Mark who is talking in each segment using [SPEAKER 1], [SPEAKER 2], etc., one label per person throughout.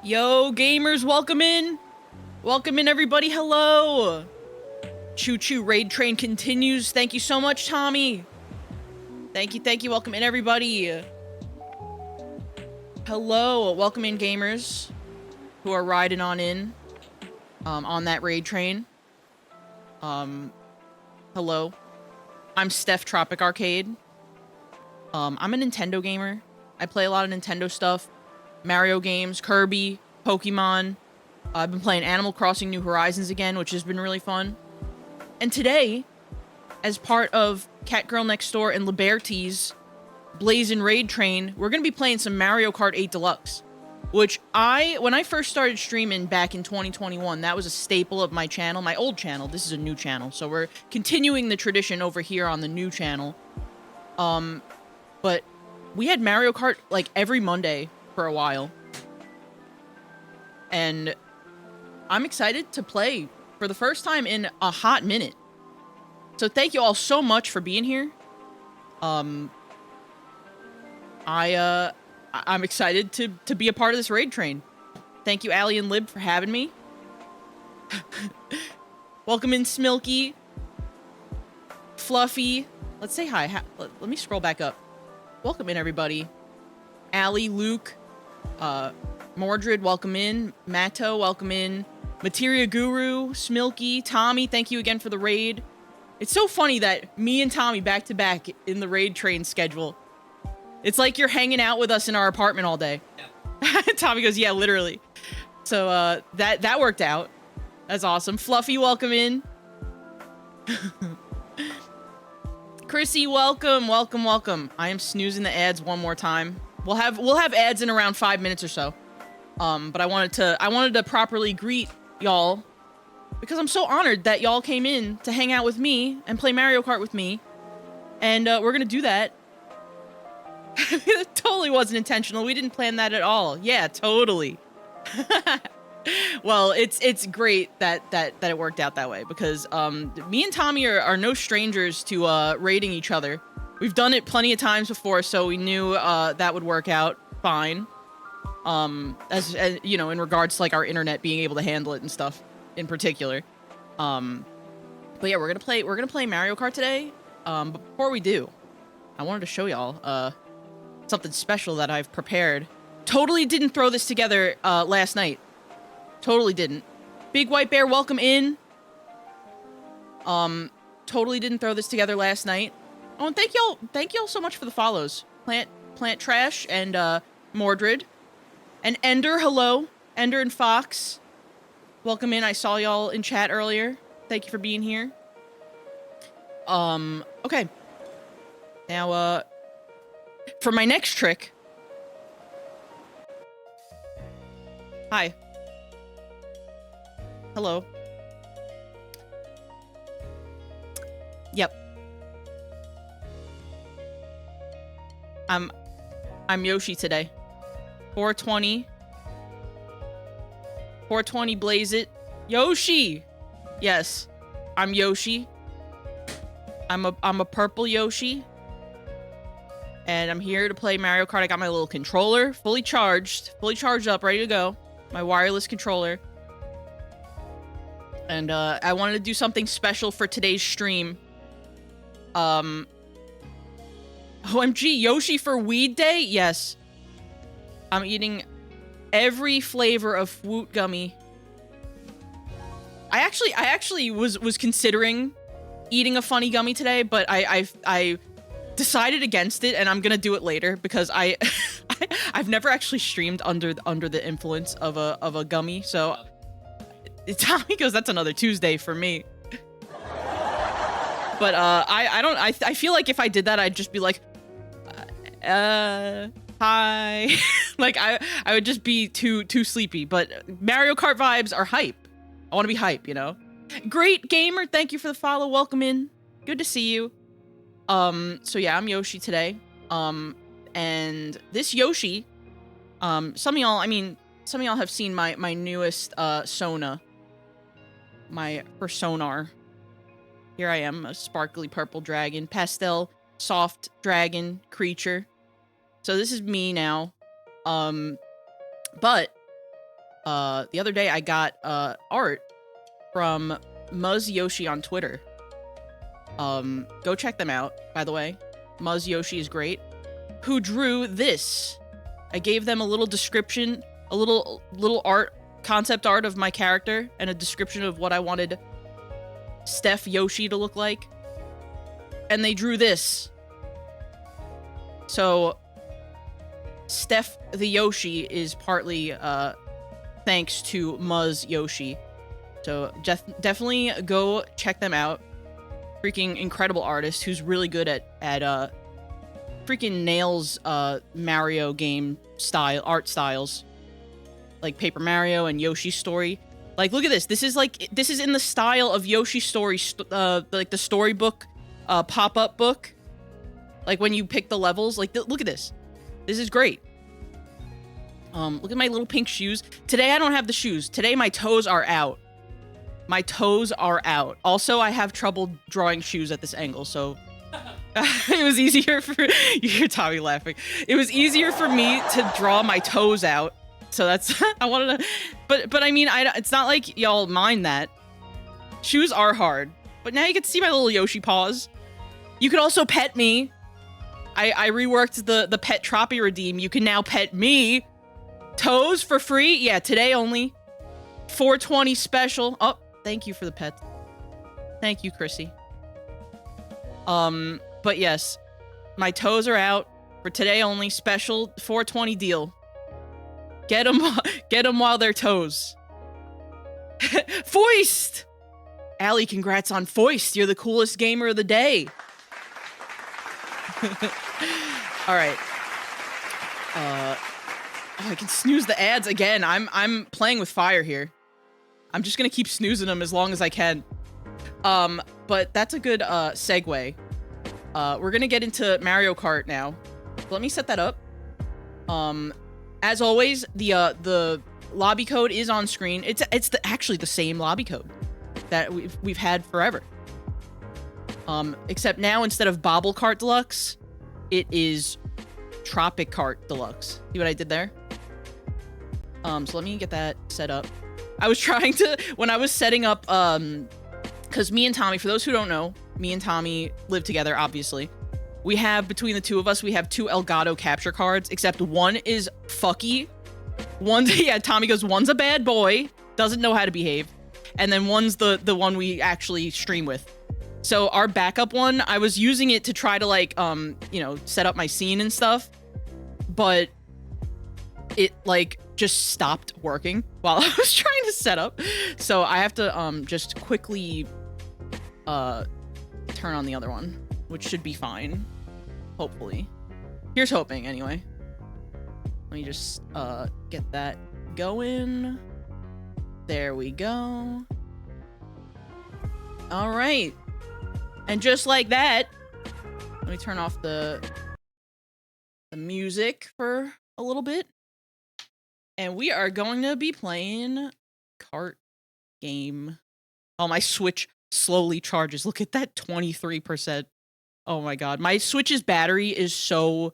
[SPEAKER 1] Yo, gamers, welcome in. Welcome in, everybody. Hello. Choo Choo Raid Train continues. Thank you so much, Tommy. Thank you. Welcome in, everybody. Hello. Welcome in, gamers who are riding on in on that raid train. Hello. I'm Steph tropicarcade. I'm a Nintendo gamer. I play a lot of Nintendo stuff. Mario games, Kirby, Pokemon. I've been playing Animal Crossing New Horizons again, which has been really fun. And today, as part of Catgirl Next Door and Liberty's BLAZIN raid train, we're going to be playing some Mario Kart 8 Deluxe. Which when I first started streaming back in 2021, that was a staple of my channel, my old channel. This is a new channel, so we're continuing the tradition over here on the new channel. But we had Mario Kart like every Monday for a while. And I'm excited to play for the first time in a hot minute. So thank you all so much for being here. I'm excited to be a part of this raid train. Thank you, Allie and Lib, for having me. Welcome in, Smilky. Fluffy. Let's say hi. Let me scroll back up. Welcome in, everybody. Allie, Luke, Mordred, welcome in. Matto, welcome in. Materia Guru, Smilky, Tommy, thank you again for the raid. It's so funny that me and Tommy back to back in the raid train schedule. It's like you're hanging out with us in our apartment all day. Yeah. Tommy goes, yeah, literally. So that worked out. That's awesome. Fluffy, welcome in. Chrissy, welcome, welcome, welcome. I am snoozing the ads one more time. We'll have ads in around 5 minutes or so. But I wanted to properly greet y'all because I'm so honored that y'all came in to hang out with me and play Mario Kart with me. And we're gonna do that. It totally wasn't intentional. We didn't plan that at all. Yeah, totally. Well, it's great that it worked out that way because me and Tommy are no strangers to raiding each other. We've done it plenty of times before, so we knew that would work out fine. As you know, in regards to like our internet being able to handle it and stuff in particular. But yeah, we're gonna play Mario Kart today. But before we do, I wanted to show y'all something special that I've prepared. Totally didn't throw this together last night. Totally didn't. Big White Bear, welcome in. Totally didn't throw this together last night. Oh, and thank y'all so much for the follows. Plant Trash and Mordred. And Ender, hello. Ender and Fox. Welcome in. I saw y'all in chat earlier. Thank you for being here. Okay. Now, for my next trick. Hi. Hello. Yep. I'm Yoshi today. 420. 420 blaze it. Yoshi! Yes. I'm Yoshi. I'm a purple Yoshi. And I'm here to play Mario Kart. I got my little controller fully charged up, ready to go. My wireless controller. And I wanted to do something special for today's stream. OMG, Yoshi for Weed Day? Yes. I'm eating every flavor of Woot Gummy. I actually was considering eating a funny gummy today, but I decided against it, and I'm gonna do it later because I've never actually streamed under the influence of a gummy. So Tommy goes, that's another Tuesday for me. But I feel like if I did that, I'd just be like, hi. Like I would just be too sleepy. But Mario Kart vibes are hype. I want to be hype, you know. Great Gamer, thank you for the follow. Welcome in. Good to see you. So yeah, I'm Yoshi today. And this Yoshi, some of y'all have seen my newest Sona. My Personar. Here I am, a sparkly purple dragon, pastel soft dragon creature. So this is me now. But the other day I got art from Muzz Yoshi on Twitter. Go check them out, by the way. Muzz Yoshi is great. Who drew this? I gave them a little description, a little art, concept art of my character, and a description of what I wanted Steph Yoshi to look like. And they drew this. So Steph the Yoshi is partly thanks to Muzz Yoshi. So definitely go check them out. Freaking incredible artist who's really good at freaking nails Mario game art styles. Like Paper Mario and Yoshi's Story. Like, look at this. This is in the style of Yoshi's Story, like the storybook pop-up book. Like when you pick the levels, like look at this. This is great. Look at my little pink shoes. Today I don't have the shoes. Today my toes are out. My toes are out. Also, I have trouble drawing shoes at this angle, so it was easier for you hear Tommy laughing. It was easier for me to draw my toes out. So that's I wanted to, but I mean, it's not like y'all mind that. Shoes are hard, but now you get to see my little Yoshi paws. You could also pet me. I reworked the pet Troppy redeem. You can now pet me. Toes for free? Yeah, today only. 420 special. Oh, thank you for the pet. Thank you, Chrissy. But yes, my toes are out for today only. Special 420 deal. Get them while they're toes. Foist! Allie, congrats on Foist. You're the coolest gamer of the day. All right. Oh, I can snooze the ads again. I'm playing with fire here. I'm just gonna keep snoozing them as long as I can. But that's a good segue. We're gonna get into Mario Kart now. Let me set that up. As always, the lobby code is on screen. It's actually the same lobby code that we've had forever. Except now instead of Bobble Kart Deluxe, it is Tropic Kart Deluxe. See what I did there? So let me get that set up. I was trying to, when I was setting up, because me and Tommy, for those who don't know, me and Tommy live together, obviously. We have, between the two of us, we have 2 Elgato capture cards, except one is fucky. One's, yeah, Tommy goes, one's a bad boy, doesn't know how to behave. And then one's the one we actually stream with. So our backup one, I was using it to try to like, you know, set up my scene and stuff. But it like just stopped working while I was trying to set up. So I have to just quickly turn on the other one, which should be fine. Hopefully. Here's hoping anyway. Let me just get that going. There we go. All right. And just like that, let me turn off the music for a little bit. And we are going to be playing Kart game. Oh, my Switch slowly charges. Look at that 23%. Oh my god. My Switch's battery is so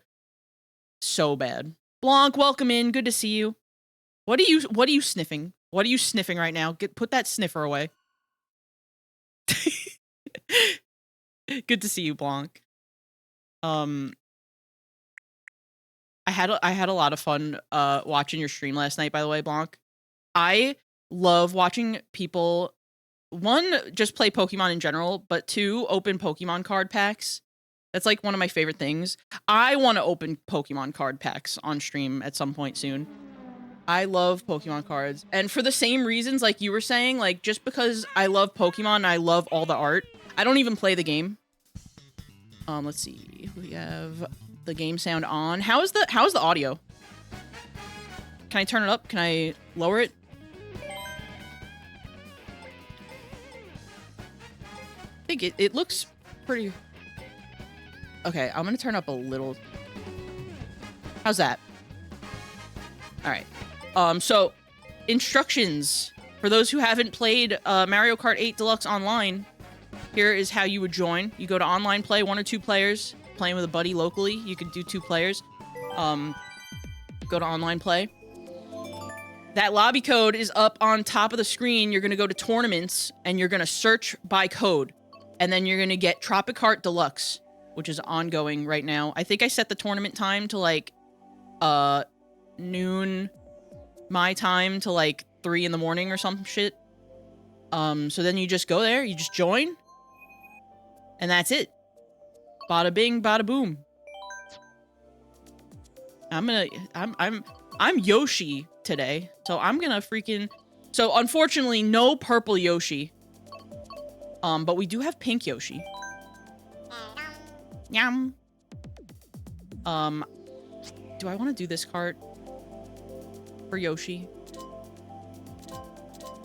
[SPEAKER 1] bad. Blanc, welcome in. Good to see you. What are you sniffing? What are you sniffing right now? Put that sniffer away. Good to see you, Blanc. I had a lot of fun watching your stream last night, by the way, Blanc. I love watching people, one, just play Pokemon in general, but 2, open Pokemon card packs. That's like one of my favorite things. I want to open Pokemon card packs on stream at some point soon. I love Pokemon cards. And for the same reasons, like you were saying, like just because I love Pokemon and I love all the art, I don't even play the game. Let's see. We have the game sound on. How's the audio? Can I turn it up? Can I lower it? I think it looks pretty... Okay, I'm gonna turn up a little. How's that? All right. So, instructions for those who haven't played Mario Kart 8 Deluxe online. Here is how you would join. You go to online play, 1 or 2 players. Playing with a buddy locally, you could do 2 players. Go to online play. That lobby code is up on top of the screen. You're gonna go to tournaments and you're gonna search by code, and then you're gonna get Tropic Kart Deluxe, which is ongoing right now. I think I set the tournament time to like noon my time to like 3 in the morning or some shit. So then you just go there, you just join, and that's it. Bada bing, bada boom. I'm Yoshi today, so I'm gonna freaking... So unfortunately, no purple Yoshi. But we do have pink Yoshi. Yum. Do I want to do this cart for Yoshi?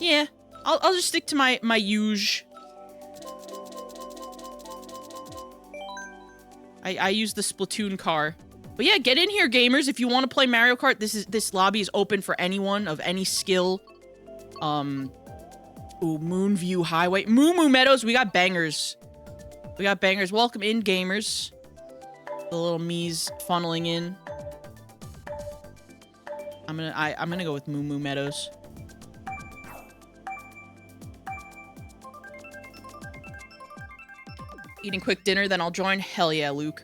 [SPEAKER 1] Yeah, I'll just stick to my usual. I use the Splatoon car. But yeah, get in here, gamers. If you want to play Mario Kart, this lobby is open for anyone of any skill. Ooh, Moonview Highway. Moo Moo Meadows, we got bangers. We got bangers. Welcome in, gamers. The little me's funneling in. I'm gonna go with Moo Moo Meadows. Eating quick dinner, then I'll join. Hell yeah, Luke.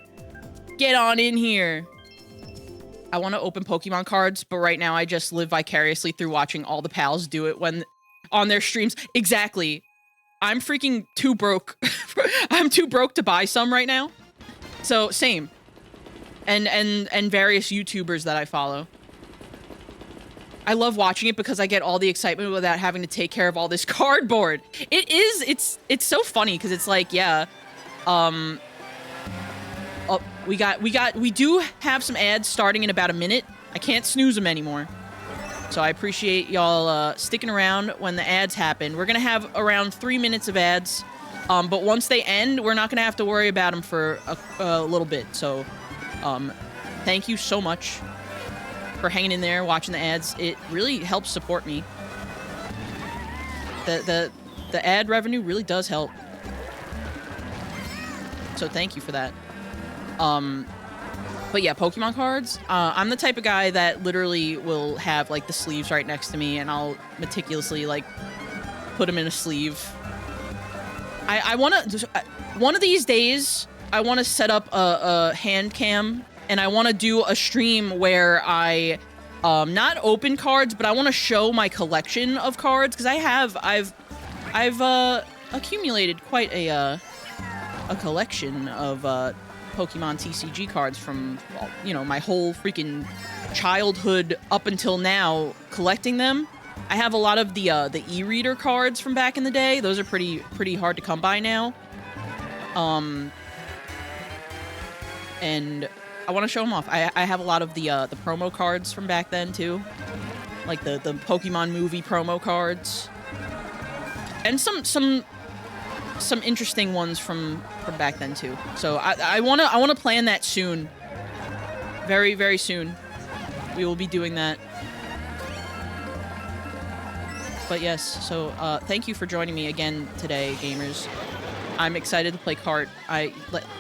[SPEAKER 1] Get on in here. I want to open Pokemon cards, but right now I just live vicariously through watching all the pals do it when on their streams. Exactly. I'm freaking too broke. I'm too broke to buy some right now. So same. And various YouTubers that I follow. I love watching it because I get all the excitement without having to take care of all this cardboard. It's so funny because it's like, yeah, we do have some ads starting in about a minute. I can't snooze them anymore. So I appreciate y'all sticking around when the ads happen. We're gonna have around 3 minutes of ads, but once they end, we're not gonna have to worry about them for a little bit. So, thank you so much for hanging in there, watching the ads. It really helps support me. The ad revenue really does help. So thank you for that. But yeah, Pokemon cards. I'm the type of guy that literally will have like the sleeves right next to me, and I'll meticulously like put them in a sleeve. I want to. One of these days, I want to set up a hand cam, and I want to do a stream where I not open cards, but I want to show my collection of cards because I've accumulated quite a collection of Pokemon TCG cards from, you know, my whole freaking childhood up until now, collecting them. I have a lot of the e-reader cards from back in the day. Those are pretty hard to come by now. And I want to show them off. I have a lot of the promo cards from back then too, like the Pokemon movie promo cards, and some interesting ones from back then too. So I wanna plan that soon. Very, very soon. We will be doing that. But yes, so thank you for joining me again today, gamers. I'm excited to play Kart.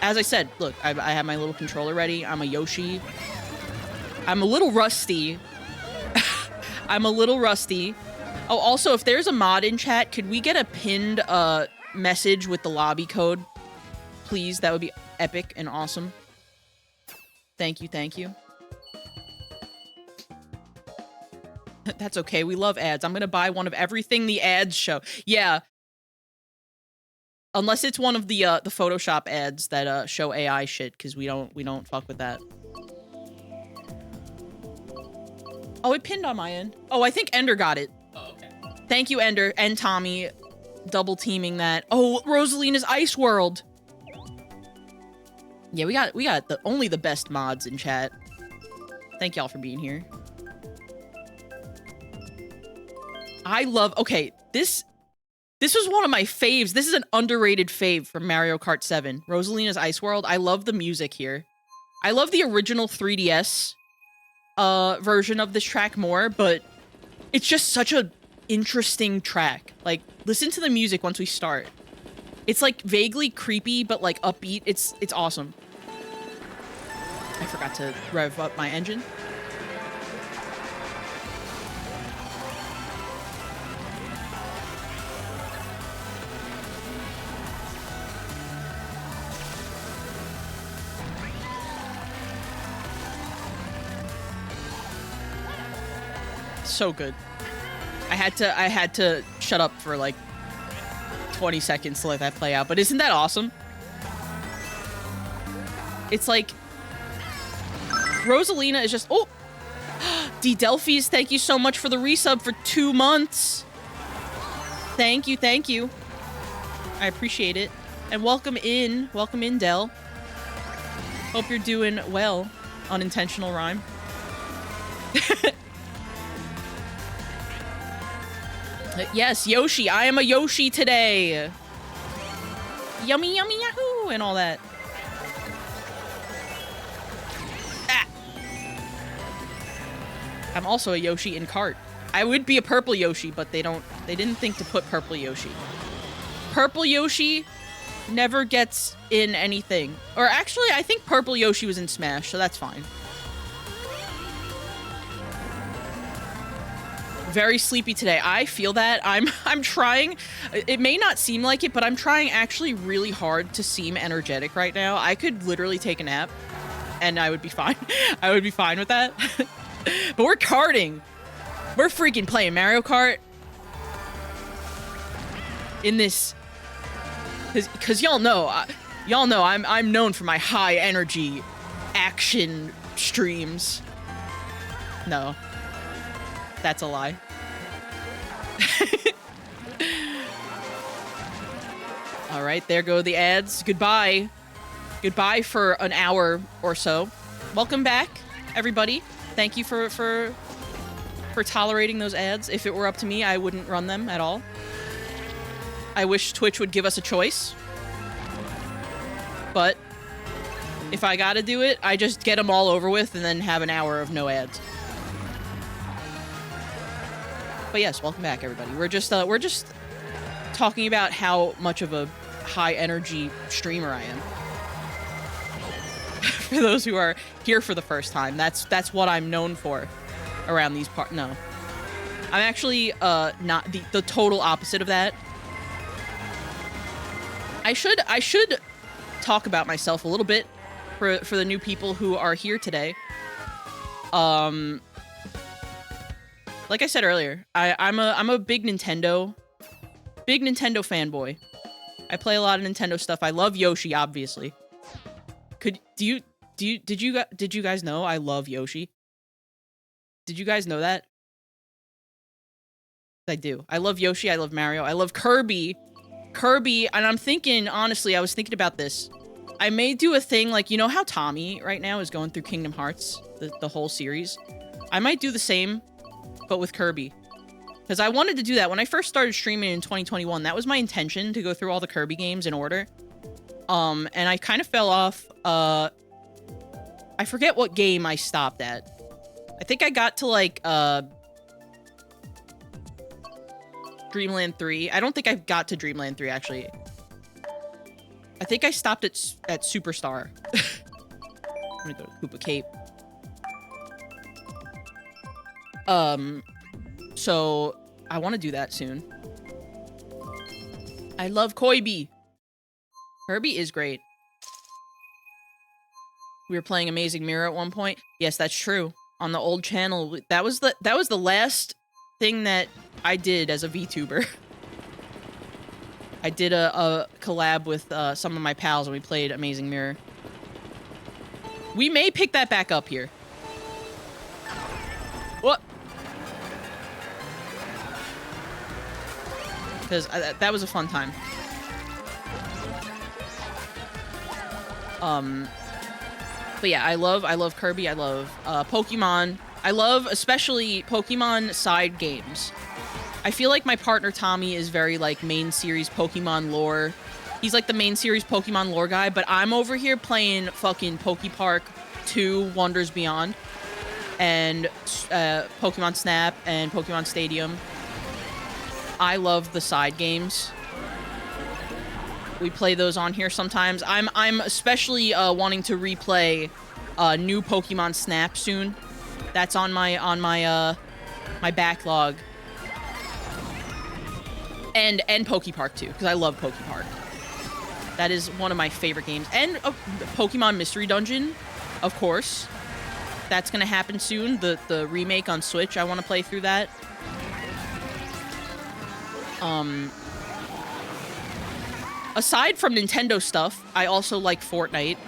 [SPEAKER 1] As I said, look, I have my little controller ready. I'm a Yoshi. I'm a little rusty. I'm a little rusty. Oh, also, if there's a mod in chat, could we get a pinned message with the lobby code? Please, that would be epic and awesome. Thank you, thank you. That's okay, we love ads. I'm gonna buy one of everything the ads show. Yeah. Unless it's one of the Photoshop ads that show AI shit, because we don't fuck with that. Oh, it pinned on my end. Oh, I think Ender got it.
[SPEAKER 2] Oh, okay.
[SPEAKER 1] Thank you, Ender and Tommy, double teaming that. Oh, Rosalina's Ice World. Yeah, we got only the best mods in chat. Thank y'all for being here. I love. Okay, this was one of my faves. This is an underrated fave from Mario Kart 7. Rosalina's Ice World. I love the music here. I love the original 3DS version of this track more, but it's just such a interesting track. Like, listen to the music once we start. It's like vaguely creepy, but like upbeat. It's awesome. I forgot to rev up my engine. So good. I had to shut up for like 20 seconds to let that play out, but isn't that awesome? It's like Rosalina is just, oh, D Delphys, thank you so much for the resub for 2 months. Thank you, thank you. I appreciate it. And welcome in Del. Hope you're doing well. Unintentional rhyme. Yes, Yoshi. I am a Yoshi today. Yummy, yummy, yahoo, and all that. I'm also a Yoshi in Kart. I would be a purple Yoshi, but they didn't think to put purple Yoshi. Purple Yoshi never gets in anything. Or actually, I think purple Yoshi was in Smash, so that's fine. Very sleepy today. I feel that. I'm trying. It may not seem like it, but I'm trying actually really hard to seem energetic right now. I could literally take a nap and I would be fine. I would be fine with that. But we're karting. We're freaking playing Mario Kart in this, cause y'all know I'm known for my high energy action streams. No, that's a lie. All right, there go the ads. Goodbye. Goodbye for an hour or so. Welcome back, everybody. Thank you for tolerating those ads. If it were up to me, I wouldn't run them at all. I wish Twitch would give us a choice. But if I gotta do it, I just get them all over with and then have an hour of no ads. But yes, welcome back, everybody. We're just talking about how much of a high energy streamer I am. For those who are here for the first time, that's what I'm known for around these parts. No, I'm actually not the total opposite of that. I should talk about myself a little bit for the new people who are here today. Like I said earlier, I'm a big Nintendo fanboy. I play a lot of Nintendo stuff. I love Yoshi, obviously. Did you guys know I love Yoshi? Did you guys know that? I do. I love Yoshi. I love Mario. I love Kirby. And I'm thinking, honestly, I was thinking about this. I may do a thing like, you know how Tommy right now is going through Kingdom Hearts, the whole series? I might do the same, but with Kirby. Because I wanted to do that. When I first started streaming in 2021, that was my intention, to go through all the Kirby games in order. And I kind of fell off. I forget what game I stopped at. I think I got to, like, Dreamland 3. I don't think I got to Dreamland 3, actually. I think I stopped at Superstar. I'm gonna go to Koopa Cape. So I want to do that soon. I love Koibi. Kirby is great. We were playing Amazing Mirror at one point. Yes, that's true. On the old channel, that was the last thing that I did as a VTuber. I did a collab with some of my pals and we played Amazing Mirror. We may pick that back up here. What? Because that was a fun time. But yeah, I love Kirby. I love Pokemon. I love especially Pokemon side games. I feel like my partner Tommy is very like main series Pokemon lore. He's like the main series Pokemon lore guy, but I'm over here playing fucking Pokepark 2 Wonders Beyond and Pokemon Snap and Pokemon Stadium. I love the side games. We play those on here sometimes. I'm especially wanting to replay new Pokemon Snap soon. That's on my my backlog. And Pokepark too, because I love Pokepark. That is one of my favorite games. And Pokemon Mystery Dungeon, of course. That's gonna happen soon. The remake on Switch. I want to play through that. Aside from Nintendo stuff, I also like Fortnite.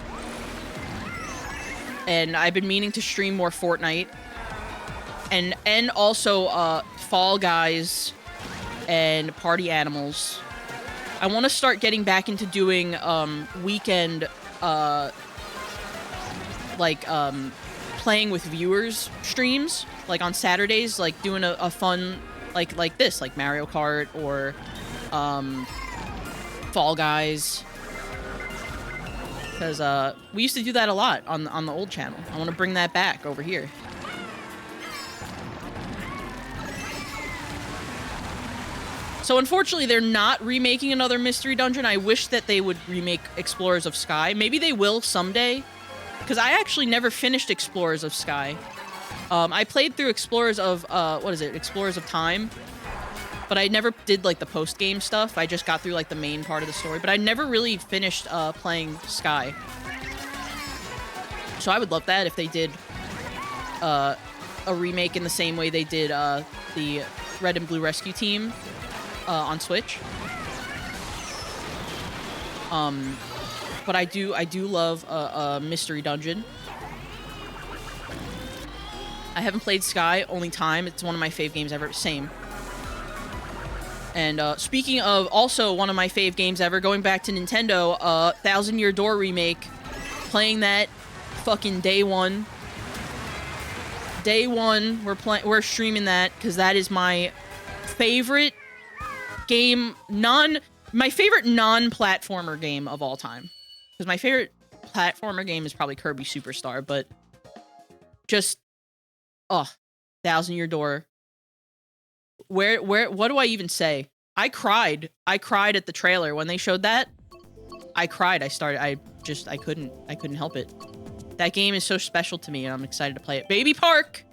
[SPEAKER 1] And I've been meaning to stream more Fortnite. And also Fall Guys and Party Animals. I want to start getting back into doing weekend playing with viewers streams, like on Saturdays, like doing a fun like this, like Mario Kart or Fall Guys. Because we used to do that a lot on the old channel. I want to bring that back over here. So unfortunately, they're not remaking another Mystery Dungeon. I wish that they would remake Explorers of Sky. Maybe they will someday, because I actually never finished Explorers of Sky. I played through Explorers of, what is it? Explorers of Time. But I never did, like, the post-game stuff. I just got through, like, the main part of the story. But I never really finished, playing Sky. So I would love that if they did, a remake in the same way they did, the Red and Blue Rescue Team, on Switch. But I do love, a Mystery Dungeon. I haven't played Sky, only Time. It's one of my fave games ever. Same. And speaking of also one of my fave games ever, going back to Nintendo, 1000 Year Door remake, playing that fucking day one. Day one, we're streaming that because that is my favorite game, my favorite non-platformer game of all time. Because my favorite platformer game is probably Kirby Superstar, but just 1000 Year Door. What do I even say? I cried at the trailer when they showed that. I cried. I couldn't help it. That game is so special to me and I'm excited to play it. Baby Park.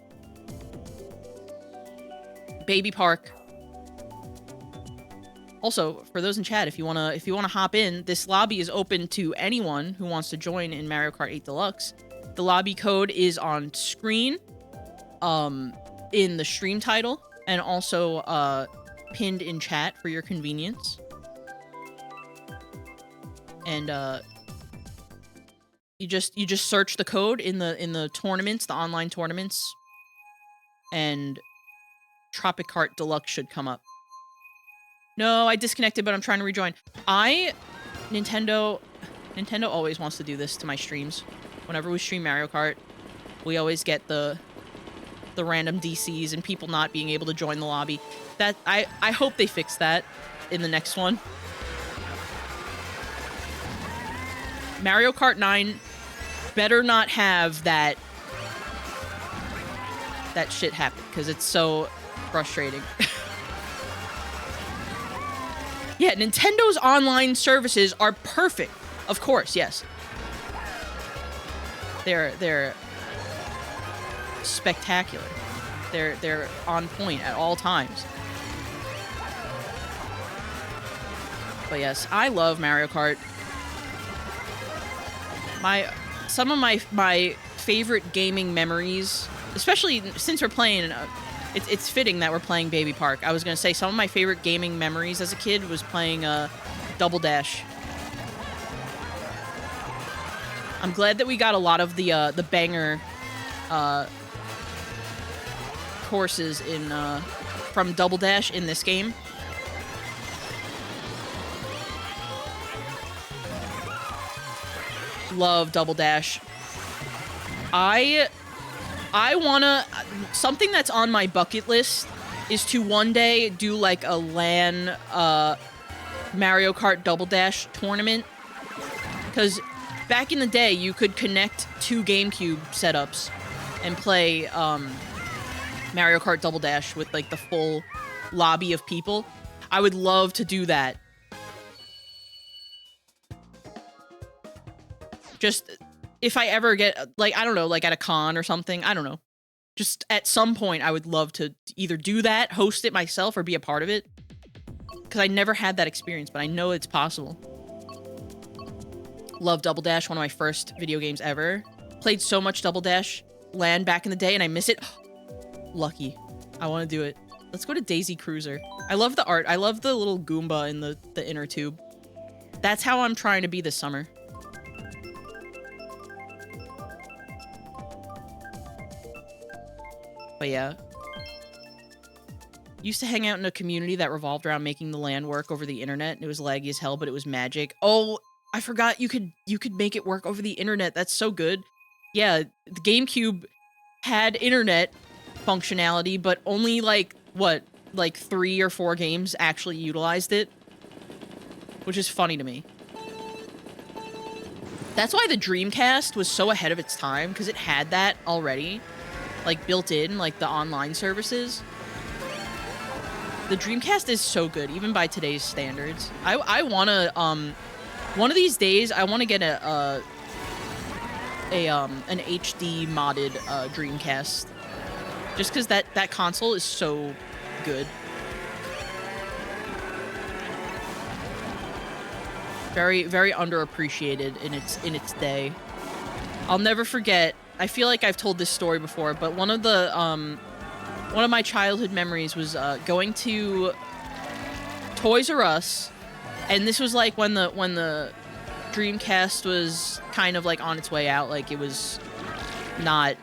[SPEAKER 1] Also, for those in chat, if you wanna hop in, this lobby is open to anyone who wants to join in Mario Kart 8 Deluxe. The lobby code is on screen, in the stream title. And also, pinned in chat for your convenience. And, you just search the code in the tournaments, the online tournaments. And Tropicarcade Deluxe should come up. No, I disconnected, but I'm trying to rejoin. Nintendo always wants to do this to my streams. Whenever we stream Mario Kart, we always get the random DCs and people not being able to join the lobby. That I hope they fix that in the next one. Mario Kart 9 better not have that shit happen because it's so frustrating. Yeah, Nintendo's online services are perfect. Of course, yes. They're spectacular. They're on point at all times. But yes, I love Mario Kart. Some of my favorite gaming memories, especially since we're playing, it's fitting that we're playing Baby Park. I was gonna say some of my favorite gaming memories as a kid was playing Double Dash. I'm glad that we got a lot of the banger courses in from Double Dash in this game. Love Double Dash. I wanna... Something that's on my bucket list is to one day do, like, a LAN Mario Kart Double Dash tournament. Because back in the day, you could connect two GameCube setups and play Mario Kart Double Dash with, like, the full lobby of people. I would love to do that. Just, if I ever get, like, I don't know, like at a con or something, I don't know. Just at some point, I would love to either do that, host it myself, or be a part of it. Because I never had that experience, but I know it's possible. Love Double Dash, one of my first video games ever. Played so much Double Dash LAN back in the day, and I miss it. Lucky. I want to do it. Let's go to Daisy Cruiser. I love the art. I love the little Goomba in the inner tube. That's how I'm trying to be this summer. But yeah. Used to hang out in a community that revolved around making the LAN work over the internet. It was laggy as hell, but it was magic. Oh, I forgot you could make it work over the internet. That's so good. Yeah, the GameCube had internet functionality, but only like, what, like 3 or 4 games actually utilized it. Which is funny to me. That's why the Dreamcast was so ahead of its time, because it had that already. Like, built in, like, the online services. The The Dreamcast is so good, even by today's standards. I wanna one of these days I want to get an HD modded Dreamcast, just because that console is so good. Very, very underappreciated in its day. I'll never forget. I feel like I've told this story before, but one of my childhood memories was going to Toys R Us, and this was like when the Dreamcast was kind of like on its way out. Like, it was not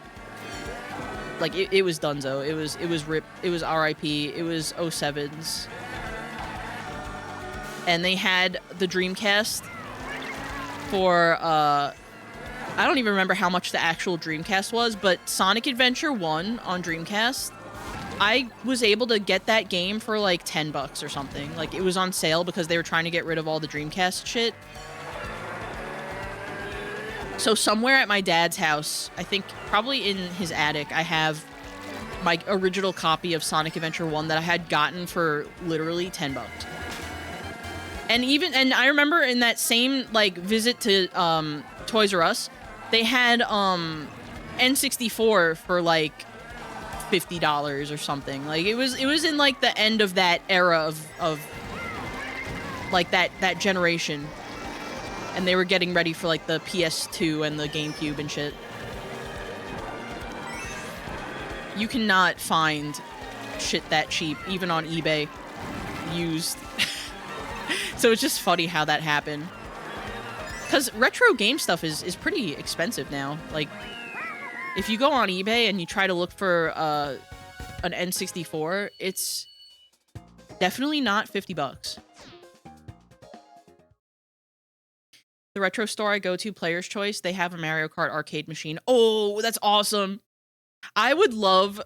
[SPEAKER 1] like it was donezo. It was RIP. It was RIP. It was 07s. And they had the Dreamcast for, I don't even remember how much the actual Dreamcast was, but Sonic Adventure 1 on Dreamcast, I was able to get that game for like $10 or something. Like, it was on sale because they were trying to get rid of all the Dreamcast shit. So somewhere at my dad's house, I think probably in his attic, I have my original copy of Sonic Adventure 1 that I had gotten for literally $10. And I remember in that same, like, visit to Toys R Us, they had N64 for like $50 or something. Like, it was in like the end of that era of like that generation. And they were getting ready for like the PS2 and the GameCube and shit. You cannot find shit that cheap, even on eBay, used. So it's just funny how that happened. Because retro game stuff is pretty expensive now. Like, if you go on eBay and you try to look for an N64, it's definitely not $50. The retro store I go to, Player's Choice, they have a Mario Kart arcade machine. Oh, that's awesome. I would love,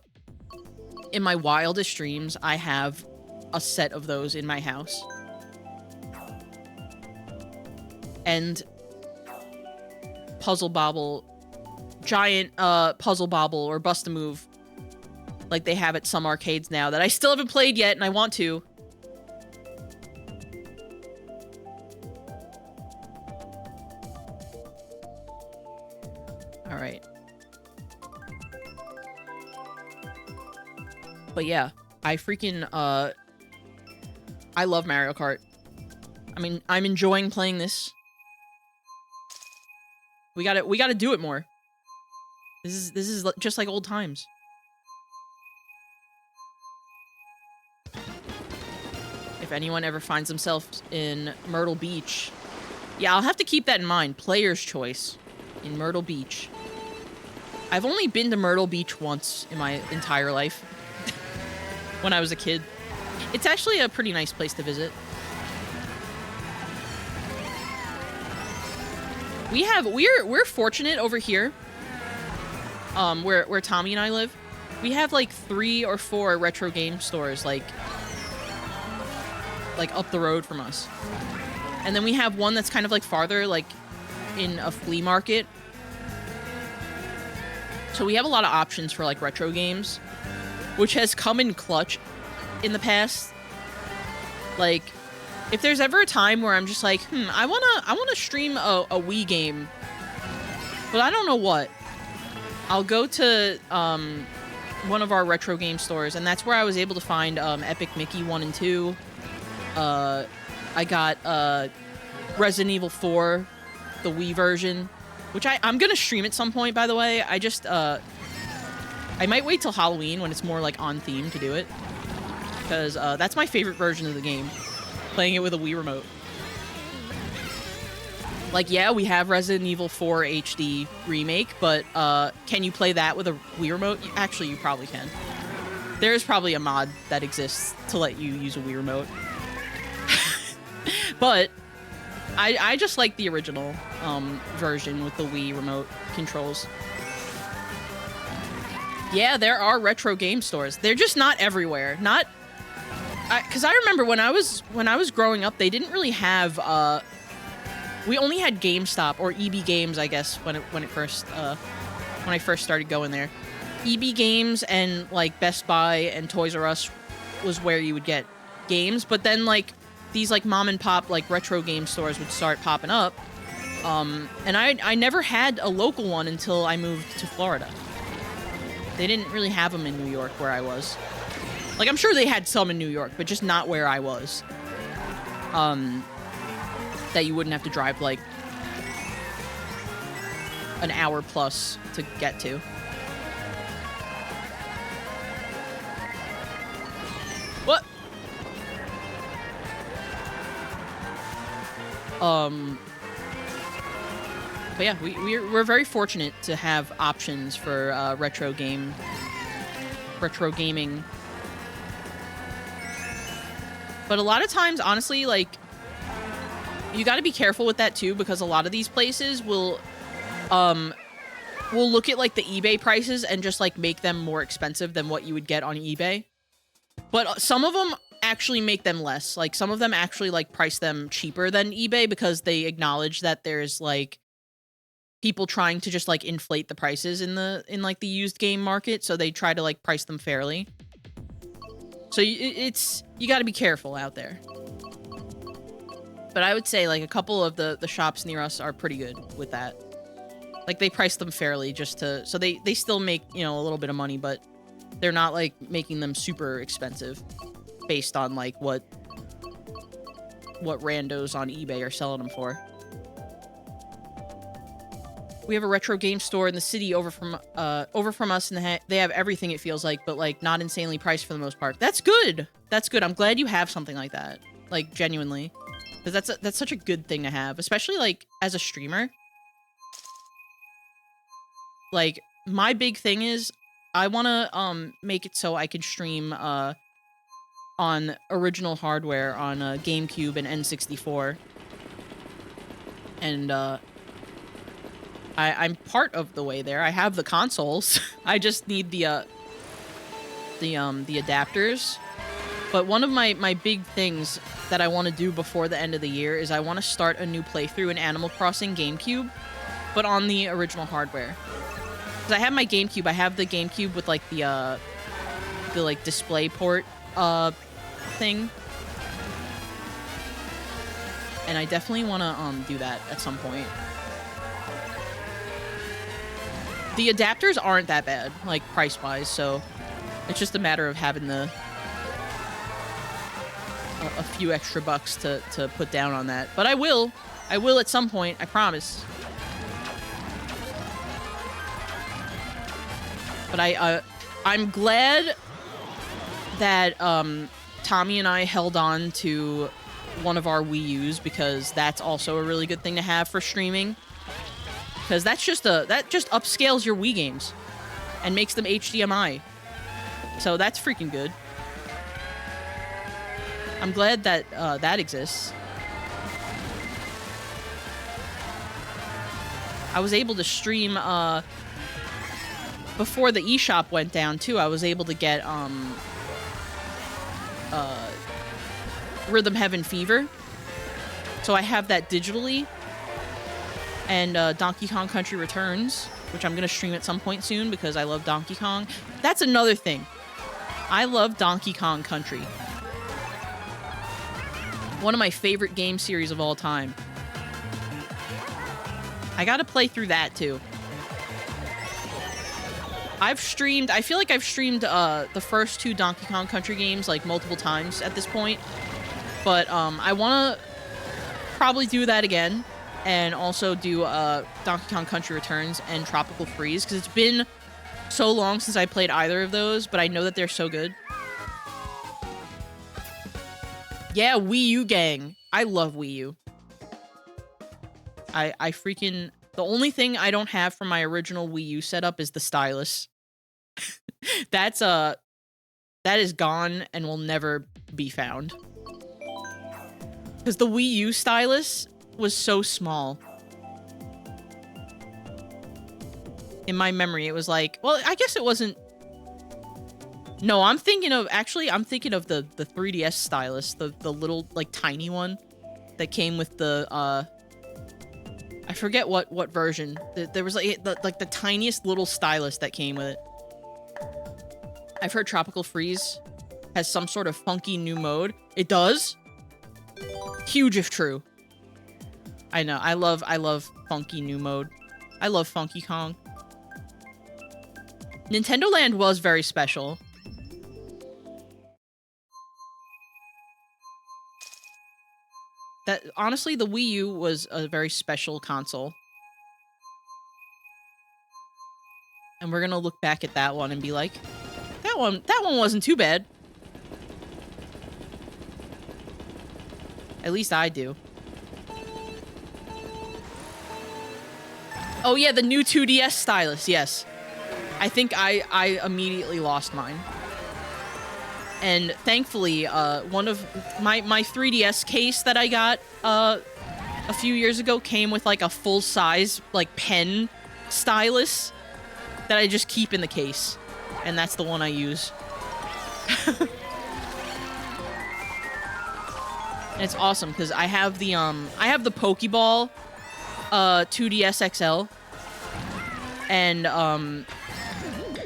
[SPEAKER 1] in my wildest dreams, I have a set of those in my house. And Puzzle Bobble, giant Puzzle Bobble or Bust-A-Move, like they have at some arcades now that I still haven't played yet and I want to. All right. But yeah, I freaking I love Mario Kart. I mean, I'm enjoying playing this. We gotta do it more. This is just like old times. If anyone ever finds themselves in Myrtle Beach, yeah, I'll have to keep that in mind. Player's Choice in Myrtle Beach. I've only been to Myrtle Beach once in my entire life. When I was a kid. It's actually a pretty nice place to visit. We're fortunate over here, where Tommy and I live. We have like 3 or 4 retro game stores like up the road from us, and then we have one that's kind of like farther, like in a flea market. So we have a lot of options for like retro games, which has come in clutch in the past. Like, if there's ever a time where I'm just like, I wanna stream a Wii game, but I don't know what, I'll go to one of our retro game stores, and that's where I was able to find Epic Mickey 1 and 2. I got Resident Evil 4, the Wii version, which I'm gonna stream at some point, by the way. I just I might wait till Halloween when it's more like on theme to do it, because that's my favorite version of the game, playing it with a Wii remote. Like, yeah, we have Resident Evil 4 HD remake, but can you play that with a Wii remote? Actually, you probably can. There's probably a mod that exists to let you use a Wii remote. But I just like the original version with the Wii remote controls. Yeah, there are retro game stores. They're just not everywhere. Because I remember when I was growing up, they didn't really have. We only had GameStop or EB Games, I guess, when I first started going there. EB Games and like Best Buy and Toys R Us was where you would get games, but then like these like mom and pop like retro game stores would start popping up. And I never had a local one until I moved to Florida. They didn't really have them in New York where I was. Like, I'm sure they had some in New York, but just not where I was. That you wouldn't have to drive, like, an hour plus to get to. What? But yeah, we're very fortunate to have options for retro gaming. But a lot of times, honestly, like, you got to be careful with that too, because a lot of these places will look at like the eBay prices and just like make them more expensive than what you would get on eBay. But some of them actually make them less. Like, some of them actually like price them cheaper than eBay because they acknowledge that there's like people trying to just like inflate the prices in like the used game market, so they try to like price them fairly. So you got to be careful out there. But I would say like a couple of the shops near us are pretty good with that. Like, they price them fairly just to, so they still make, you know, a little bit of money, but they're not like making them super expensive based on like what randos on eBay are selling them for. We have a retro game store in the city over from us, and they have everything, it feels like, but like not insanely priced for the most part. That's good. That's good. I'm glad you have something like that. Like, genuinely. Because that's such a good thing to have, especially like as a streamer. Like, my big thing is I want to make it so I can stream on original hardware on GameCube and N64. And I'm part of the way there. I have the consoles. I just need the adapters. But one of my big things that I want to do before the end of the year is I want to start a new playthrough in Animal Crossing GameCube, but on the original hardware. Because I have my GameCube. I have the GameCube with like the like display port thing. And I definitely want to do that at some point. The adapters aren't that bad, like, price-wise, so it's just a matter of having a few extra bucks to put down on that. But I will at some point, I promise. But I'm glad that Tommy and I held on to one of our Wii U's, because that's also a really good thing to have for streaming. Because that just upscales your Wii games and makes them HDMI. So that's freaking good. I'm glad that that exists. I was able to stream before the eShop went down too. I was able to get Rhythm Heaven Fever. So I have that digitally. And Donkey Kong Country Returns, which I'm going to stream at some point soon because I love Donkey Kong. That's another thing. I love Donkey Kong Country. One of my favorite game series of all time. I got to play through that too. I feel like I've streamed the first two Donkey Kong Country games like multiple times at this point. But I want to probably do that again. And also do Donkey Kong Country Returns and Tropical Freeze, because it's been so long since I played either of those, but I know that they're so good. Yeah, Wii U gang. I love Wii U. I freaking... The only thing I don't have from my original Wii U setup is the stylus. That is gone and will never be found. Because the Wii U stylus was so small. In my memory, it was like, well, I guess it wasn't. No, I'm thinking of the 3DS stylus, the little like tiny one that came with the I forget what version. There was like the tiniest little stylus that came with it. I've heard Tropical Freeze has some sort of funky new mode. It does? Huge if true. I know. I love funky new mode. I love Funky Kong. Nintendo Land was very special. That honestly, the Wii U was a very special console. And we're gonna look back at that one and be like, that one wasn't too bad. At least I do. Oh yeah, the new 2DS stylus, yes. I think I immediately lost mine. And thankfully, one of my 3DS case that I got a few years ago came with like a full-size like pen stylus that I just keep in the case. And that's the one I use. And it's awesome because I have the Pokeball 2DS XL. And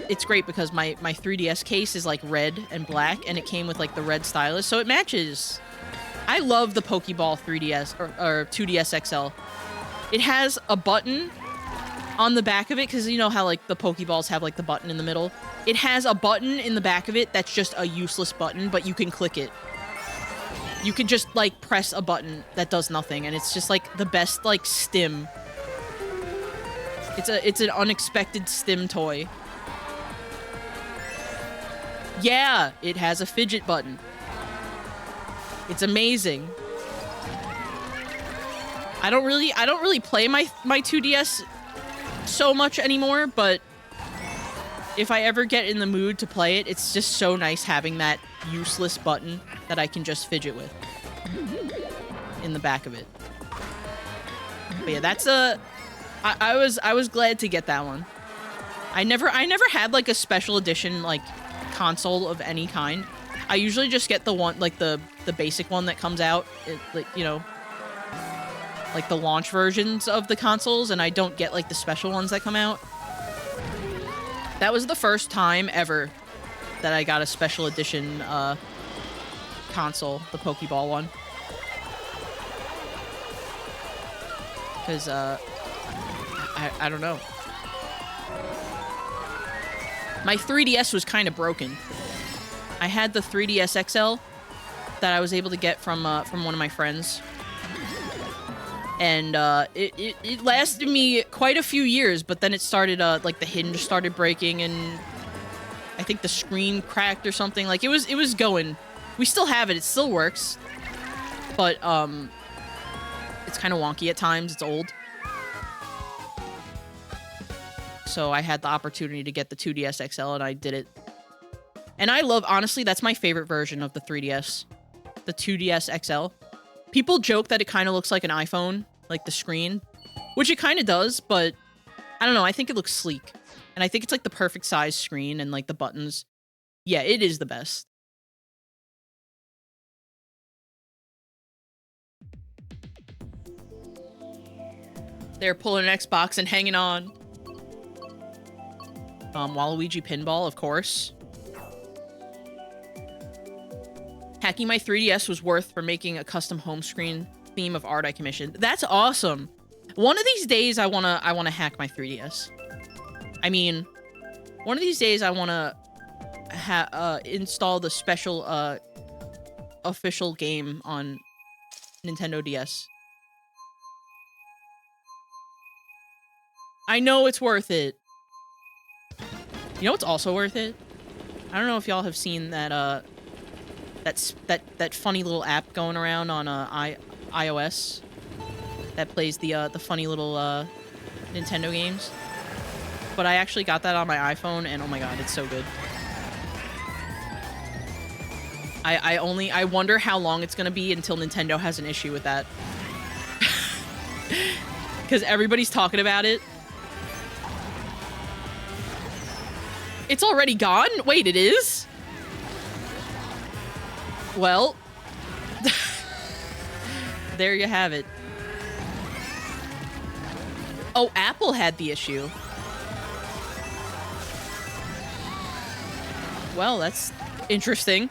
[SPEAKER 1] it's great because my 3DS case is like red and black, and it came with like the red stylus, so it matches. I love the Pokeball 3DS or 2DS XL. It has a button on the back of it, because you know how like the Pokeballs have like the button in the middle? It has a button in the back of it that's just a useless button, but you can click it. You can just like press a button that does nothing, and it's just like the best like stim. It's an unexpected stim toy. Yeah, it has a fidget button. It's amazing. I don't really play my 2DS so much anymore, but if I ever get in the mood to play it, it's just so nice having that useless button that I can just fidget with in the back of it. But yeah, that's I was glad to get that one. I never had like a special edition like console of any kind. I usually just get the one like the basic one that comes out, like, you know, like the launch versions of the consoles, and I don't get like the special ones that come out. That was the first time ever that I got a special edition console, the Pokeball one. Because I don't know. My 3DS was kind of broken. I had the 3DS XL that I was able to get from one of my friends. And it lasted me quite a few years, but then it started, like the hinge started breaking, and I think the screen cracked or something. Like it was going. We still have it. It still works. But it's kind of wonky at times. It's old. So I had the opportunity to get the 2DS XL, and I did it. And I love, honestly, that's my favorite version of the 3DS. The 2DS XL. People joke that it kind of looks like an iPhone, like the screen, which it kind of does, but I don't know, I think it looks sleek. And I think it's like the perfect size screen, and like the buttons. Yeah, it is the best. They're pulling an Xbox and hanging on. Waluigi Pinball, of course. Hacking my 3DS was worth for making a custom home screen theme of art I commissioned. That's awesome. One of these days, I wanna hack my 3DS. I mean, one of these days, I wanna install the special official game on Nintendo DS. I know it's worth it. You know what's also worth it? I don't know if y'all have seen that that funny little app going around on iOS that plays the funny little Nintendo games. But I actually got that on my iPhone, and oh my god, it's so good. I wonder how long it's gonna be until Nintendo has an issue with that. Because everybody's talking about it. It's already gone? Wait, it is? Well, there you have it. Oh, Apple had the issue. Well, that's interesting.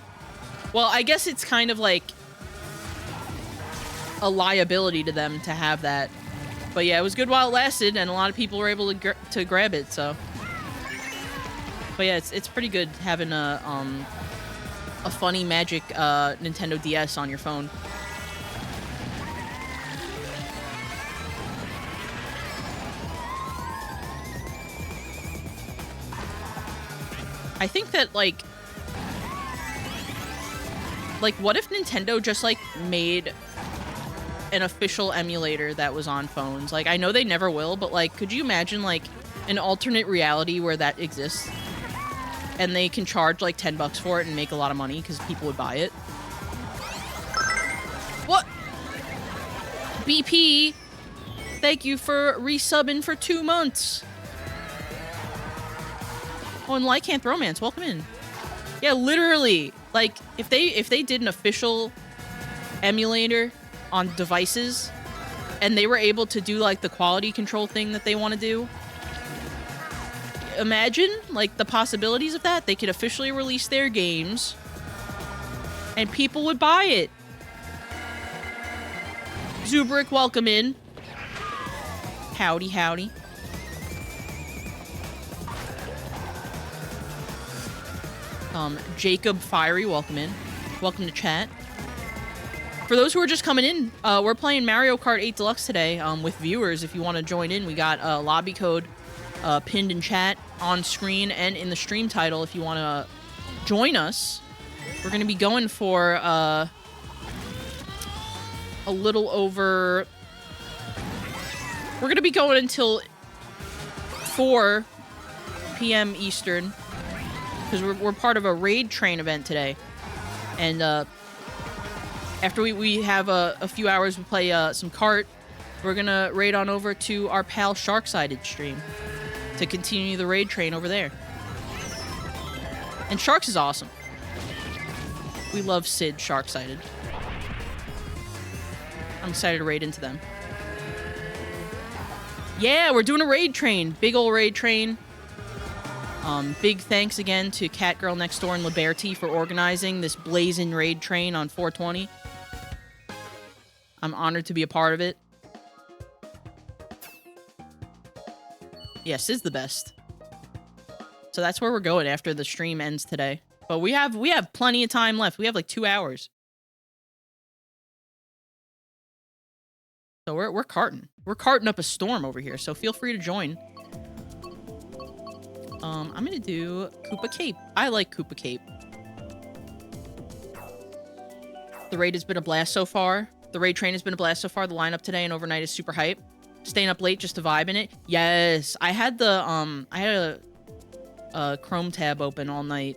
[SPEAKER 1] Well, I guess it's kind of like a liability to them to have that. But yeah, it was good while it lasted, and a lot of people were able to grab it, so. But yeah, it's pretty good having a funny magic Nintendo DS on your phone. I think that like what if Nintendo just like made an official emulator that was on phones? Like, I know they never will, but like, could you imagine like an alternate reality where that exists? And they can charge like $10 for it and make a lot of money because people would buy it. What? BP, thank you for resubbing for 2 months. Oh, and Lycanth Romance, welcome in. Yeah, literally, like if they did an official emulator on devices and they were able to do like the quality control thing that they want to do. Imagine, like, the possibilities of that. They could officially release their games, and people would buy it. Zubrick, welcome in. Howdy, howdy. Jacob Fiery, welcome in. Welcome to chat. For those who are just coming in, we're playing Mario Kart 8 Deluxe today with viewers. If you want to join in, we got a lobby code pinned in chat, on screen, and in the stream title if you want to join us. We're going to be going for a little over... We're going to be going until 4 p.m. Eastern, because we're part of a raid train event today. And after we have a few hours, we play some Kart, we're going to raid on over to our pal Sharksided stream to continue the raid train over there. And Sharks is awesome. We love Sid Sharksided. I'm excited to raid into them. Yeah, we're doing a raid train. Big ol' raid train. Big thanks again to Catgirl Next Door and Liberty for organizing this BLAZIN raid train on 420. I'm honored to be a part of it. Yeah, Sid's the best. So that's where we're going after the stream ends today. But we have plenty of time left. We have like 2 hours. So we're carting. We're carting up a storm over here, so feel free to join. I'm gonna do Koopa Cape. I like Koopa Cape. The raid has been a blast so far. The raid train has been a blast so far. The lineup today and overnight is super hype. Staying up late just to vibe in it. Yes, I had the a Chrome tab open all night.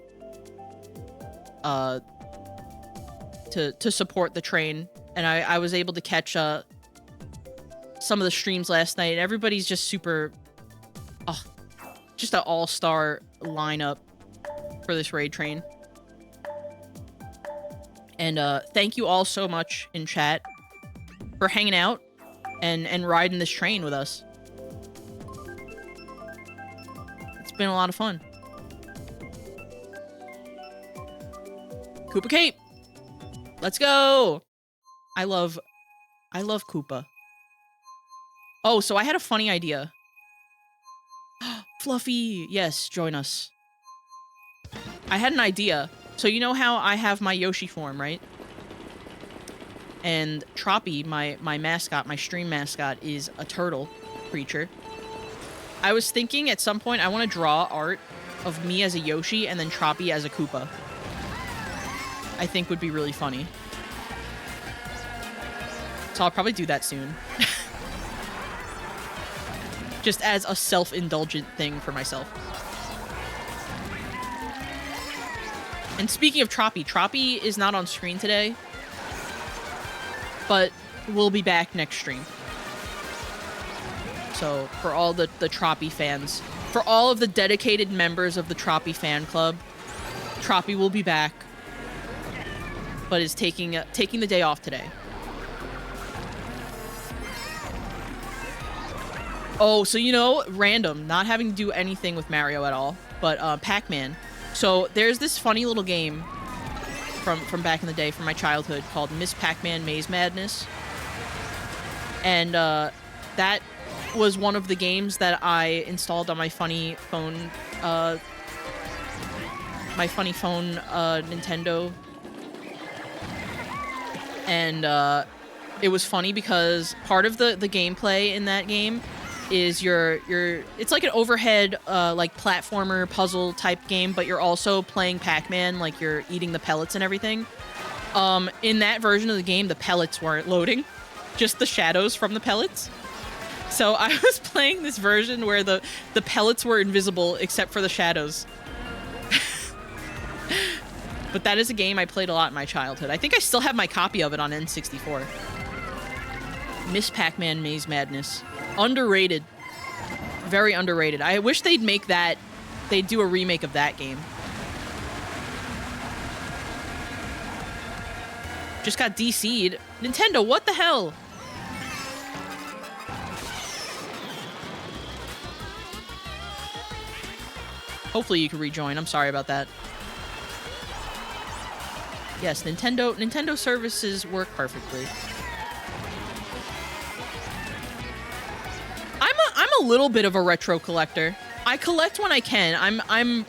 [SPEAKER 1] To support the train, and I was able to catch some of the streams last night. Everybody's just super, just an all-star lineup for this raid train. And thank you all so much in chat for hanging out and riding this train with us. It's been a lot of fun. Koopa Cape! Let's go! I love Koopa. Oh, so I had a funny idea. Fluffy! Yes, join us. I had an idea. So you know how I have my Yoshi form, right? And Troppy, my mascot, my stream mascot, is a turtle creature. I was thinking at some point I want to draw art of me as a Yoshi and then Troppy as a Koopa. I think would be really funny. So I'll probably do that soon. Just as a self-indulgent thing for myself. And speaking of Troppy, Troppy is not on screen today, but we'll be back next stream. So for all the Troppy fans, for all of the dedicated members of the Troppy fan club, Troppy will be back, but is taking the day off today. Oh, so you know, random, not having to do anything with Mario at all, but Pac-Man. So there's this funny little game from back in the day, from my childhood, called Miss Pac-Man Maze Madness. And that was one of the games that I installed on my funny phone Nintendo. And it was funny because part of the gameplay in that game is it's like an overhead like platformer puzzle type game, but you're also playing Pac-Man, like you're eating the pellets and everything. In that version of the game, the pellets weren't loading, just the shadows from the pellets. So I was playing this version where the pellets were invisible except for the shadows. But that is a game I played a lot in my childhood. I think I still have my copy of it on N64. Miss Pac-Man Maze Madness. Underrated. Very underrated. I wish they'd make that... They'd do a remake of that game. Just got DC'd. Nintendo, what the hell? Hopefully you can rejoin. I'm sorry about that. Yes, Nintendo services work perfectly. I'm a little bit of a retro collector. I collect when I can. I'm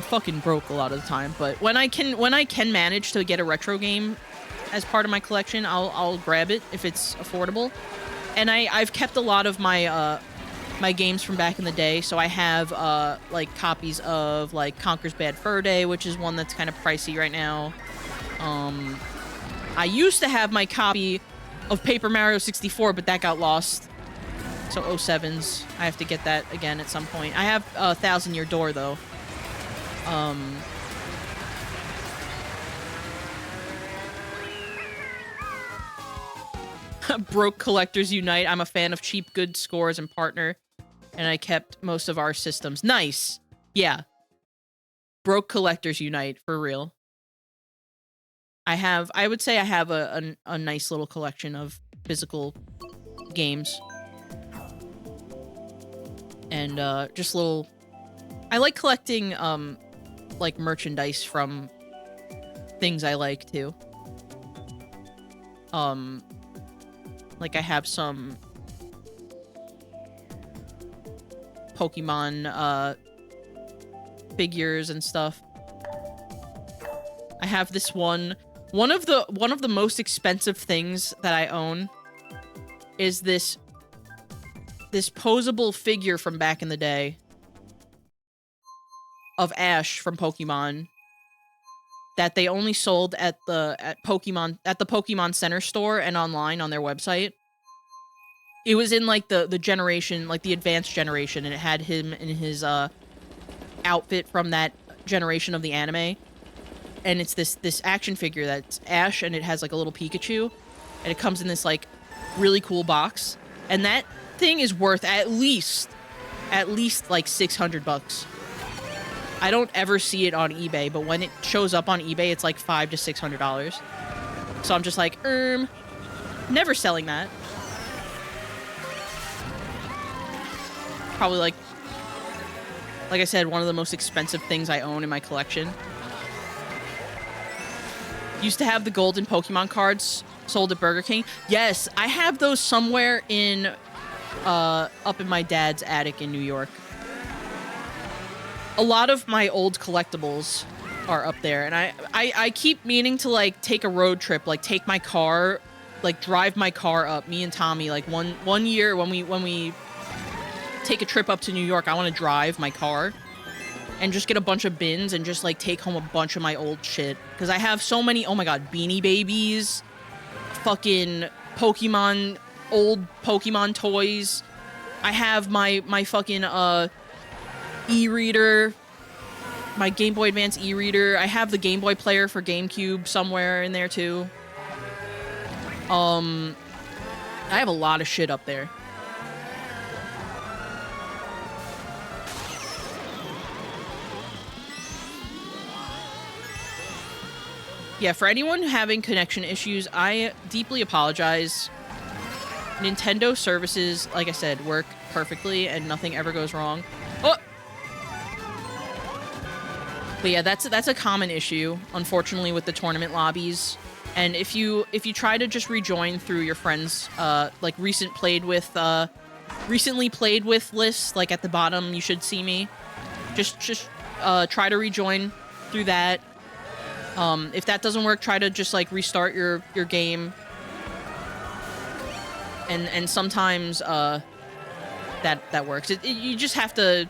[SPEAKER 1] fucking broke a lot of the time, but when I can manage to get a retro game as part of my collection, I'll grab it if it's affordable. And I've kept a lot of my my games from back in the day, so I have like copies of like Conker's Bad Fur Day, which is one that's kind of pricey right now. I used to have my copy of Paper Mario 64, but that got lost. So 07s, I have to get that again at some point. I have a 1,000 Year Door though. Broke Collectors Unite. I'm a fan of cheap good scores and partner, and I kept most of our systems. Nice. Yeah. Broke Collectors Unite, for real. I would say I have a nice little collection of physical games. And just little... I like collecting like merchandise from things I like too. Like I have some Pokemon figures and stuff. I have this one of the most expensive things that I own is this posable figure from back in the day of Ash from Pokemon that they only sold at the Pokemon Center store and online on their website. It was in like the generation, like the advanced generation, and it had him in his outfit from that generation of the anime. And it's this action figure that's Ash, and it has like a little Pikachu, and it comes in this like really cool box. And that thing is worth at least like $600. I don't ever see it on eBay, but when it shows up on eBay, it's like $500 to $600. So I'm just like, never selling that. Probably like I said, one of the most expensive things I own in my collection. Used to have the golden Pokemon cards sold at Burger King. Yes, I have those somewhere in up in my dad's attic in New York. A lot of my old collectibles are up there, and I keep meaning to like take a road trip, like take my car, like drive my car up. Me and Tommy, like one year when we take a trip up to New York, I want to drive my car and just get a bunch of bins and just like take home a bunch of my old shit, because I have so many. Oh my god, Beanie Babies, fucking Pokemon, old Pokemon toys. I have my fucking e-reader, my Game Boy Advance e-reader. I have the Game Boy player for GameCube somewhere in there too. I have a lot of shit up there. Yeah, for anyone having connection issues, I deeply apologize. Nintendo services, like I said, work perfectly and nothing ever goes wrong. Oh! But yeah, that's a common issue, unfortunately, with the tournament lobbies. And if you try to just rejoin through your friends, like recently played with lists, like at the bottom, you should see me. Just try to rejoin through that. If that doesn't work, try to just like restart your game. And sometimes that works. You just have to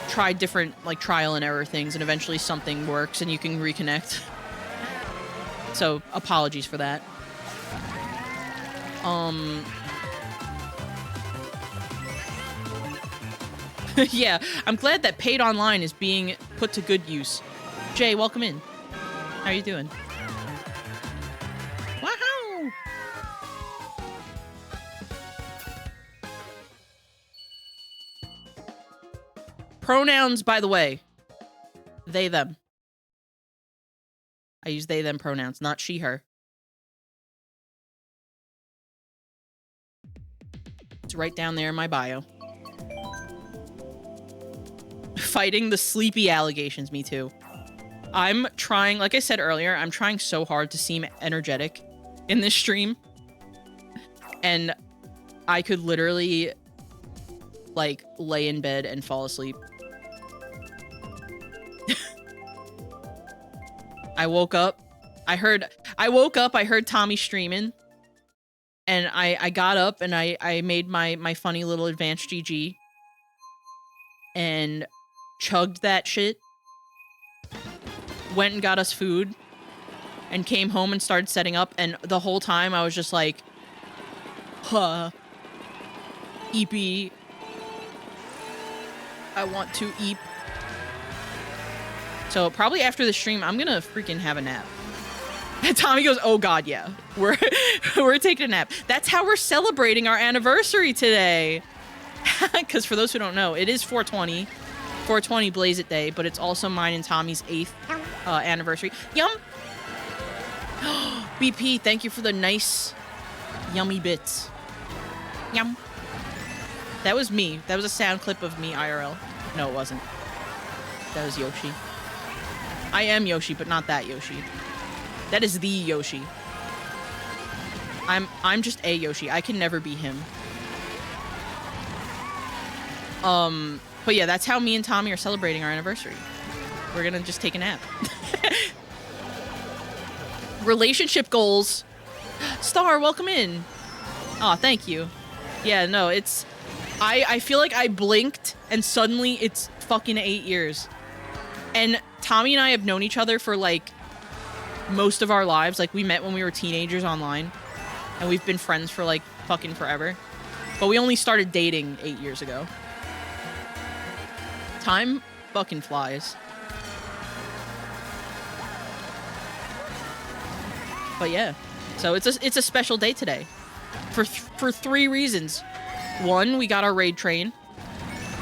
[SPEAKER 1] try different like trial and error things, and eventually something works and you can reconnect. So apologies for that. Yeah, I'm glad that paid online is being put to good use. Jay, welcome in. How you doing? Wow. Pronouns, by the way. They, them. I use they, them pronouns, not she, her. It's right down there in my bio. Fighting the sleepy allegations, me too. I'm trying, like I said earlier, I'm trying so hard to seem energetic in this stream. And I could literally, like, lay in bed and fall asleep. I woke up, I heard Tommy streaming. And I got up and I made my funny little advanced GG. And chugged that shit. Went and got us food. And came home and started setting up. And the whole time I was just like, huh. Eepy. I want to eep. So probably after the stream, I'm gonna freaking have a nap. And Tommy goes, oh god, yeah. We're taking a nap. That's how we're celebrating our anniversary today. Because for those who don't know, it is 420. 420 Blaze It Day, but it's also mine and Tommy's 8th anniversary. Yum! BP, thank you for the nice, yummy bits. Yum. That was me. That was a sound clip of me IRL. No, it wasn't. That was Yoshi. I am Yoshi, but not that Yoshi. That is the Yoshi. I'm just a Yoshi. I can never be him. But yeah, that's how me and Tommy are celebrating our anniversary. We're gonna just take a nap. Relationship goals. Star, welcome in. Aw, thank you. Yeah, no, it's... I feel like I blinked and suddenly it's fucking 8 years. And Tommy and I have known each other for like most of our lives. Like we met when we were teenagers online. And we've been friends for like fucking forever. But we only started dating 8 years ago. Time fucking flies. But yeah. So it's a special day today. For 3 reasons. 1, we got our raid train.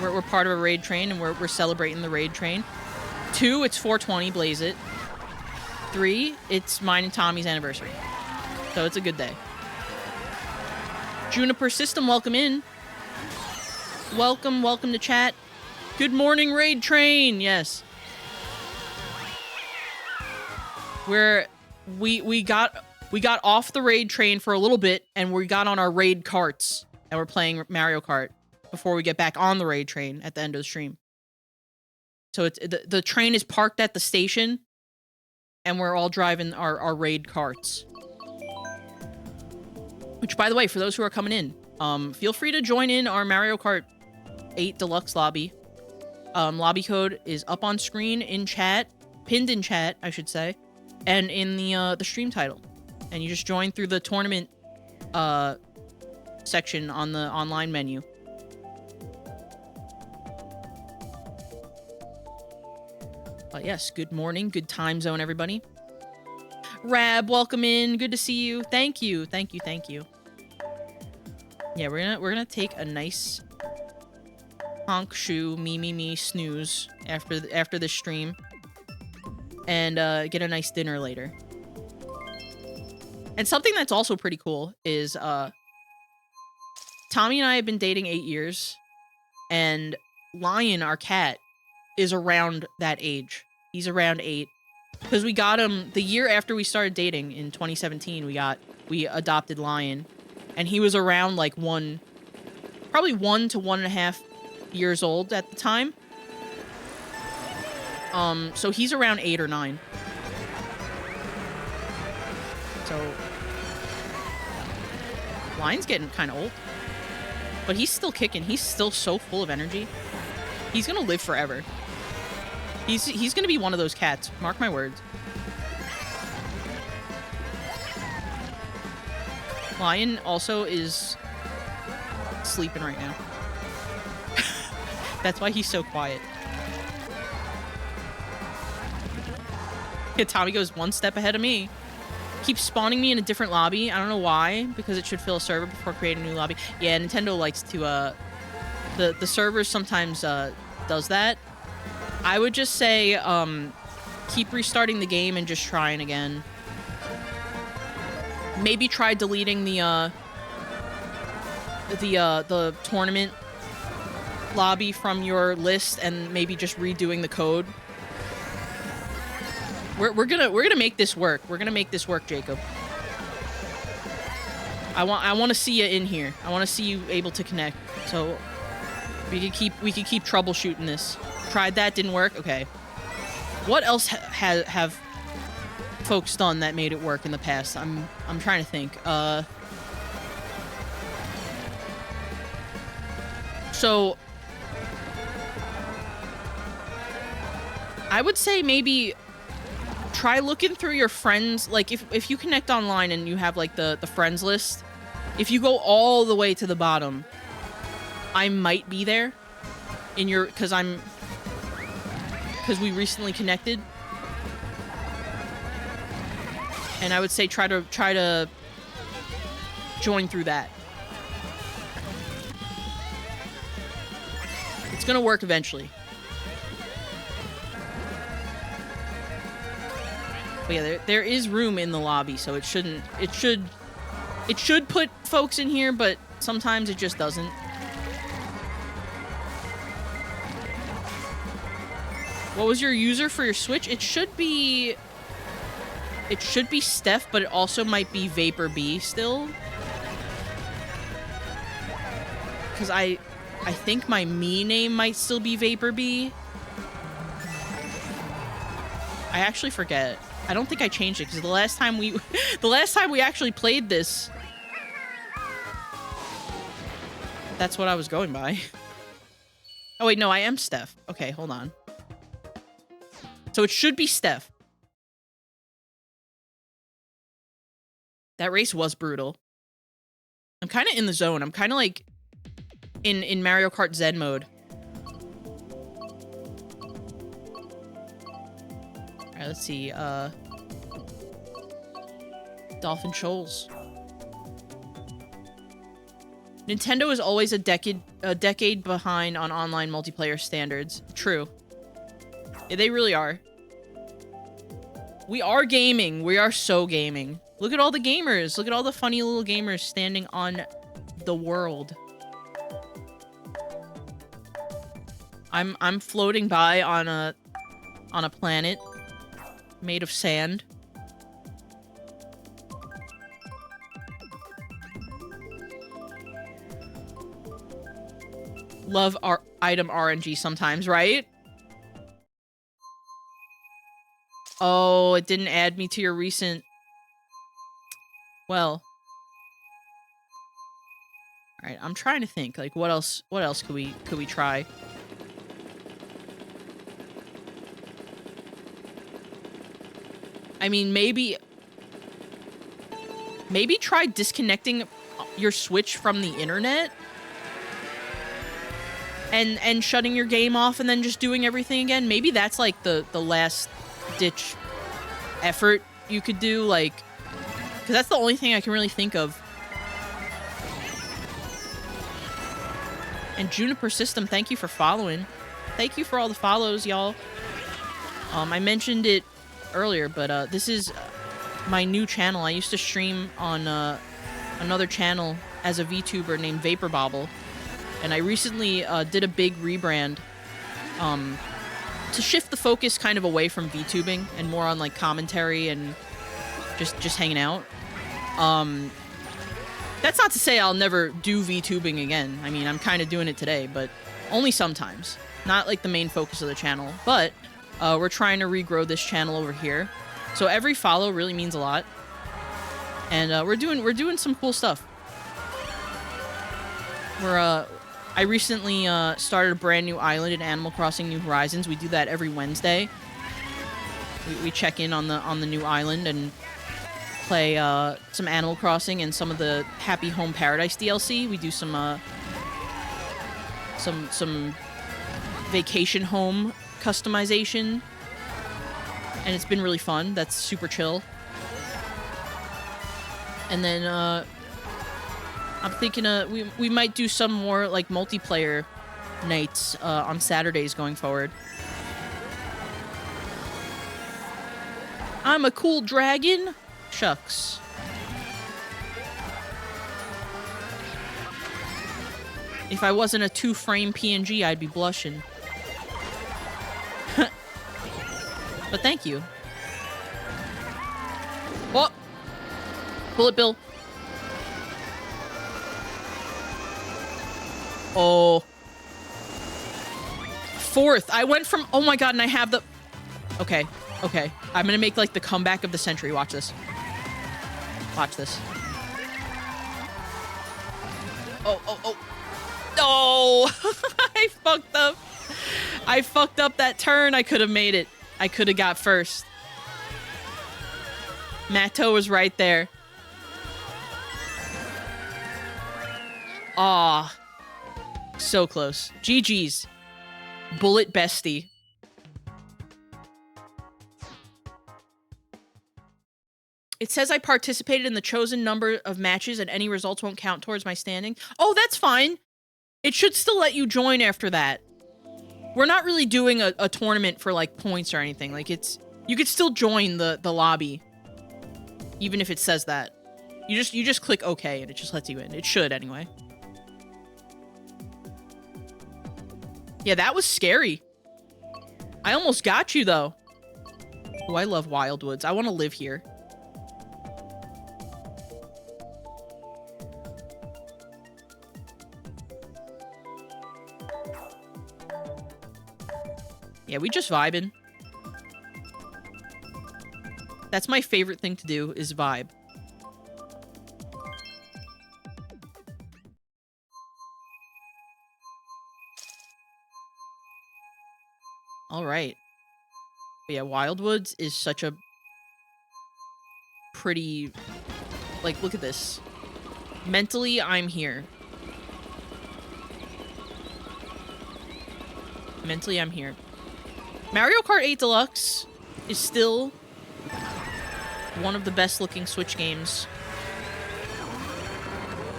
[SPEAKER 1] We're part of a raid train and we're celebrating the raid train. 2, it's 420 Blaze It. 3, it's mine and Tommy's anniversary. So it's a good day. Juniper System, welcome in. Welcome to chat. Good morning, raid train. Yes. We got off the raid train for a little bit and we got on our raid carts and we're playing Mario Kart before we get back on the raid train at the end of the stream. So it's the train is parked at the station and we're all driving our raid carts. Which, by the way, for those who are coming in, feel free to join in our Mario Kart 8 Deluxe lobby. Lobby code is up on screen in chat, pinned in chat, I should say, and in the stream title. And you just join through the tournament section on the online menu. But yes, good morning, good time zone, everybody. Rab, welcome in. Good to see you. Thank you. Yeah, we're gonna take a nice honk shoe me snooze after this stream, and get a nice dinner later. And something that's also pretty cool is Tommy and I have been dating 8 years, and Lion, our cat, is around that age. He's around 8. Because we got him the year after we started dating in 2017. We adopted Lion, and he was around like probably 1 to 1.5 years old at the time. So he's around 8 or 9. So Lion's getting kind of old, but he's still kicking. He's still so full of energy. He's gonna live forever. He's gonna be one of those cats. Mark my words. Lion also is sleeping right now. That's why he's so quiet. Yeah, Tommy goes 1 step ahead of me. Keeps spawning me in a different lobby. I don't know why, because it should fill a server before creating a new lobby. Yeah, Nintendo likes to, the servers sometimes, does that. I would just say, keep restarting the game and just trying again. Maybe try deleting the tournament lobby from your list and maybe just redoing the code. We're gonna make this work. We're gonna make this work, Jacob. I want to see you in here. I want to see you able to connect. So we could keep troubleshooting this. Tried that, didn't work. Okay. What else have folks done that made it work in the past? I'm trying to think. So I would say maybe try looking through your friends. Like if you connect online and you have like the friends list, if you go all the way to the bottom, I might be there in your, because we recently connected. And I would say try to join through that. It's gonna work eventually. But yeah, there is room in the lobby, so it should put folks in here, but sometimes it just doesn't. What was your user for your Switch? It should be Steph, but it also might be Vapor B still. Because I think my me name might still be Vapor B. I actually forget. I don't think I changed it because the last time we actually played this, that's what I was going by. Oh wait, no, I am Steph. Okay, hold on. So it should be Steph. That race was brutal. I'm kind of in the zone. I'm kind of like in Mario Kart Zen mode. Alright, let's see. Dolphin Shoals. Nintendo is always a decade behind on online multiplayer standards. True. Yeah, they really are. We are gaming. We are so gaming. Look at all the gamers. Look at all the funny little gamers standing on the world. I'm floating by on a planet made of sand. Love our item RNG sometimes, right? Oh, it didn't add me to your recent. Well. All right, I'm trying to think like what else could we try? I mean, maybe try disconnecting your Switch from the internet and shutting your game off and then just doing everything again. Maybe that's like the last ditch effort you could do, like, because that's the only thing I can really think of. And Juniper System, thank you for following. Thank you for all the follows, y'all. I mentioned it earlier, but this is my new channel. I used to stream on another channel as a VTuber named Vapor Bobble, and I recently did a big rebrand to shift the focus kind of away from VTubing and more on like commentary and just hanging out. That's not to say I'll never do VTubing again. I mean, I'm kind of doing it today, but only sometimes. Not like the main focus of the channel, but we're trying to regrow this channel over here. So every follow really means a lot. And we're doing some cool stuff. I recently started a brand new island in Animal Crossing New Horizons. We do that every Wednesday. We check in on the new island and play some Animal Crossing and some of the Happy Home Paradise DLC. We do some vacation home customization, and it's been really fun. That's super chill. And then I'm thinking we might do some more like multiplayer nights on Saturdays going forward. I'm a cool dragon. Shucks. If I wasn't a 2-frame PNG, I'd be blushing. But thank you. Oh! Bullet bill. Oh. 4th. I went from... Oh my god, and I have the... Okay. Okay. I'm gonna make, like, the comeback of the century. Watch this. Watch this. Oh, oh, oh. Oh! I fucked up. I fucked up that turn. I could have made it. I could have got first. Matto was right there. Aw. So close. GG's. Bullet bestie. It says I participated in the chosen number of matches and any results won't count towards my standing. Oh, that's fine. It should still let you join after that. We're not really doing a tournament for, like, points or anything. Like, it's... You could still join the lobby. Even if it says that. You just click OK and it just lets you in. It should, anyway. Yeah, that was scary. I almost got you, though. Oh, I love Wildwoods. I want to live here. Yeah, we just vibing. That's my favorite thing to do, is vibe. Alright. Yeah, Wildwoods is such a pretty... Like, look at this. Mentally, I'm here. Mentally, I'm here. Mario Kart 8 Deluxe is still one of the best looking Switch games.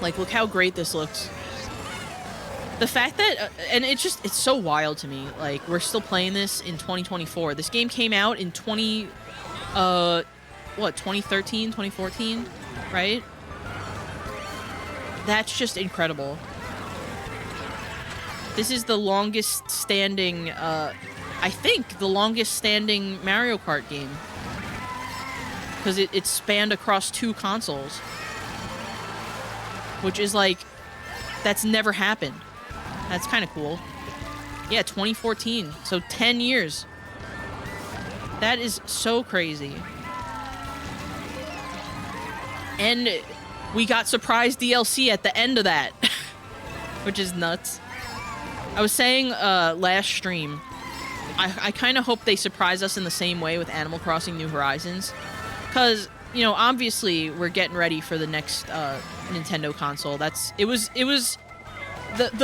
[SPEAKER 1] Like, look how great this looks. The fact that, and it's so wild to me. Like, we're still playing this in 2024. This game came out in 2013, 2014, right? That's just incredible. This is the longest standing, I think the longest standing Mario Kart game. Because it spanned across 2 consoles. Which is like, that's never happened. That's kind of cool. Yeah, 2014. So 10 years. That is so crazy. And we got surprise DLC at the end of that. Which is nuts. I was saying last stream, I kind of hope they surprise us in the same way with Animal Crossing New Horizons. Because, you know, obviously we're getting ready for the next Nintendo console. The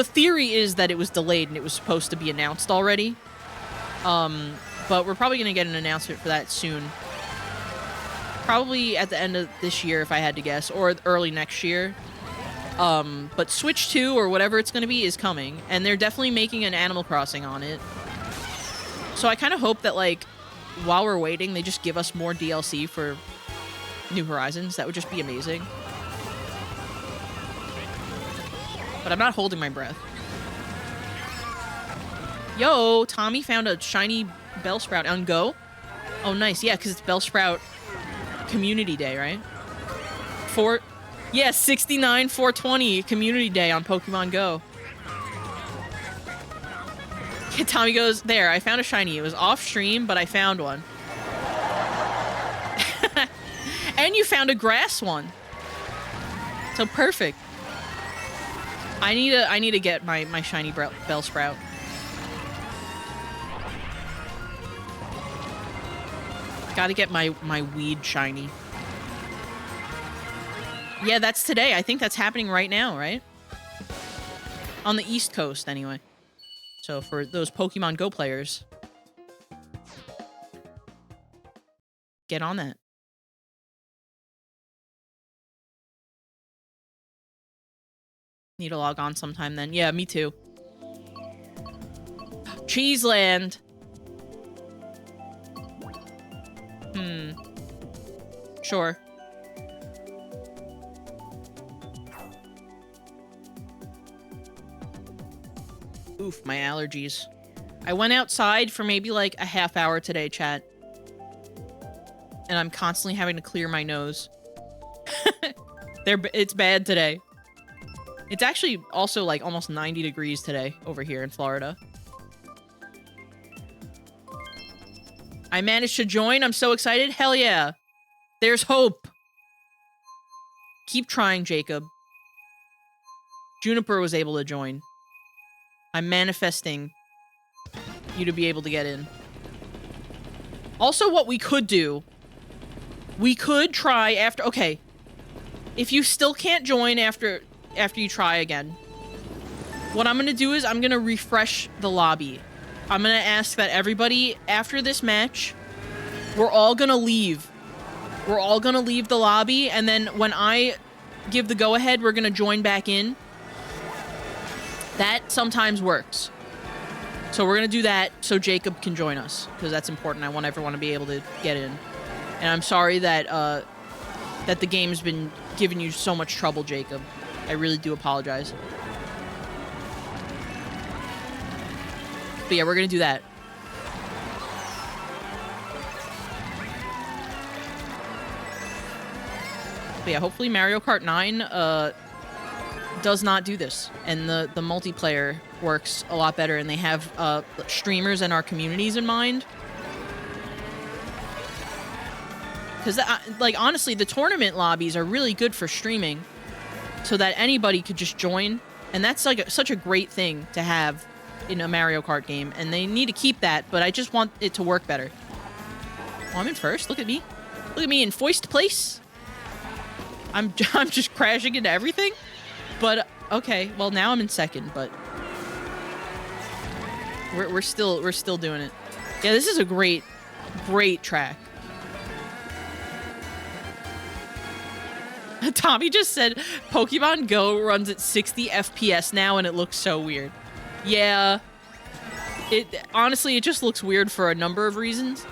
[SPEAKER 1] theory is that it was delayed and it was supposed to be announced already. But we're probably going to get an announcement for that soon. Probably at the end of this year, if I had to guess, or early next year. But Switch 2, or whatever it's going to be, is coming. And they're definitely making an Animal Crossing on it. So I kind of hope that, like, while we're waiting, they just give us more DLC for New Horizons. That would just be amazing. But I'm not holding my breath. Yo, Tommy found a shiny Bellsprout on Go? Oh, nice. Yeah, because it's Bellsprout Community Day, right? Yeah, 69 420 Community Day on Pokemon Go. Tommy goes, there, I found a shiny. It was off stream, but I found one. And you found a grass one. So perfect. I need to get my shiny Bellsprout. Gotta get my weed shiny. Yeah, that's today. I think that's happening right now, right? On the East Coast, anyway. So for those Pokemon Go players, get on that. Need to log on sometime then. Yeah, me too. Cheeseland. Sure. Oof, my allergies. I went outside for maybe like a half hour today, chat. And I'm constantly having to clear my nose. It's bad today. It's actually also like almost 90 degrees today over here in Florida. I managed to join. I'm so excited. Hell yeah. There's hope. Keep trying, Jacob. Juniper was able to join. I'm manifesting you to be able to get in. Also, what we could do, we could try after... Okay. If you still can't join after you try again, what I'm going to do is I'm going to refresh the lobby. I'm going to ask that everybody, after this match, we're all going to leave. We're all going to leave the lobby, and then when I give the go-ahead, we're going to join back in. That sometimes works. So we're going to do that so Jacob can join us, because that's important. I want everyone to be able to get in. And I'm sorry that that the game's been giving you so much trouble, Jacob. I really do apologize. But yeah, we're going to do that. But yeah, hopefully Mario Kart 9 does not do this. And the multiplayer works a lot better. And they have streamers and our communities in mind. Because, like, honestly, the tournament lobbies are really good for streaming. So that anybody could just join. And that's like such a great thing to have in a Mario Kart game. And they need to keep that, but I just want it to work better. Oh, I'm in first. Look at me. Look at me in first place. I'm just crashing into everything. But, okay. Well, now I'm in second, but... We're still doing it. Yeah, this is a great track. Tommy just said Pokemon Go runs at 60 FPS now and it looks so weird. Yeah. Honestly, it just looks weird for a number of reasons.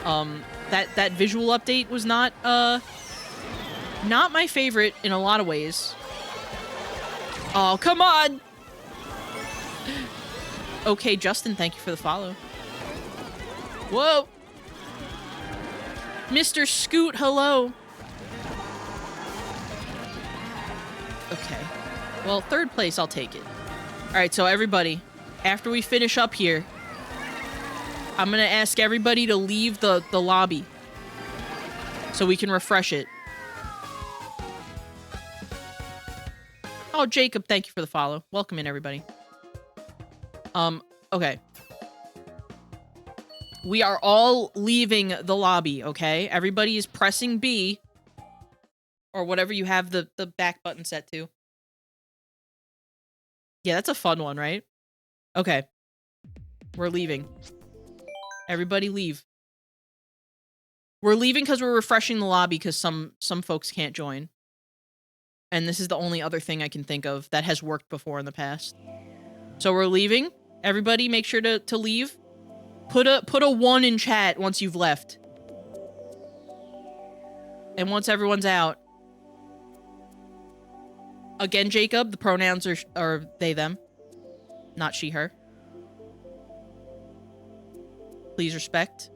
[SPEAKER 1] That visual update was not my favorite in a lot of ways. Oh, come on! Okay, Justin, thank you for the follow. Whoa! Mr. Scoot, hello! Okay. Well, third place, I'll take it. Alright, so everybody, after we finish up here, I'm gonna ask everybody to leave the lobby so we can refresh it. Oh, Jacob, thank you for the follow. Welcome in, everybody. Okay. We are all leaving the lobby, okay? Everybody is pressing B. Or whatever you have the back button set to. Yeah, that's a fun one, right? Okay. We're leaving. Everybody leave. We're leaving because we're refreshing the lobby because some folks can't join. And this is the only other thing I can think of that has worked before in the past. So we're leaving. Everybody make sure to leave. Put a 1 in chat once you've left. And once everyone's out. Again, Jacob, the pronouns are they, them. Not she, her. Please respect.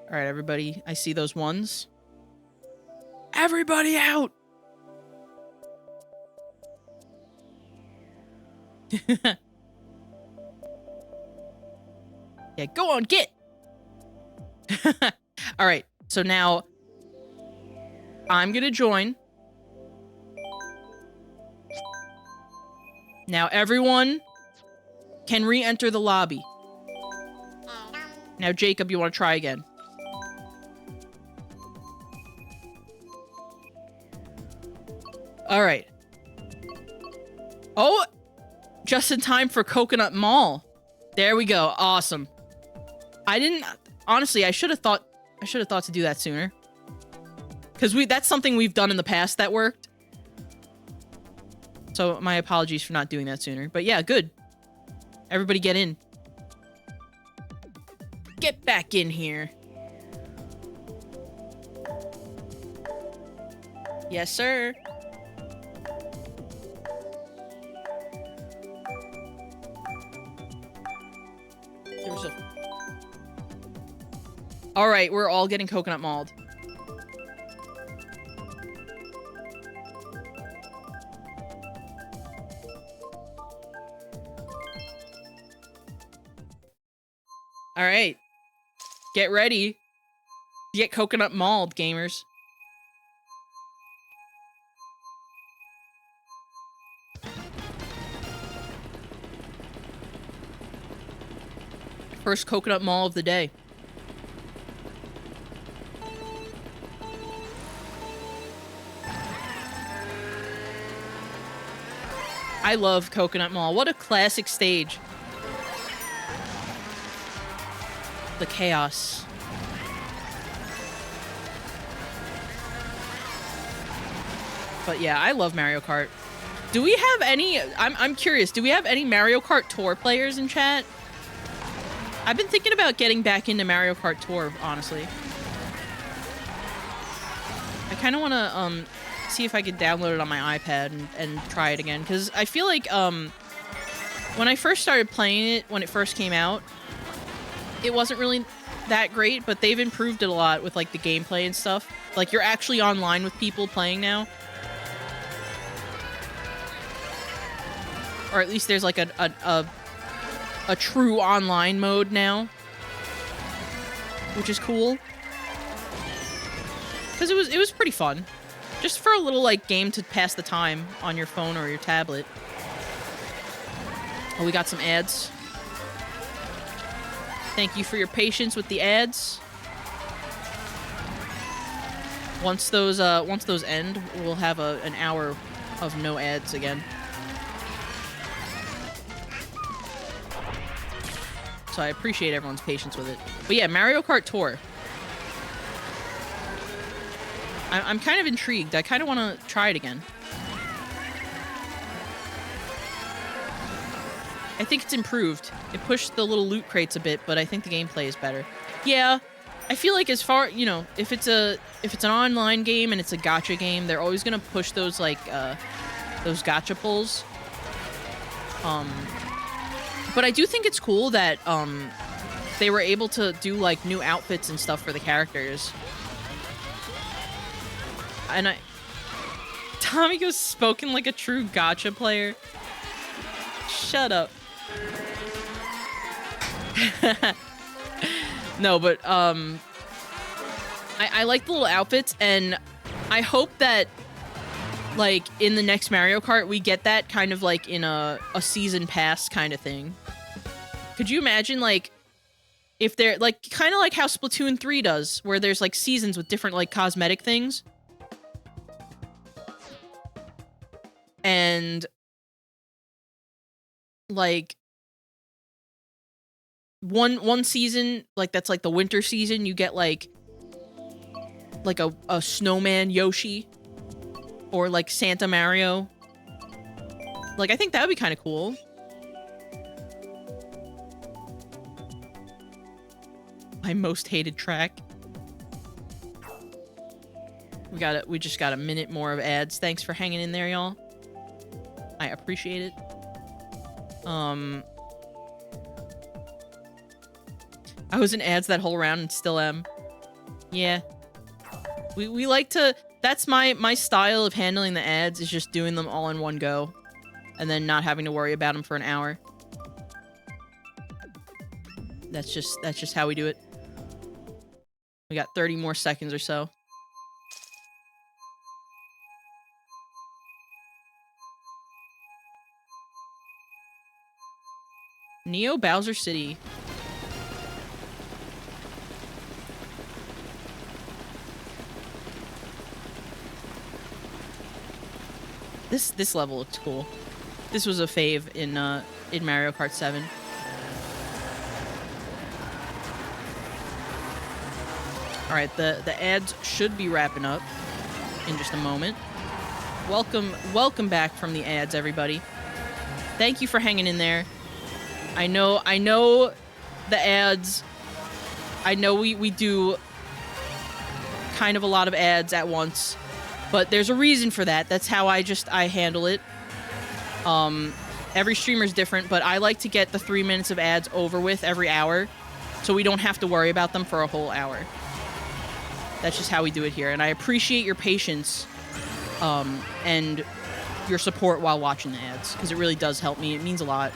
[SPEAKER 1] All right, everybody. I see those ones. Everybody out! Yeah, go on, get! All right, so now I'm gonna join. Now everyone can re-enter the lobby. Now, Jacob, you want to try again? All right. Oh, just in time for Coconut Mall. There we go. Awesome. I didn't... Honestly, I should have thought to do that sooner. Because that's something we've done in the past that worked. So, my apologies for not doing that sooner. But yeah, good. Everybody get in. Get back in here. Yes, sir. There's a... All right, we're all getting coconut mauled. All right. Get ready. Get coconut mauled, gamers. First coconut maul of the day. I love Coconut Mall. What a classic stage. The chaos. But yeah, I love Mario Kart. Do we have any... I'm curious. Do we have any Mario Kart Tour players in chat? I've been thinking about getting back into Mario Kart Tour, honestly. I kind of want to see if I could download it on my iPad and try it again. Because I feel like when I first started playing it, when it first came out, it wasn't really that great, but they've improved it a lot with like the gameplay and stuff. Like you're actually online with people playing now. Or at least there's like a true online mode now, which is cool. Because it was pretty fun. Just for a little like game to pass the time on your phone or your tablet. Oh, we got some ads. Thank you for your patience with the ads. Once those end, we'll have an hour of no ads again. So I appreciate everyone's patience with it. But yeah, Mario Kart Tour. I'm kind of intrigued. I kind of want to try it again. I think it's improved. It pushed the little loot crates a bit, but I think the gameplay is better. Yeah, I feel like as far, you know, if it's an online game and it's a gacha game, they're always gonna push those like those gacha pulls. But I do think it's cool that they were able to do like new outfits and stuff for the characters. And Tommy goes spoken like a true gacha player. Shut up. No, but I like the little outfits, and I hope that like in the next Mario Kart we get that kind of like in a season pass kind of thing. Could you imagine like if they're like kind of like how Splatoon 3 does, where there's like seasons with different like cosmetic things? And like one season, like that's like the winter season, you get like a snowman Yoshi or like Santa Mario. Like I think that would be kind of cool. My most hated track. We just got a minute more of ads. Thanks for hanging in there, y'all. I appreciate it. I was in ads that whole round and still am. Yeah. We like to... That's my style of handling the ads, is just doing them all in one go. And then not having to worry about them for an hour. That's just how we do it. We got 30 more seconds or so. Neo Bowser City. This level looks cool. This was a fave in Mario Kart 7. All right, the ads should be wrapping up in just a moment. Welcome back from the ads, everybody. Thank you for hanging in there. I know the ads. I know we do kind of a lot of ads at once, but there's a reason for that. That's how I handle it. Every streamer's different, but I like to get the 3 minutes of ads over with every hour, so we don't have to worry about them for a whole hour. That's just how we do it here, and I appreciate your patience, and your support while watching the ads, because it really does help me. It means a lot.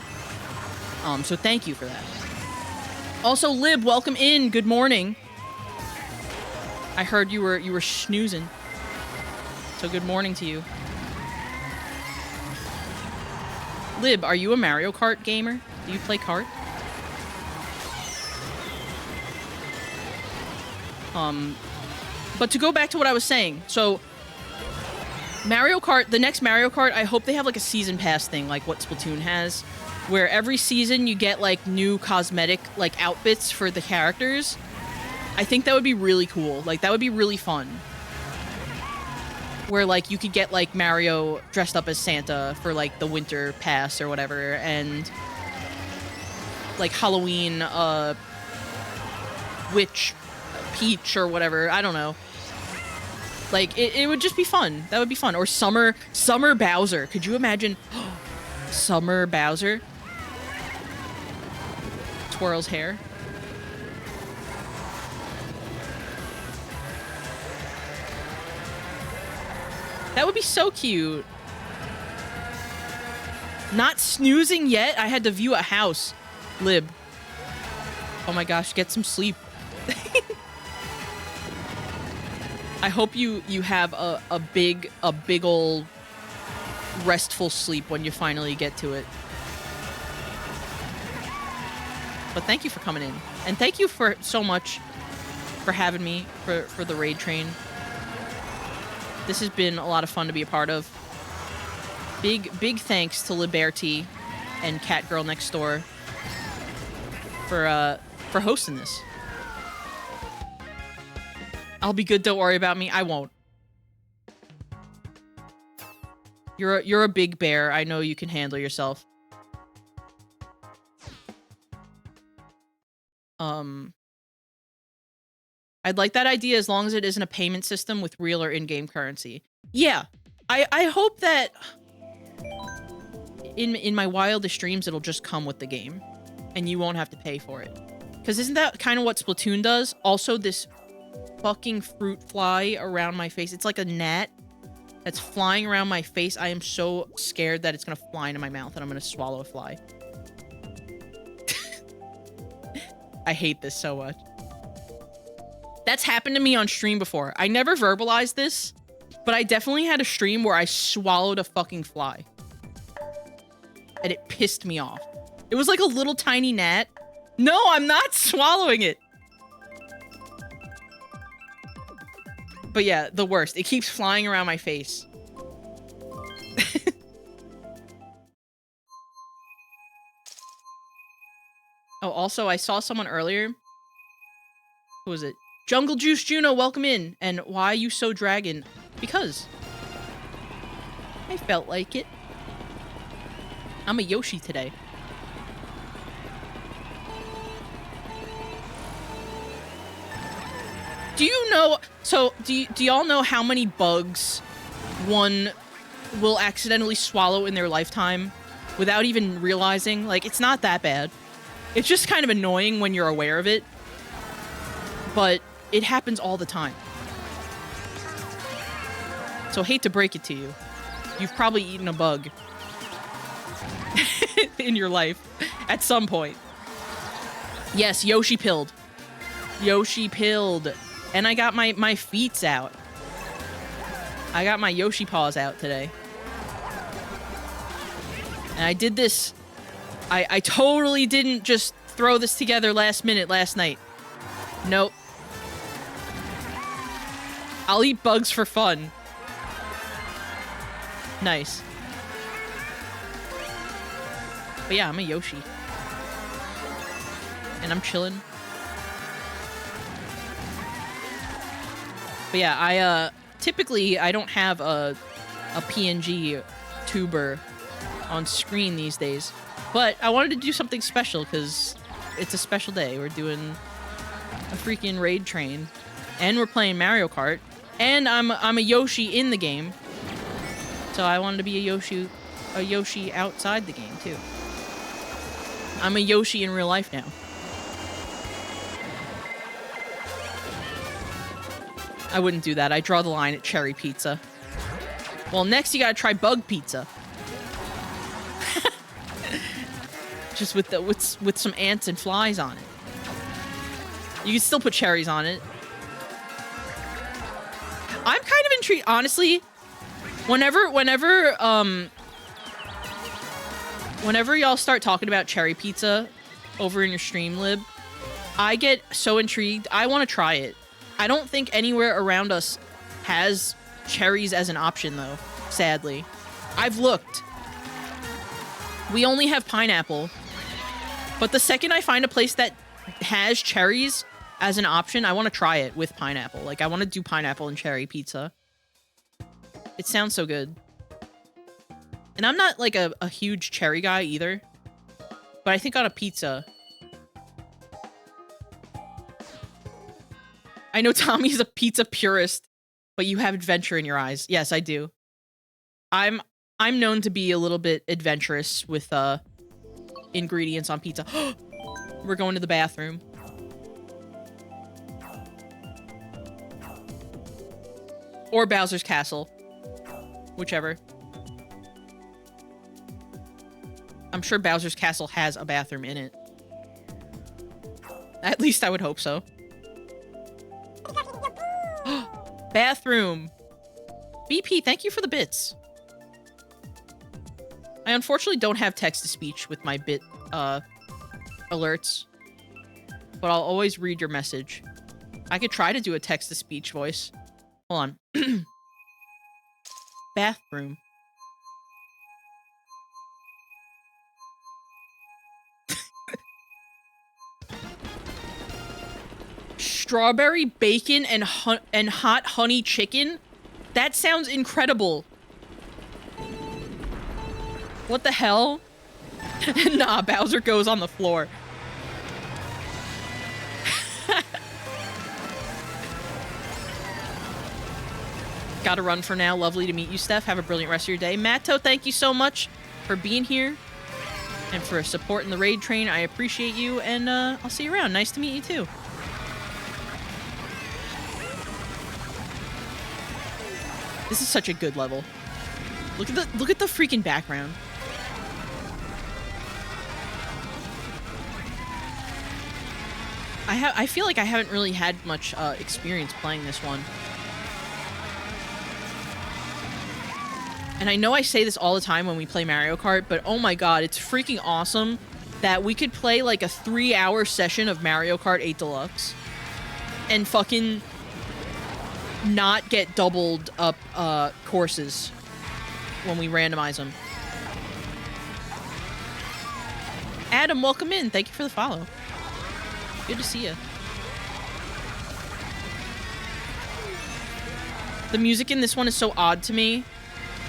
[SPEAKER 1] So thank you for that. Also, Lib, welcome in. Good morning. I heard you were snoozing. So good morning to you. Lib, are you a Mario Kart gamer? Do you play Kart? But to go back to what I was saying, so Mario Kart, the next Mario Kart, I hope they have like a season pass thing, like what Splatoon has, where every season you get like new cosmetic like outfits for the characters. I think that would be really cool. Like that would be really fun. Where like you could get like Mario dressed up as Santa for like the winter pass or whatever, and like Halloween witch Peach or whatever. I don't know. Like it would just be fun. That would be fun. Or summer Bowser. Could you imagine Summer Bowser? Twirls hair. That would be so cute. Not snoozing yet? I had to view a house. Lib. Oh my gosh, get some sleep. I hope you have a big ol' restful sleep when you finally get to it. But thank you for coming in. And thank you for so much for having me for the raid train. This has been a lot of fun to be a part of. Big thanks to Liberty and Catgirl Next Door for hosting this. I'll be good, don't worry about me. I won't. You're a big bear. I know you can handle yourself. I'd like that idea as long as it isn't a payment system with real or in-game currency. Yeah. I hope that in my wildest dreams it'll just come with the game and you won't have to pay for it. Because isn't that kind of what Splatoon does? Also, this fucking fruit fly around my face. It's like a gnat that's flying around my face. I am so scared that it's gonna fly into my mouth and I'm gonna swallow a fly. I hate this so much. That's happened to me on stream before. I never verbalized this, but I definitely had a stream where I swallowed a fucking fly. And it pissed me off. It was like a little tiny gnat. No, I'm not swallowing it. But yeah, the worst. It keeps flying around my face. Oh, also, I saw someone earlier. Who was it? Jungle Juice Juno, welcome in. And why are you so dragon? Because I felt like it. I'm a Yoshi today. Do you know... So, do y'all know how many bugs one will accidentally swallow in their lifetime without even realizing? Like, it's not that bad. It's just kind of annoying when you're aware of it. but it happens all the time. So hate to break it to you. You've probably eaten a bug in your life at some point. Yes, Yoshi pilled. Yoshi pilled. And I got my feets out. I got my Yoshi paws out today. And I did this. I totally didn't just throw this together last minute last night. Nope. I'll eat bugs for fun. Nice. But yeah, I'm a Yoshi. And I'm chilling. But yeah, typically I don't have a PNG tuber on screen these days. But I wanted to do something special because it's a special day. We're doing a freaking raid train. And we're playing Mario Kart. And I'm a Yoshi in the game. So I wanted to be a Yoshi outside the game too. I'm a Yoshi in real life now. I wouldn't do that. I draw the line at cherry pizza. Well, next you gotta try bug pizza. Just with some ants and flies on it. You can still put cherries on it. I'm kind of intrigued, honestly. Whenever y'all start talking about cherry pizza over in your Streamlib, I get so intrigued. I want to try it. I don't think anywhere around us has cherries as an option, though, sadly. I've looked. We only have pineapple. But the second I find a place that has cherries as an option, I want to try it with pineapple. Like, I want to do pineapple and cherry pizza. It sounds so good. And I'm not, like, a huge cherry guy, either. But I think on a pizza... I know Tommy's a pizza purist, but you have adventure in your eyes. Yes, I do. I'm known to be a little bit adventurous with, ingredients on pizza. We're going to the bathroom. Or Bowser's Castle. Whichever. I'm sure Bowser's Castle has a bathroom in it. At least I would hope so. Bathroom. BP, thank you for the bits. I unfortunately don't have text-to-speech with my bit, alerts. But I'll always read your message. I could try to do a text-to-speech voice. Hold on. Bathroom. Strawberry bacon and hot honey chicken? That sounds incredible. What the hell? Nah, Bowser goes on the floor. Gotta run for now. Lovely to meet you, Steph. Have a brilliant rest of your day. Matto, thank you so much for being here and for supporting the raid train. I appreciate you, and I'll see you around. Nice to meet you, too. This is such a good level. Look at the freaking background. I feel like I haven't really had much experience playing this one. And I know I say this all the time when we play Mario Kart, but oh my god, it's freaking awesome that we could play like a 3-hour session of Mario Kart 8 Deluxe and fucking not get doubled up courses when we randomize them. Adam, welcome in. Thank you for the follow. Good to see you. The music in this one is so odd to me.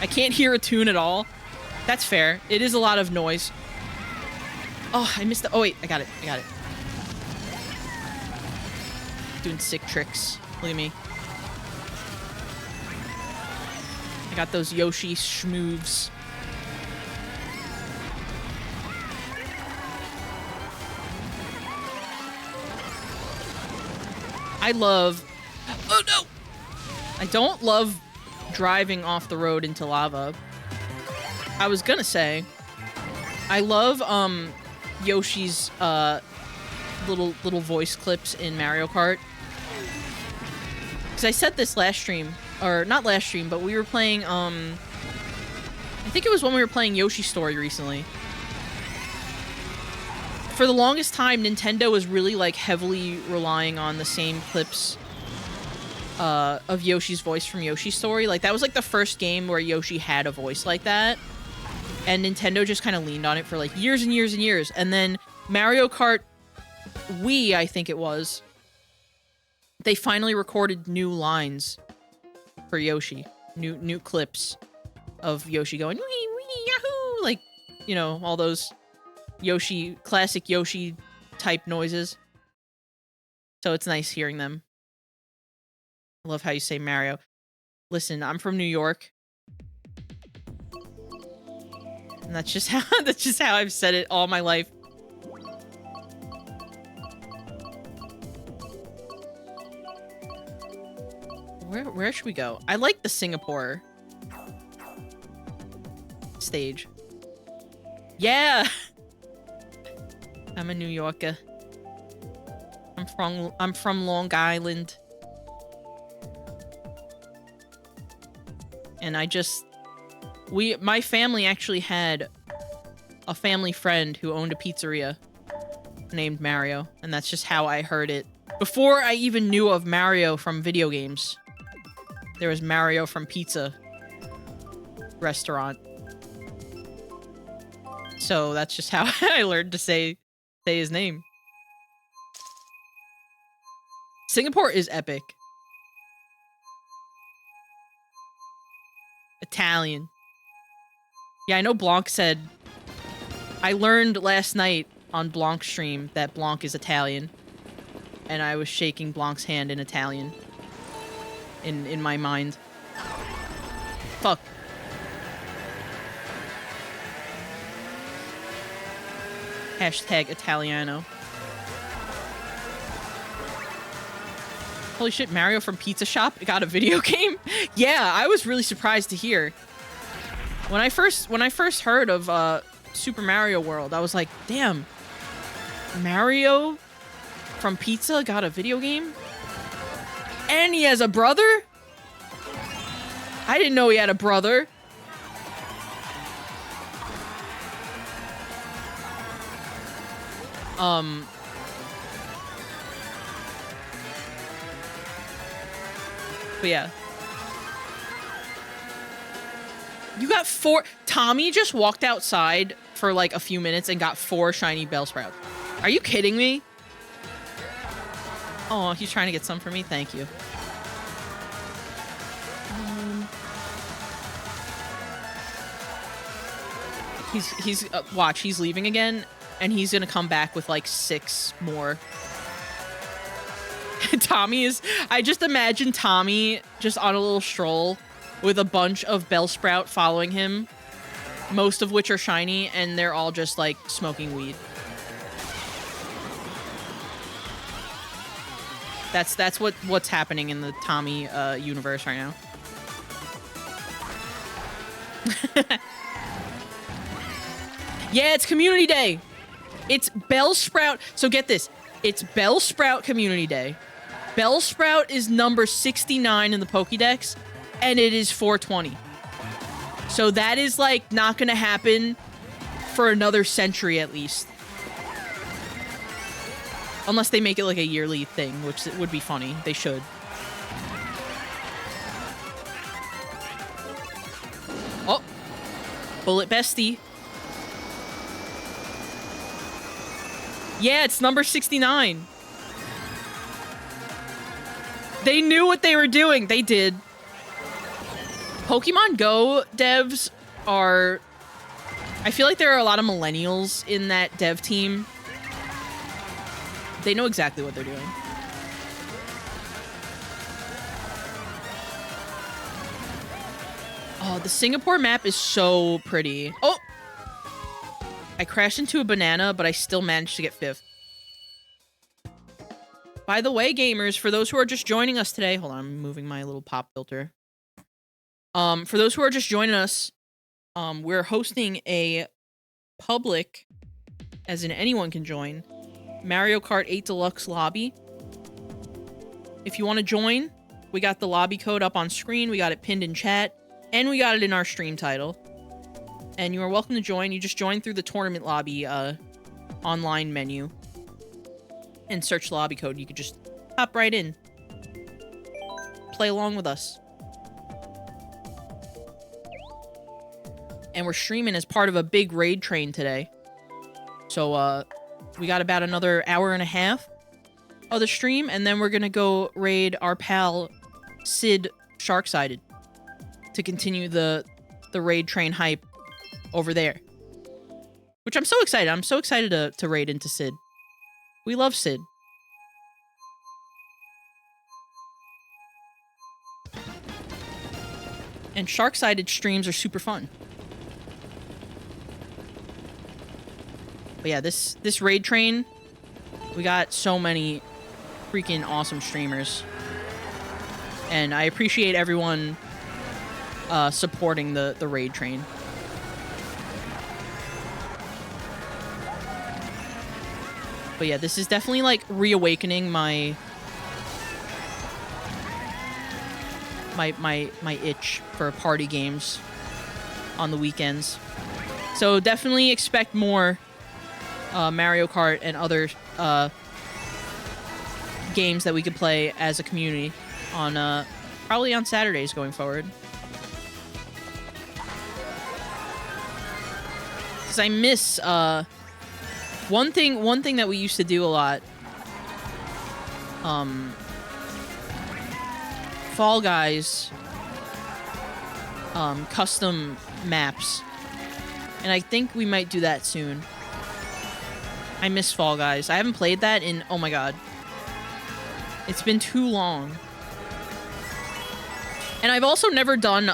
[SPEAKER 1] I can't hear a tune at all. That's fair. It is a lot of noise. Oh, I missed the... Oh, wait. I got it. I got it. Doing sick tricks. Look at me. I got those Yoshi schmoves. I love... Oh, no! I don't love driving off the road into lava. I was gonna say, I love, Yoshi's, little voice clips in Mario Kart. Because I said this last stream, or not last stream, but we were playing, I think it was when we were playing Yoshi's Story recently. For the longest time, Nintendo was really, like, heavily relying on the same clips of Yoshi's voice from Yoshi's Story. Like, that was, like, the first game where Yoshi had a voice like that. And Nintendo just kind of leaned on it for, like, years and years and years. And then Mario Kart Wii, I think it was, they finally recorded new lines for Yoshi. New clips of Yoshi going, wee, wee, yahoo! Like, you know, all those Yoshi, classic Yoshi type noises. So it's nice hearing them. I love how you say Mario. Listen, I'm from New York. And that's just how I've said it all my life. Where should we go? I like the Singapore stage. Yeah. I'm a New Yorker. I'm from Long Island. And my family actually had a family friend who owned a pizzeria named Mario, and that's just how I heard it. Before I even knew of Mario from video games, there was Mario from Pizza Restaurant. So that's just how I learned to say his name. Singapore is epic. Italian. Yeah, I know Blanc said... I learned last night on Blanc's stream that Blanc is Italian. And I was shaking Blanc's hand in Italian. In my mind. Fuck. Hashtag Italiano. Holy shit, Mario from Pizza Shop got a video game? Yeah, I was really surprised to hear. When I first heard of Super Mario World, I was like, damn. Mario from Pizza got a video game? And he has a brother? I didn't know he had a brother. But yeah. You got 4... Tommy just walked outside for like a few minutes and got 4 shiny Bellsprouts. Are you kidding me? Oh, he's trying to get some for me. Thank you. He's watch, he's leaving again, and he's gonna come back with like 6 more. Tommy is... I just imagine Tommy just on a little stroll with a bunch of Bellsprout following him, most of which are shiny, and they're all just like smoking weed. That's what's happening in the Tommy universe right now. Yeah, it's Community Day. It's Bellsprout. So get this. It's Bellsprout Community Day. Bellsprout is number 69 in the Pokédex, and it is 420. So that is, like, not gonna happen for another century at least. Unless they make it, like, a yearly thing, which would be funny. They should. Oh. Bullet Bestie. Yeah, it's number 69. They knew what they were doing. They did. Pokemon Go devs are... I feel like there are a lot of millennials in that dev team. They know exactly what they're doing. Oh, the Singapore map is so pretty. Oh! I crashed into a banana, but I still managed to get 5th. By the way, gamers, for those who are just joining us today, hold on, I'm moving my little pop filter. For those who are just joining us, we're hosting a public, as in anyone can join, Mario Kart 8 Deluxe lobby. If you want to join, we got the lobby code up on screen, we got it pinned in chat, and we got it in our stream title. And you are welcome to join. You just join through the tournament lobby online menu and search the lobby code. You could just hop right in. Play along with us. And we're streaming as part of a big raid train today. So, we got about another hour and a half of the stream, and then we're gonna go raid our pal Sid Sharksided to continue the raid train hype over there. Which I'm so excited. I'm so excited to raid into Sid. We love Sid. And Sharksided streams are super fun. But yeah, this raid train, we got so many freaking awesome streamers. And I appreciate everyone supporting the raid train. But yeah, this is definitely like reawakening my itch for party games on the weekends. So definitely expect more Mario Kart and other games that we could play as a community on probably on Saturdays going forward. Because I miss one thing that we used to do a lot. Fall Guys custom maps. And I think we might do that soon. I miss Fall Guys. I haven't played that in, oh my god. It's been too long. And I've also never done,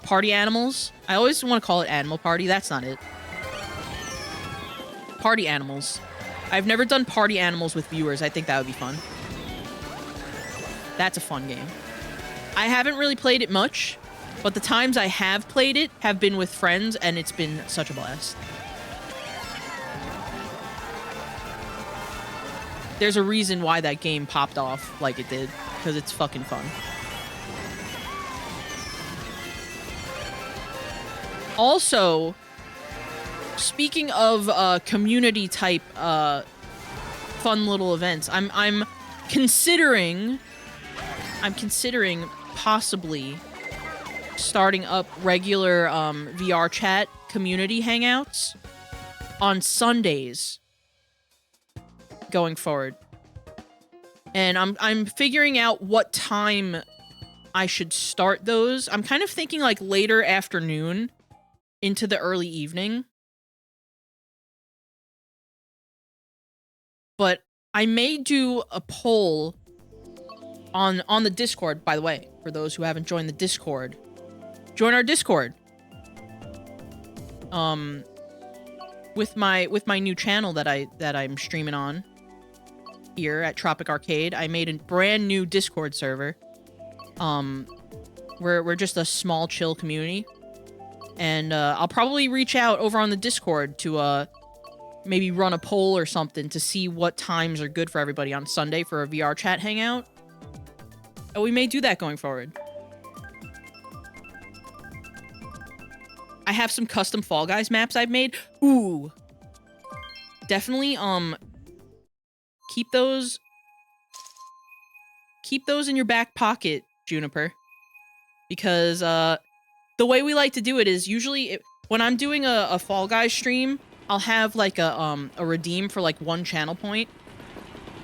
[SPEAKER 1] party animals. I always want to call it Animal Party. That's not it. Party animals. I've never done party animals with viewers. I think that would be fun. That's a fun game. I haven't really played it much, but the times I have played it have been with friends, and it's been such a blast. There's a reason why that game popped off like it did, because it's fucking fun. Also, speaking of community type fun little events, I'm considering possibly starting up regular VR chat community hangouts on Sundays going forward. And I'm figuring out what time I should start those. I'm kind of thinking like later afternoon into the early evening. But I may do a poll on the Discord, by the way, for those who haven't joined the Discord. Join our Discord. With my new channel that I'm streaming on here at tropicarcade, I made a brand new Discord server. We're just a small chill community. And I'll probably reach out over on the Discord to maybe run a poll or something to see what times are good for everybody on Sunday for a VR chat hangout. And we may do that going forward. I have some custom Fall Guys maps I've made. Ooh. Definitely, keep those in your back pocket, Juniper. Because, the way we like to do it is usually when I'm doing a Fall Guys stream, I'll have like a redeem for like 1 channel point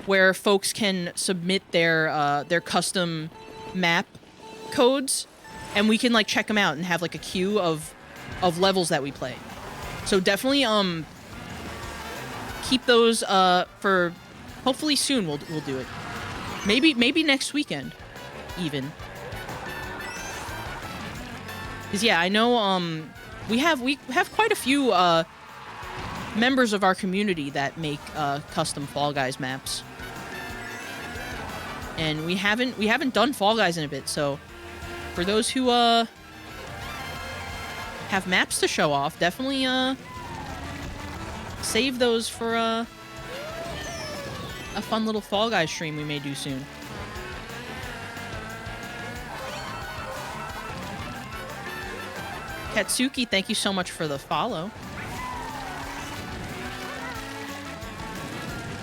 [SPEAKER 1] where folks can submit their custom map codes, and we can like check them out and have like a queue of levels that we play. So definitely keep those for hopefully soon we'll do it. Maybe next weekend even. Cause yeah, I know we have quite a few members of our community that make custom Fall Guys maps. And we haven't done Fall Guys in a bit, so for those who have maps to show off, definitely save those for a fun little Fall Guys stream we may do soon. Katsuki, thank you so much for the follow.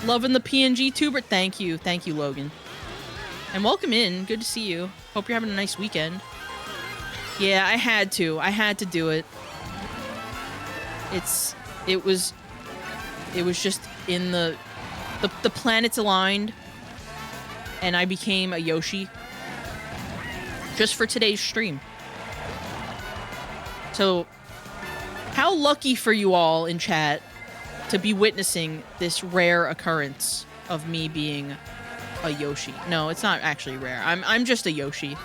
[SPEAKER 1] Loving the PNG tuber. Thank you, Logan. And welcome in. Good to see you. Hope you're having a nice weekend. Yeah, I had to do it. It was just in the planets aligned, and I became a Yoshi just for today's stream. So, how lucky for you all in chat to be witnessing this rare occurrence of me being a Yoshi. No, it's not actually rare. I'm just a Yoshi.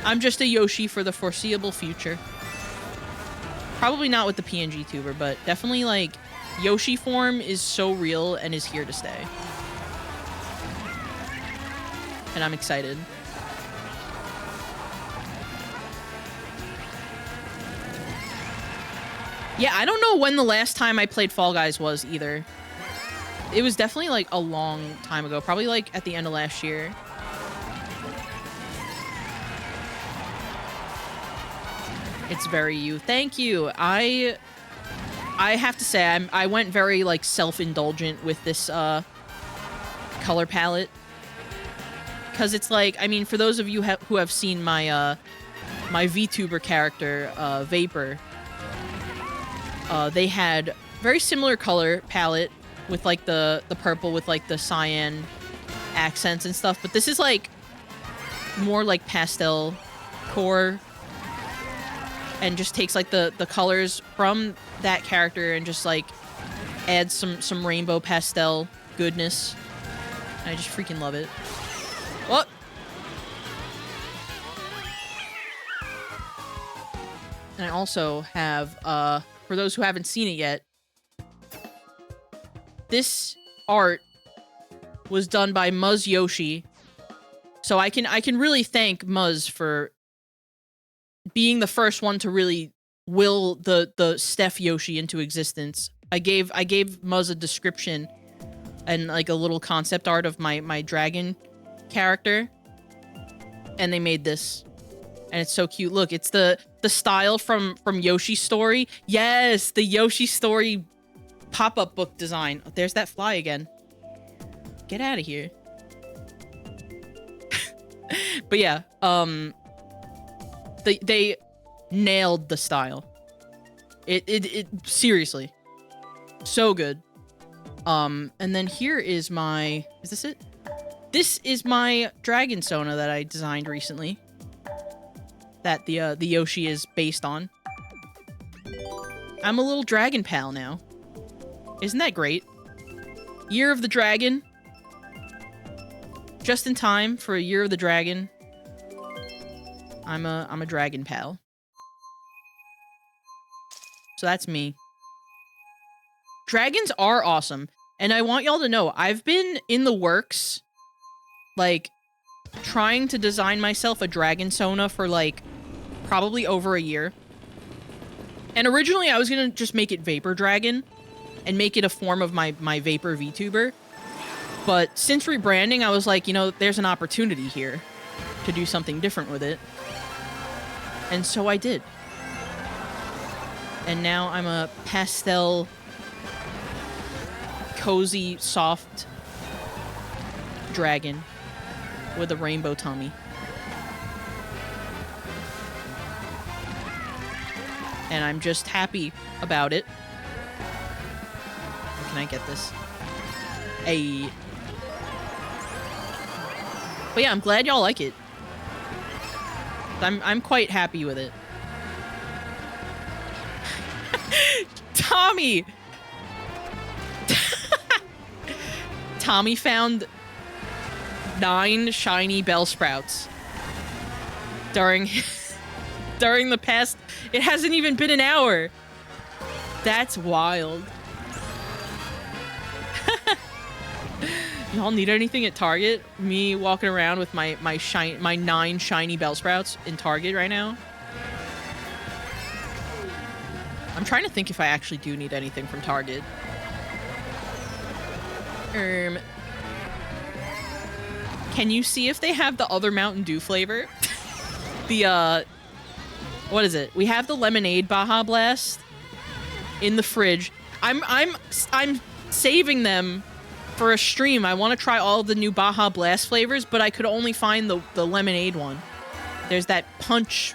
[SPEAKER 1] I'm just a Yoshi for the foreseeable future. Probably not with the PNG tuber, but definitely, like, Yoshi form is so real and is here to stay. And I'm excited. Yeah, I don't know when the last time I played Fall Guys was either. It was definitely like a long time ago, probably like at the end of last year. It's very you. Thank you. I have to say I went very like self-indulgent with this color palette. Cuz it's like, I mean, for those of you who have seen my my VTuber character Vapor, they had very similar color palette with like the purple with like the cyan accents and stuff, but this is like more like pastel core and just takes like the colors from that character and just like adds some rainbow pastel goodness. I just freaking love it. What? And I also have for those who haven't seen it yet, this art was done by Muzz Yoshi. So I can really thank Muzz for being the first one to really will the Steph Yoshi into existence. I gave Muzz a description and like a little concept art of my dragon character, and they made this. And it's so cute. Look, it's the style from Yoshi's Story. Yes, the Yoshi Story pop-up book design. Oh, there's that fly again. Get out of here. But yeah, they nailed the style. It seriously so good. And then here is my, is this it? This is my dragon Sona that I designed recently, that the Yoshi is based on. I'm a little dragon pal now. Isn't that great? Year of the Dragon. Just in time for a Year of the Dragon. I'm a dragon pal. So that's me. Dragons are awesome. And I want y'all to know, I've been in the works, like, trying to design myself a dragon Sona for, like, probably over a year. And originally I was gonna just make it Vapor Dragon and make it a form of my Vapor VTuber. But since rebranding, I was like, you know, there's an opportunity here to do something different with it. And so I did. And now I'm a pastel, cozy, soft dragon with a rainbow tummy. And I'm just happy about it. Can I get this? Hey. But yeah, I'm glad y'all like it. I'm quite happy with it. Tommy! Tommy found 9 shiny bell sprouts during the past. It hasn't even been an hour. That's wild. Y'all need anything at Target? Me walking around with my 9 shiny Bellsprouts in Target right now. I'm trying to think if I actually do need anything from Target. Can you see if they have the other Mountain Dew flavor? The, what is it? We have the lemonade Baja Blast in the fridge. I'm saving them for a stream. I want to try all of the new Baja Blast flavors, but I could only find the lemonade one. There's that punch,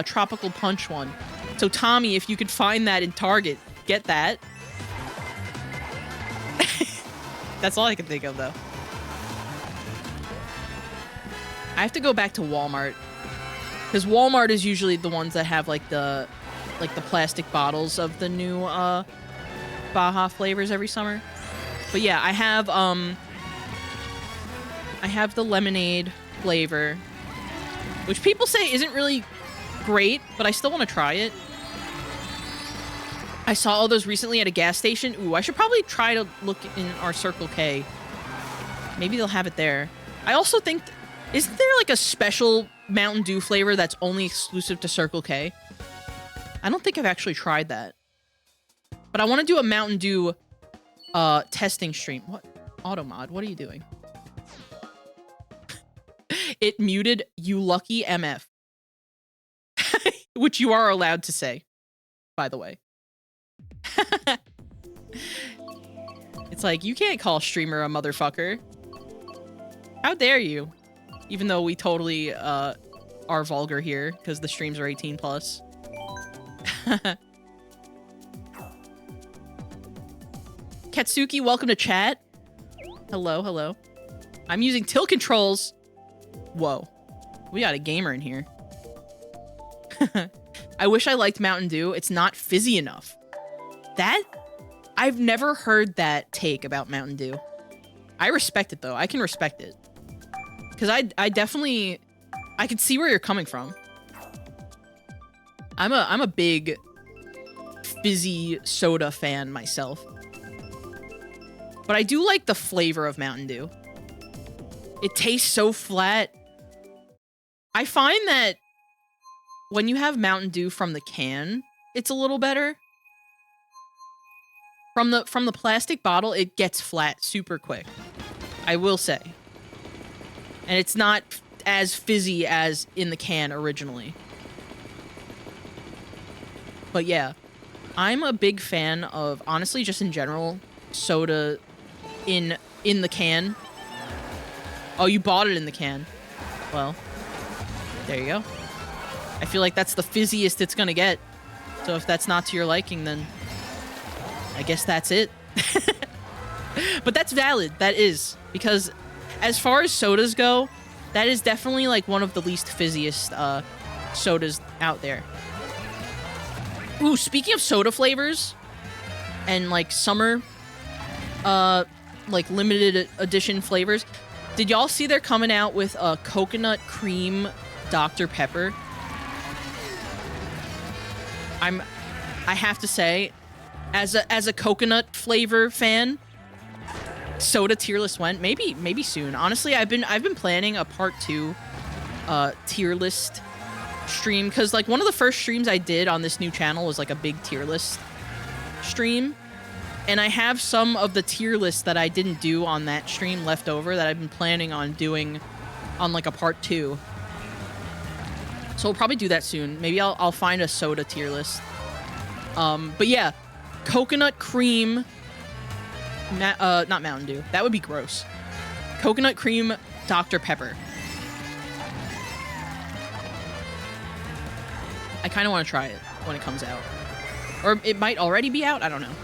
[SPEAKER 1] tropical punch one. So Tommy, if you could find that in Target, get that. That's all I can think of, though. I have to go back to Walmart, because Walmart is usually the ones that have like the plastic bottles of the new Baja flavors every summer. But yeah, I have the lemonade flavor, which people say isn't really great, but I still want to try it. I saw all those recently at a gas station. Ooh, I should probably try to look in our Circle K. Maybe they'll have it there. I also think, isn't there like a special Mountain Dew flavor that's only exclusive to Circle K? I don't think I've actually tried that. But I want to do a Mountain Dew testing stream. What? Automod, what are you doing? It muted, you lucky MF. Which you are allowed to say, by the way. It's like, you can't call streamer a motherfucker. How dare you? Even though we totally are vulgar here, because the streams are 18 plus. Katsuki, welcome to chat. Hello, hello. I'm using tilt controls. Whoa. We got a gamer in here. I wish I liked Mountain Dew. It's not fizzy enough. That? I've never heard that take about Mountain Dew. I respect it, though. I can respect it. Because I definitely... I can see where you're coming from. I'm a big fizzy soda fan myself. But I do like the flavor of Mountain Dew. It tastes so flat. I find that when you have Mountain Dew from the can, it's a little better. From the plastic bottle, it gets flat super quick. I will say. And it's not as fizzy as in the can originally. But yeah, I'm a big fan of, honestly, just in general, soda in the can. Oh, you bought it in the can. Well, there you go. I feel like that's the fizziest it's gonna get. So if that's not to your liking, then I guess that's it. But that's valid. That is. Because as far as sodas go, that is definitely like one of the least fizziest sodas out there. Ooh, speaking of soda flavors and like summer like limited edition flavors, did y'all see they're coming out with a coconut cream Dr. Pepper? I have to say, as a coconut flavor fan, soda tier list went. Maybe soon. Honestly, I've been planning a part 2 tier list stream, because like one of the first streams I did on this new channel was like a big tier list stream, and I have some of the tier lists that I didn't do on that stream left over that I've been planning on doing on like a part 2. So we'll probably do that soon. Maybe I'll find a soda tier list. But yeah, coconut cream, not Mountain Dew. That would be gross. Coconut cream Dr. Pepper. I kind of want to try it when it comes out. Or it might already be out, I don't know.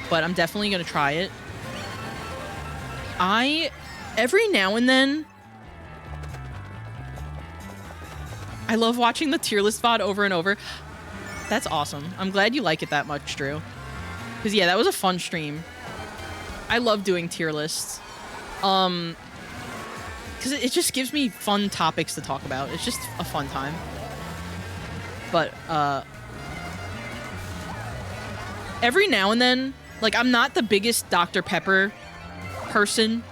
[SPEAKER 1] But I'm definitely going to try it. Every now and then, I love watching the tier list VOD over and over. That's awesome. I'm glad you like it that much, Drew. Because yeah, that was a fun stream. I love doing tier lists. Because it just gives me fun topics to talk about. It's just a fun time. But, every now and then, like, I'm not the biggest Dr. Pepper person,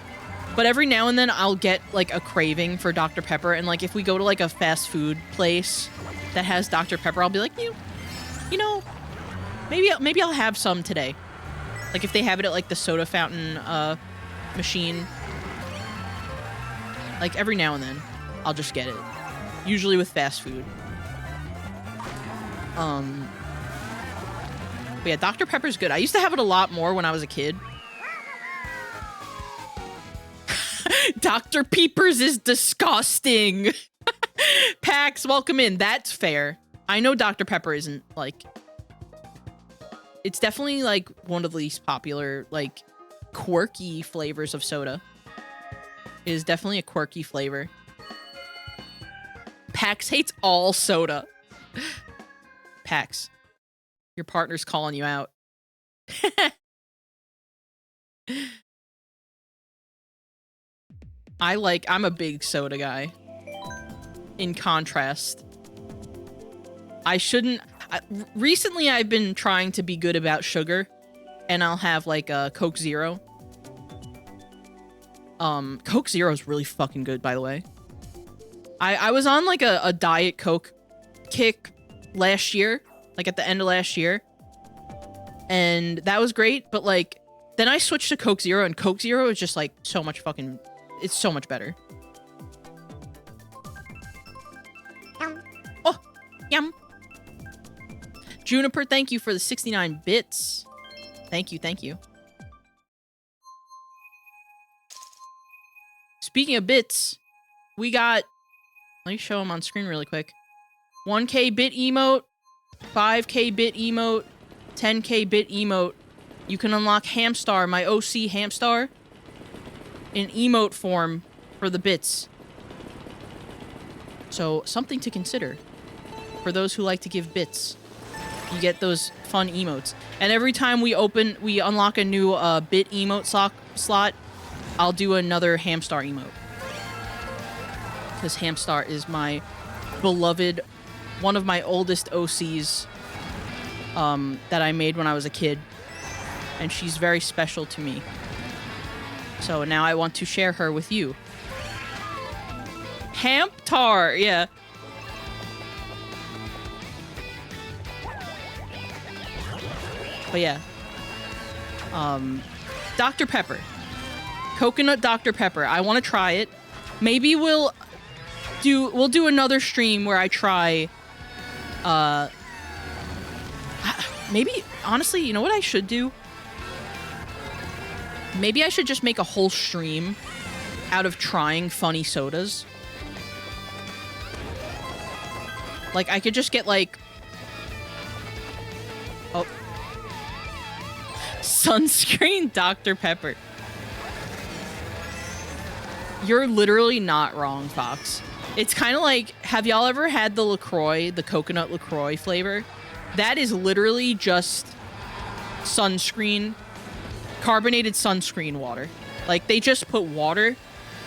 [SPEAKER 1] but every now and then I'll get like a craving for Dr. Pepper, and like if we go to like a fast food place that has Dr. Pepper, I'll be like, you know, maybe I'll have some today. Like if they have it at like the soda fountain machine, like every now and then I'll just get it. Usually with fast food. But yeah, Dr. Pepper's good. I used to have it a lot more when I was a kid. Dr. Peepers is disgusting. Pax, welcome in. That's fair. I know Dr. Pepper isn't, like... It's definitely, like, one of the least popular, like, quirky flavors of soda. It is definitely a quirky flavor. Pax hates all soda. Pax, your partner's calling you out. I'm a big soda guy. In contrast, recently I've been trying to be good about sugar, and I'll have like a Coke Zero. Coke Zero is really fucking good, by the way. I was on like a Diet Coke kick last year, like at the end of last year, and that was great, but like then I switched to Coke Zero, and Coke Zero is just like so much fucking, it's so much better. Oh, yum. Juniper, thank you for the 69 bits. Thank you, thank you. Speaking of bits, we got, let me show them on screen really quick. 1K bit emote, 5K bit emote, 10K bit emote. You can unlock Hamstar, my OC Hamstar, in emote form for the bits. So, something to consider for those who like to give bits. You get those fun emotes. And every time we unlock a new bit emote slot, I'll do another Hamstar emote. Because Hamstar is my beloved, one of my oldest OCs that I made when I was a kid. And she's very special to me. So now I want to share her with you. Hamstar, yeah. But yeah. Dr. Pepper. Coconut Dr. Pepper. I want to try it. Maybe we'll do another stream where I try maybe honestly, you know what I should do? Maybe I should just make a whole stream out of trying funny sodas. Like I could just get like, oh, sunscreen Dr. Pepper. You're literally not wrong, Fox. It's kind of like, have y'all ever had the LaCroix, the coconut LaCroix flavor? That is literally just sunscreen, carbonated sunscreen water. Like, they just put water,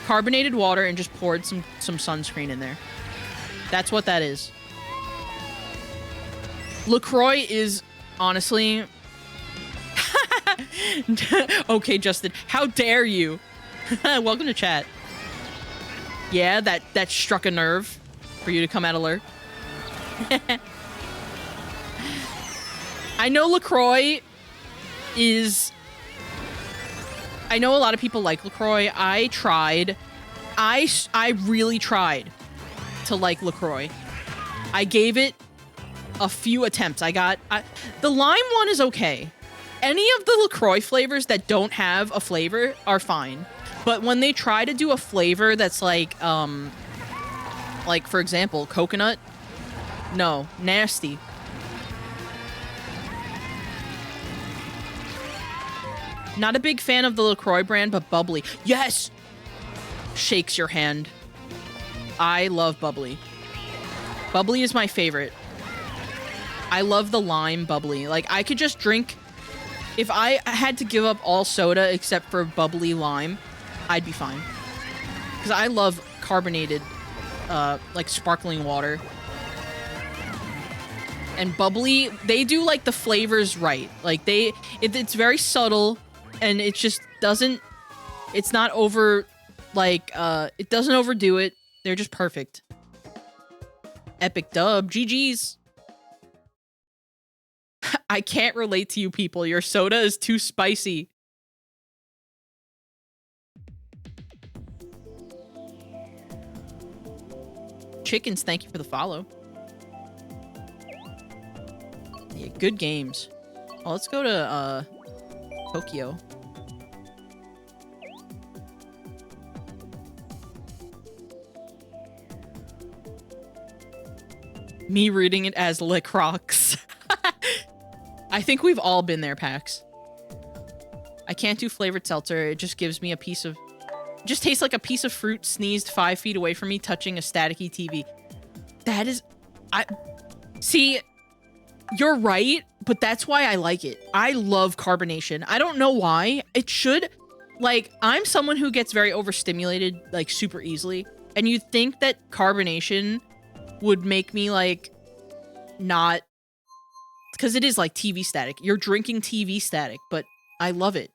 [SPEAKER 1] carbonated water, and just poured some sunscreen in there. That's what that is. LaCroix is, honestly... Okay, Justin, how dare you? Welcome to chat. Yeah, that struck a nerve for you to come out alert. I know LaCroix is... I know a lot of people like LaCroix. I tried. I really tried to like LaCroix. I gave it a few attempts. The lime one is okay. Any of the LaCroix flavors that don't have a flavor are fine. But when they try to do a flavor that's like for example, coconut, no, nasty. Not a big fan of the LaCroix brand, but bubbly. Yes! Shakes your hand. I love bubbly. Bubbly is my favorite. I love the lime bubbly. Like, I could just drink... If I had to give up all soda except for bubbly lime, I'd be fine. Because I love carbonated, like, sparkling water. And bubbly, they do, like, the flavors right. Like, it's very subtle, and it just doesn't... It's not over, like, it doesn't overdo it. They're just perfect. Epic dub. GG's. I can't relate to you people. Your soda is too spicy. Chickens, thank you for the follow. Yeah, good games. Well, let's go to, Tokyo. Me reading it as Le Crocs. I think we've all been there, Pax. I can't do flavored seltzer. It just gives me a piece of... It just tastes like a piece of fruit sneezed 5 feet away from me touching a staticky TV. That is... See, you're right, but that's why I like it. I love carbonation. I don't know why. It should... Like, I'm someone who gets very overstimulated, like, super easily. And you'd think that carbonation would make me, like, not... Because it is like TV static. You're drinking TV static, but I love it.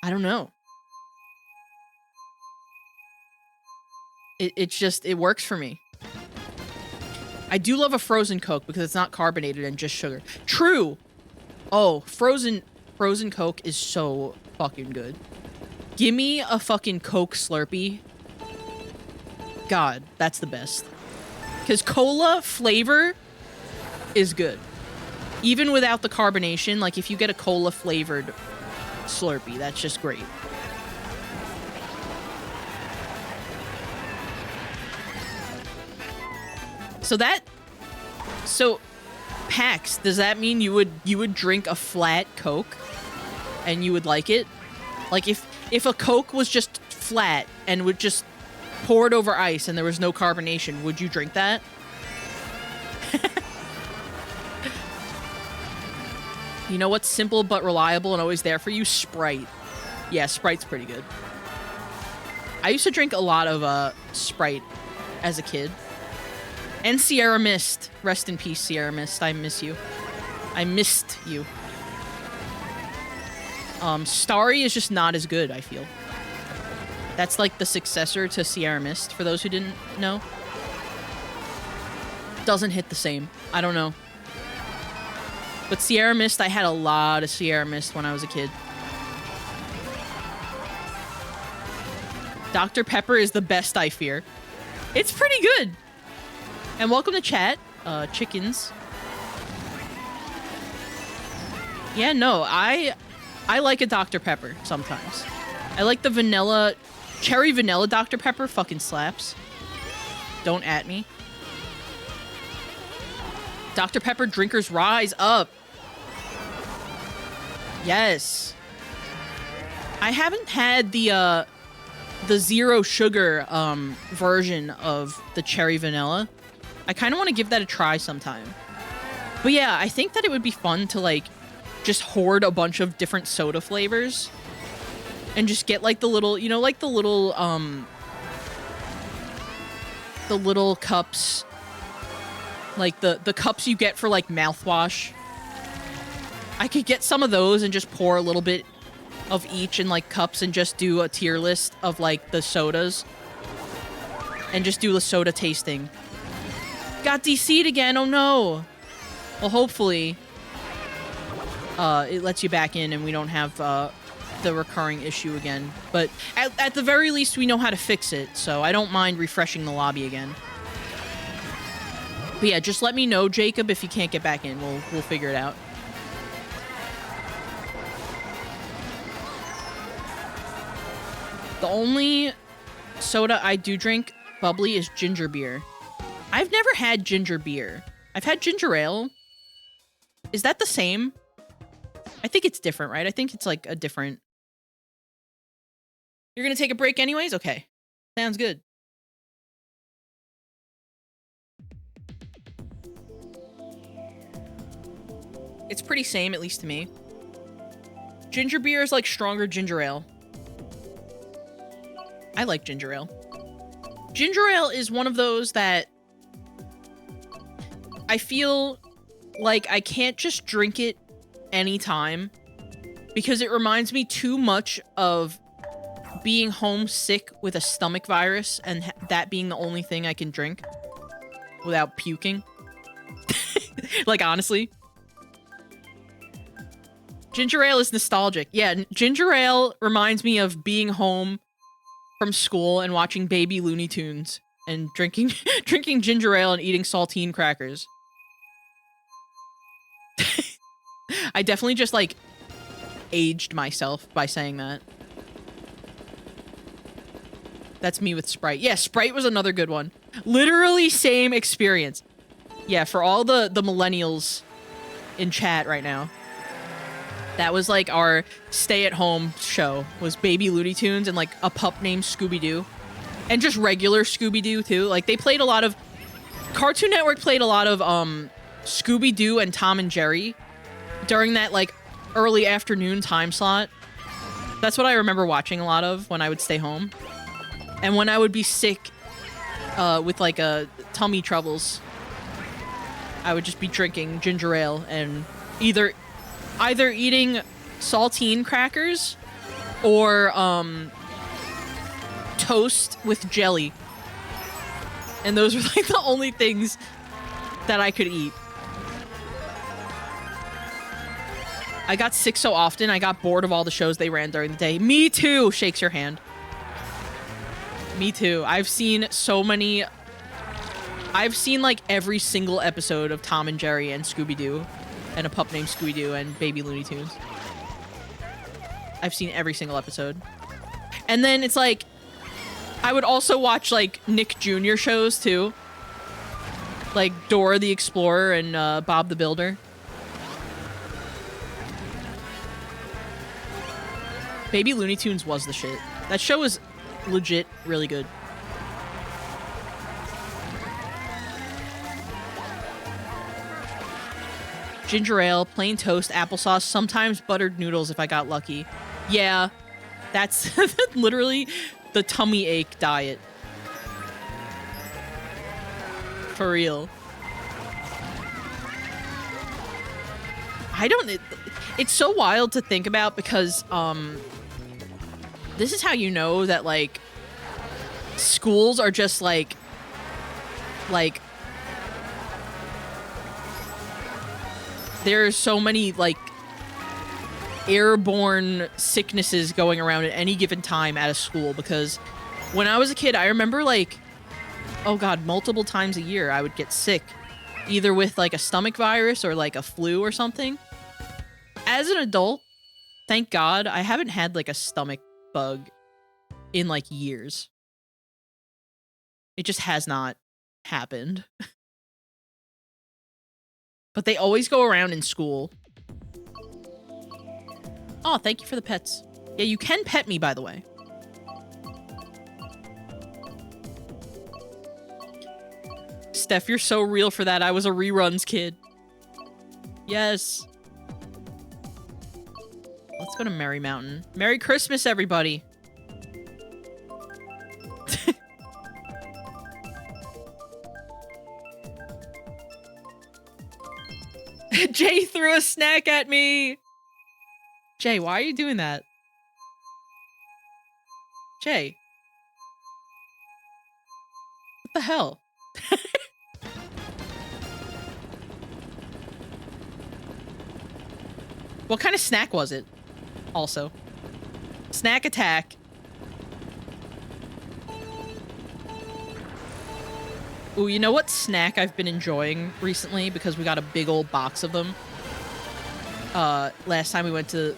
[SPEAKER 1] I don't know. It works for me. I do love a frozen Coke because it's not carbonated and just sugar. True. Oh, frozen Coke is so fucking good. Give me a fucking Coke Slurpee. God, that's the best. Because cola flavor is good. Even without the carbonation, like if you get a cola flavored Slurpee, that's just great. So Pax, does that mean you would drink a flat Coke and you would like it? Like if a Coke was just flat and would just pour it over ice and there was no carbonation, would you drink that? You know what's simple but reliable and always there for you? Sprite. Yeah, Sprite's pretty good. I used to drink a lot of Sprite as a kid. And Sierra Mist. Rest in peace, Sierra Mist. I miss you. I missed you. Starry is just not as good, I feel. That's like the successor to Sierra Mist, for those who didn't know. Doesn't hit the same. I don't know. But Sierra Mist, I had a lot of Sierra Mist when I was a kid. Dr. Pepper is the best, I fear. It's pretty good. And welcome to chat, chickens. Yeah, no, I like a Dr. Pepper sometimes. I like the vanilla, cherry vanilla Dr. Pepper fucking slaps. Don't at me. Dr. Pepper drinkers rise up. Yes. I haven't had the zero sugar version of the cherry vanilla. I kind of want to give that a try sometime. But yeah, I think that it would be fun to like just hoard a bunch of different soda flavors and just get like the little, you know, like the little cups, like the cups you get for like mouthwash. I could get some of those and just pour a little bit of each in like cups and just do a tier list of like the sodas and just do the soda tasting. Got DC'd again. Oh no. Well, hopefully it lets you back in and we don't have the recurring issue again. But at the very least, we know how to fix it, so I don't mind refreshing the lobby again. But yeah, just let me know, Jacob, if you can't get back in. We'll figure it out. The only soda I do drink bubbly is ginger beer. I've never had ginger beer. I've had ginger ale. Is that the same? I think it's different, right? I think it's like a different... You're gonna take a break anyways? Okay. Sounds good. It's pretty same, at least to me. Ginger beer is like stronger ginger ale. I like ginger ale. Ginger ale is one of those that I feel like I can't just drink it anytime because it reminds me too much of being homesick with a stomach virus and that being the only thing I can drink without puking. Like, honestly. Ginger ale is nostalgic. Yeah, ginger ale reminds me of being home from school and watching Baby Looney Tunes and drinking ginger ale and eating saltine crackers. I definitely just, like, aged myself by saying that. That's me with Sprite. Yeah, Sprite was another good one. Literally same experience. Yeah, for all the millennials in chat right now. That was, like, our stay-at-home show, was Baby Looney Tunes and, like, a pup named Scooby-Doo. And just regular Scooby-Doo, too. Like, they played a lot of... Cartoon Network played a lot of, Scooby-Doo and Tom and Jerry during that, like, early afternoon time slot. That's what I remember watching a lot of when I would stay home. And when I would be sick, with, like, tummy troubles, I would just be drinking ginger ale and either eating saltine crackers or toast with jelly. And those were like the only things that I could eat. I got sick so often, I got bored of all the shows they ran during the day. Me too, shakes your hand. Me too. I've seen like every single episode of Tom and Jerry and Scooby-Doo. And a pup named Scooby-Doo and Baby Looney Tunes. I've seen every single episode. And then it's like, I would also watch, like, Nick Jr. shows, too. Like Dora the Explorer and Bob the Builder. Baby Looney Tunes was the shit. That show was legit really good. Ginger ale, plain toast, applesauce, sometimes buttered noodles if I got lucky. Yeah, that's literally the tummy ache diet. For real. It's so wild to think about because, this is how you know that, like, schools are just, like, there's so many, like, airborne sicknesses going around at any given time at a school, because when I was a kid, I remember, like, oh god, multiple times a year I would get sick, either with, like, a stomach virus or, like, a flu or something. As an adult, thank god, I haven't had, like, a stomach bug in, like, years. It just has not happened. But they always go around in school. Oh, thank you for the pets. Yeah, you can pet me, by the way. Steph, you're so real for that. I was a reruns kid. Yes. Let's go to Merry Mountain. Merry Christmas, everybody. Jay threw a snack at me. Jay, why are you doing that? Jay. What the hell? What kind of snack was it? Also. Snack attack. Ooh, you know what snack I've been enjoying recently? Because we got a big old box of them. Last time we went to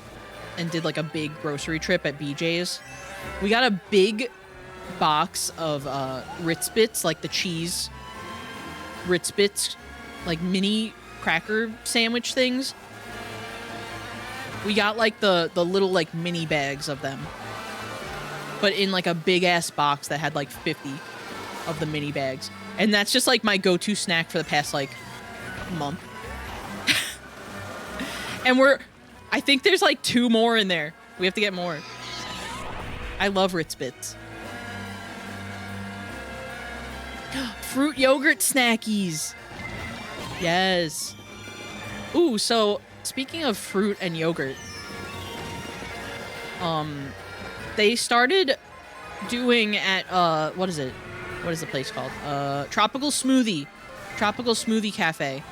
[SPEAKER 1] and did like a big grocery trip at BJ's. We got a big box of Ritz Bits, like the cheese Ritz Bits, like mini cracker sandwich things. We got like the little like mini bags of them. But in like a big ass box that had like 50 of the mini bags. And that's just like my go-to snack for the past like month. And I think there's like 2 more in there. We have to get more. I love Ritz Bits. Fruit yogurt snackies. Yes. Ooh, so speaking of fruit and yogurt, they started doing at what is it? What is the place called? Tropical Smoothie Cafe.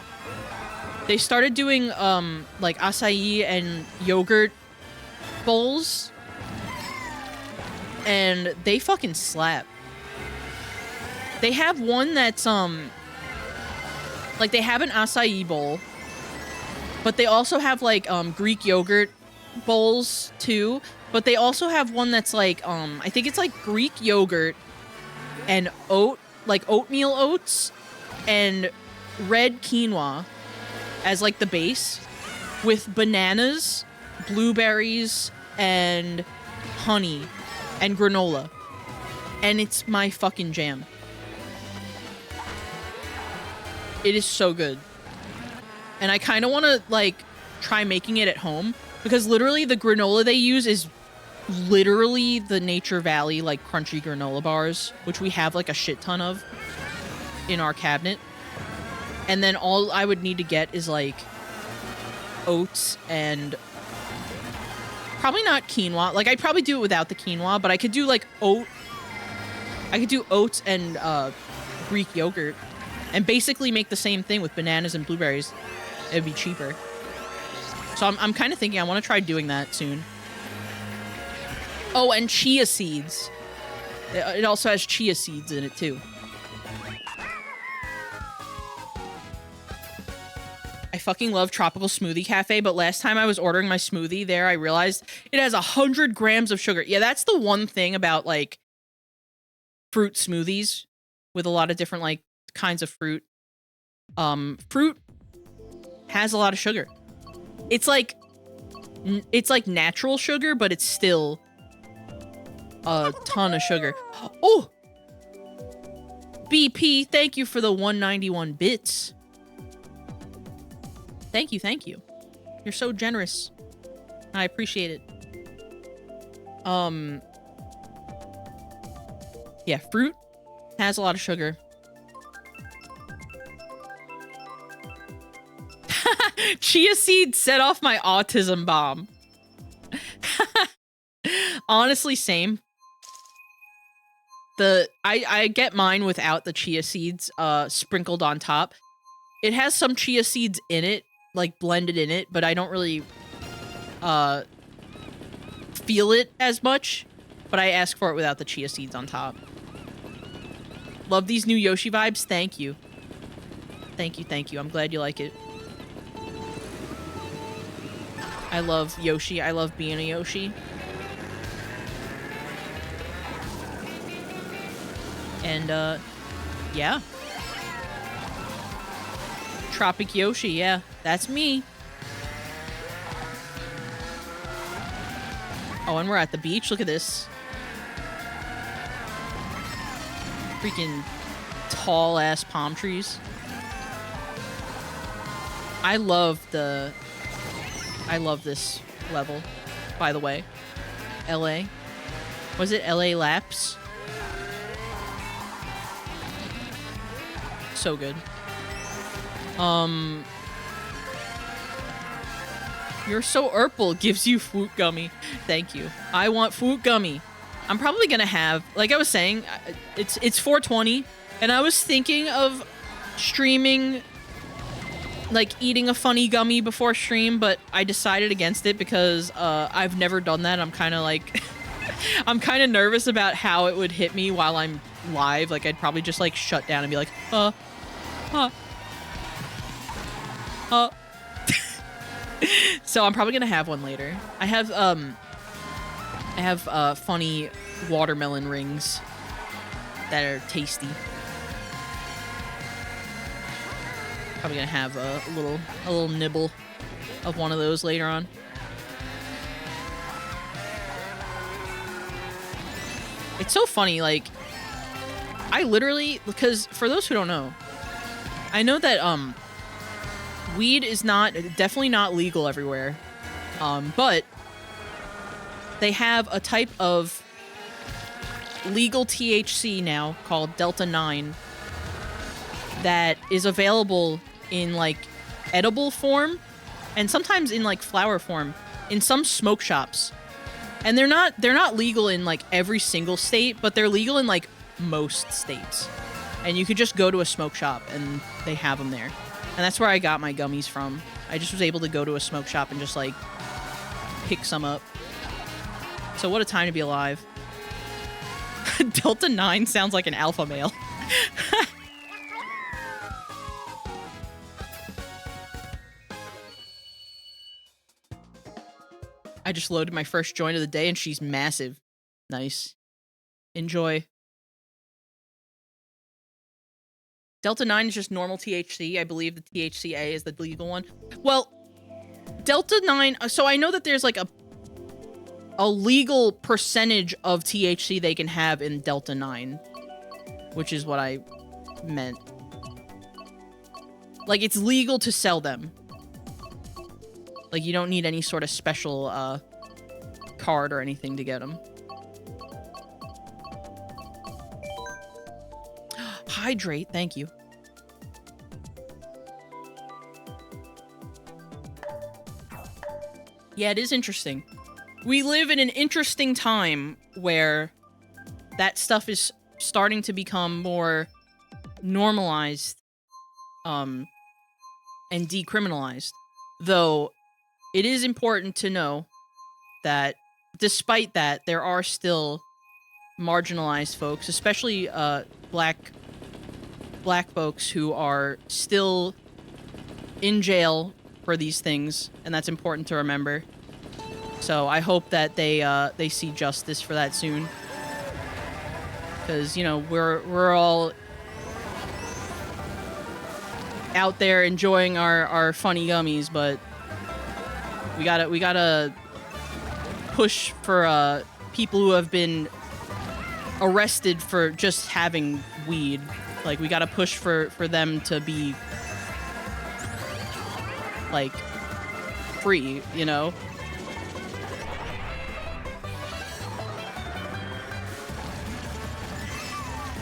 [SPEAKER 1] They started doing like acai and yogurt bowls, and they fucking slap. They have one that's like they have an acai bowl, but they also have like Greek yogurt bowls too. But they also have one that's like I think it's like Greek yogurt and oatmeal oats and red quinoa as like the base, with bananas, blueberries, and honey and granola. And it's my fucking jam. It is so good. And I kind of want to like try making it at home, because literally the granola they use is literally the Nature Valley like crunchy granola bars, which we have like a shit ton of in our cabinet. And then all I would need to get is like oats and probably not quinoa. Like I'd probably do it without the quinoa, but I could do like I could do oats and Greek yogurt and basically make the same thing with bananas and blueberries. It'd be cheaper. So I'm kind of thinking I want to try doing that soon. Oh, and chia seeds. It also has chia seeds in it too. I fucking love Tropical Smoothie Cafe, but last time I was ordering my smoothie there, I realized it has 100 grams of sugar. Yeah, that's the one thing about, like, fruit smoothies with a lot of different, like, kinds of fruit. Fruit has a lot of sugar. It's like natural sugar, but it's still a ton of sugar. Oh! BP, thank you for the 191 bits. Thank you, thank you. You're so generous. I appreciate it. Yeah, fruit has a lot of sugar. Chia seeds set off my autism bomb. Honestly, same. I get mine without the chia seeds sprinkled on top. It has some chia seeds in it, like blended in it, but I don't really feel it as much. But I ask for it without the chia seeds on top. Love these new Yoshi vibes. Thank you. Thank you, thank you. I'm glad you like it. I love Yoshi. I love being a Yoshi. And, yeah. Tropic Yoshi, yeah. That's me. Oh, and we're at the beach. Look at this. Freaking tall-ass palm trees. I love this level, by the way. LA. Was it LA Laps? So good. You're so Urple gives you fruit gummy. Thank you. I want fruit gummy. I'm probably gonna have, like I was saying, it's 420, and I was thinking of streaming, like eating a funny gummy before stream, but I decided against it because I've never done that. I'm kind of like, I'm kind of nervous about how it would hit me while I'm live. Like I'd probably just like shut down and be like, So I'm probably gonna have one later. I have funny watermelon rings that are tasty. Probably gonna have a little nibble of one of those later on. It's so funny, like, I literally, because for those who don't know, I know that weed is definitely not legal everywhere, but they have a type of legal THC now called Delta 9 that is available in like edible form and sometimes in like flower form in some smoke shops. And they're not legal in like every single state, but they're legal in like most states. And you could just go to a smoke shop and they have them there. And that's where I got my gummies from. I just was able to go to a smoke shop and just like pick some up. So what a time to be alive. Delta 9 sounds like an alpha male. I just loaded my first joint of the day and she's massive. Nice. Enjoy. Delta 9 is just normal THC. I believe the THCA is the legal one. Well, Delta 9... So I know that there's like a legal percentage of THC they can have in Delta 9. Which is what I meant. Like, it's legal to sell them. Like, you don't need any sort of special card or anything to get them. Hydrate, thank you. Yeah, it is interesting. We live in an interesting time where that stuff is starting to become more normalized and decriminalized. Though it is important to know that despite that, there are still marginalized folks, especially black folks who are still in jail for these things, and that's important to remember. So I hope that they see justice for that soon, because you know we're all out there enjoying our funny gummies, but we gotta push for people who have been arrested for just having weed. Like, we gotta push for them to be like free, you know?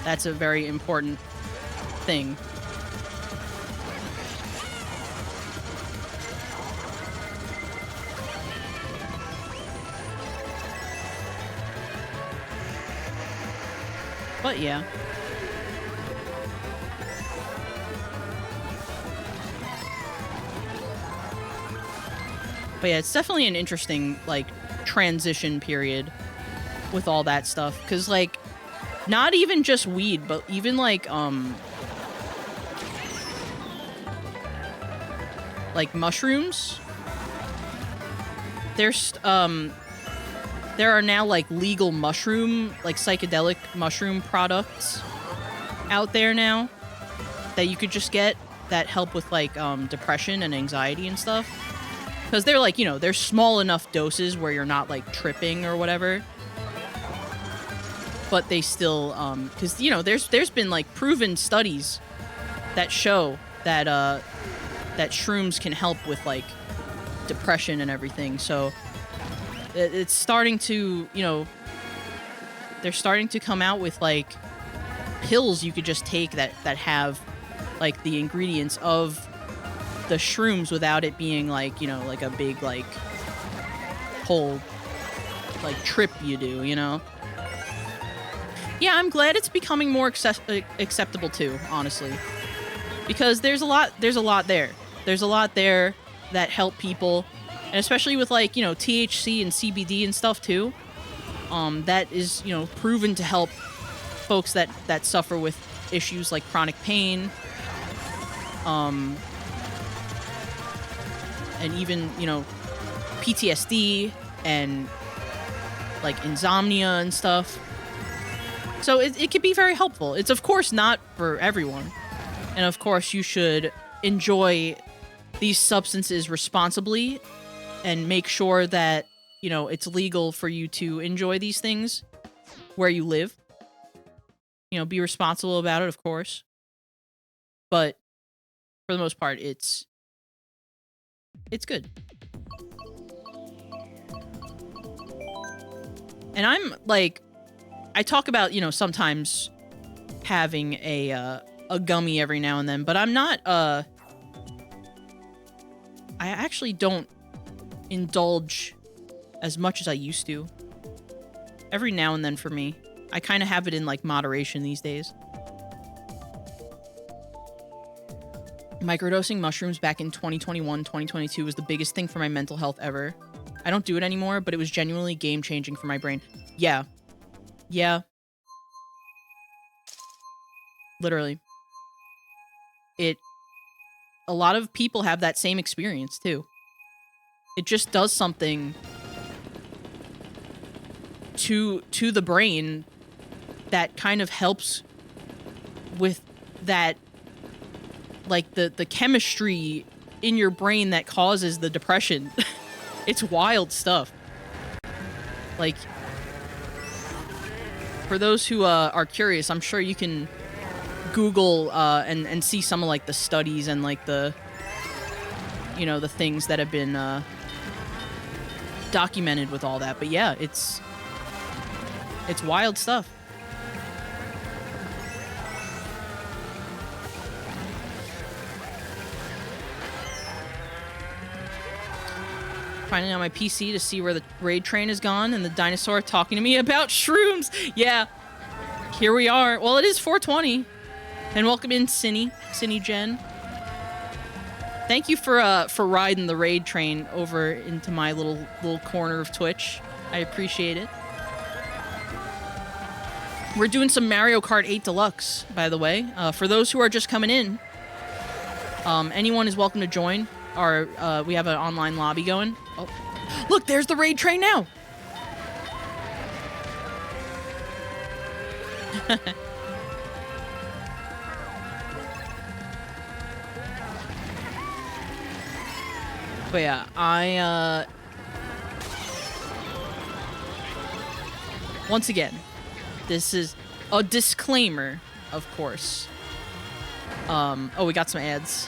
[SPEAKER 1] That's a very important thing. But yeah. But yeah, it's definitely an interesting, like, transition period with all that stuff. Because, like, not even just weed, but even, like mushrooms. There's, there are now, like, legal mushroom, like, psychedelic mushroom products out there now that you could just get that help with, like, depression and anxiety and stuff. Because they're, like, you know, they're small enough doses where you're not, like, tripping or whatever. But they still, because, you know, there's been, like, proven studies that show that, that shrooms can help with, like, depression and everything. So it's starting to, you know, they're starting to come out with, like, pills you could just take that have, like, the ingredients of the shrooms without it being, like, you know, like a big, like, whole, like, trip you do, you know? Yeah, I'm glad it's becoming more acceptable too, honestly. Because there's a lot there. There's a lot there that help people, and especially with, like, you know, THC and CBD and stuff too. That is, you know, proven to help folks that suffer with issues like chronic pain, and even, you know, PTSD and, like, insomnia and stuff. So it can be very helpful. It's, of course, not for everyone. And, of course, you should enjoy these substances responsibly and make sure that, you know, it's legal for you to enjoy these things where you live. You know, be responsible about it, of course. But for the most part, it's good. And I'm, like, I talk about, you know, sometimes having a gummy every now and then, but I'm not, I actually don't indulge as much as I used to. Every now and then for me. I kind of have it in, like, moderation these days. Microdosing mushrooms back in 2021, 2022 was the biggest thing for my mental health ever. I don't do it anymore, but it was genuinely game-changing for my brain. Yeah. Yeah. Literally. A lot of people have that same experience, too. It just does something to the brain that kind of helps with that, like, the chemistry in your brain that causes the depression. It's wild stuff. Like, for those who are curious, I'm sure you can Google and see some of, like, the studies and, like, the, you know, the things that have been documented with all that. But yeah, it's wild stuff. Finally on my PC to see where the raid train is gone and the dinosaur talking to me about shrooms. Yeah, here we are. Well, it is 420. And welcome in, Cinny Jen. Thank you for riding the raid train over into my little corner of Twitch. I appreciate it. We're doing some Mario Kart 8 Deluxe, by the way. For those who are just coming in, anyone is welcome to join. We have an online lobby going. Oh, look, there's the raid train now. But yeah, once again, this is a disclaimer, of course. Oh, we got some ads.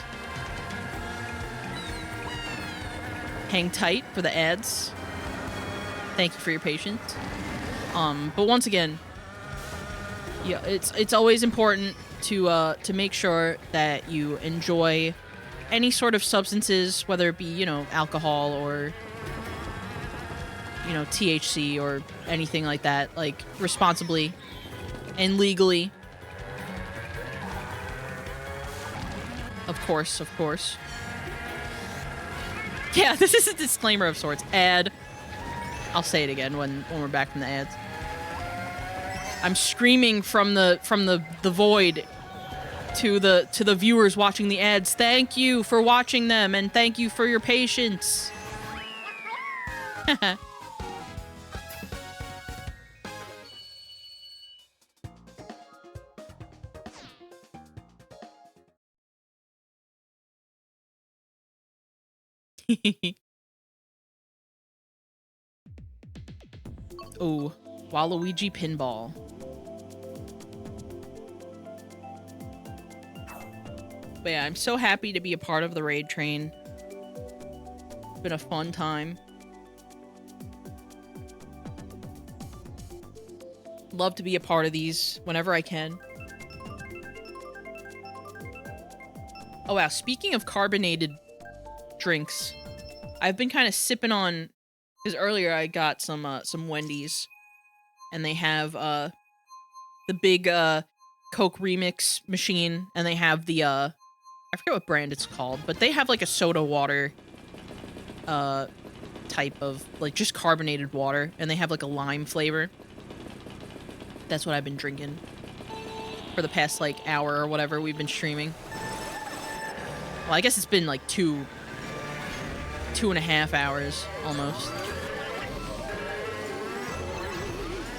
[SPEAKER 1] Hang tight for the ads. Thank you for your patience. But once again, yeah, it's always important to make sure that you enjoy any sort of substances, whether it be, you know, alcohol or, you know, THC or anything like that, like, responsibly and legally. Of course. Yeah, this is a disclaimer of sorts. Ad. I'll say it again when we're back from the ads. I'm screaming from the void to the viewers watching the ads. Thank you for watching them, and thank you for your patience. Oh, Waluigi pinball. But yeah, I'm so happy to be a part of the raid train. It's been a fun time. Love to be a part of these whenever I can. Oh wow, speaking of carbonated drinks, I've been kind of sipping on, because earlier I got some Wendy's, and they have the big Coke remix machine, and they have the I forget what brand it's called, but they have like a soda water type of, like, just carbonated water, and they have like a lime flavor. That's what I've been drinking for the past, like, hour or whatever we've been streaming. Well, I guess it's been like 2.5 hours almost.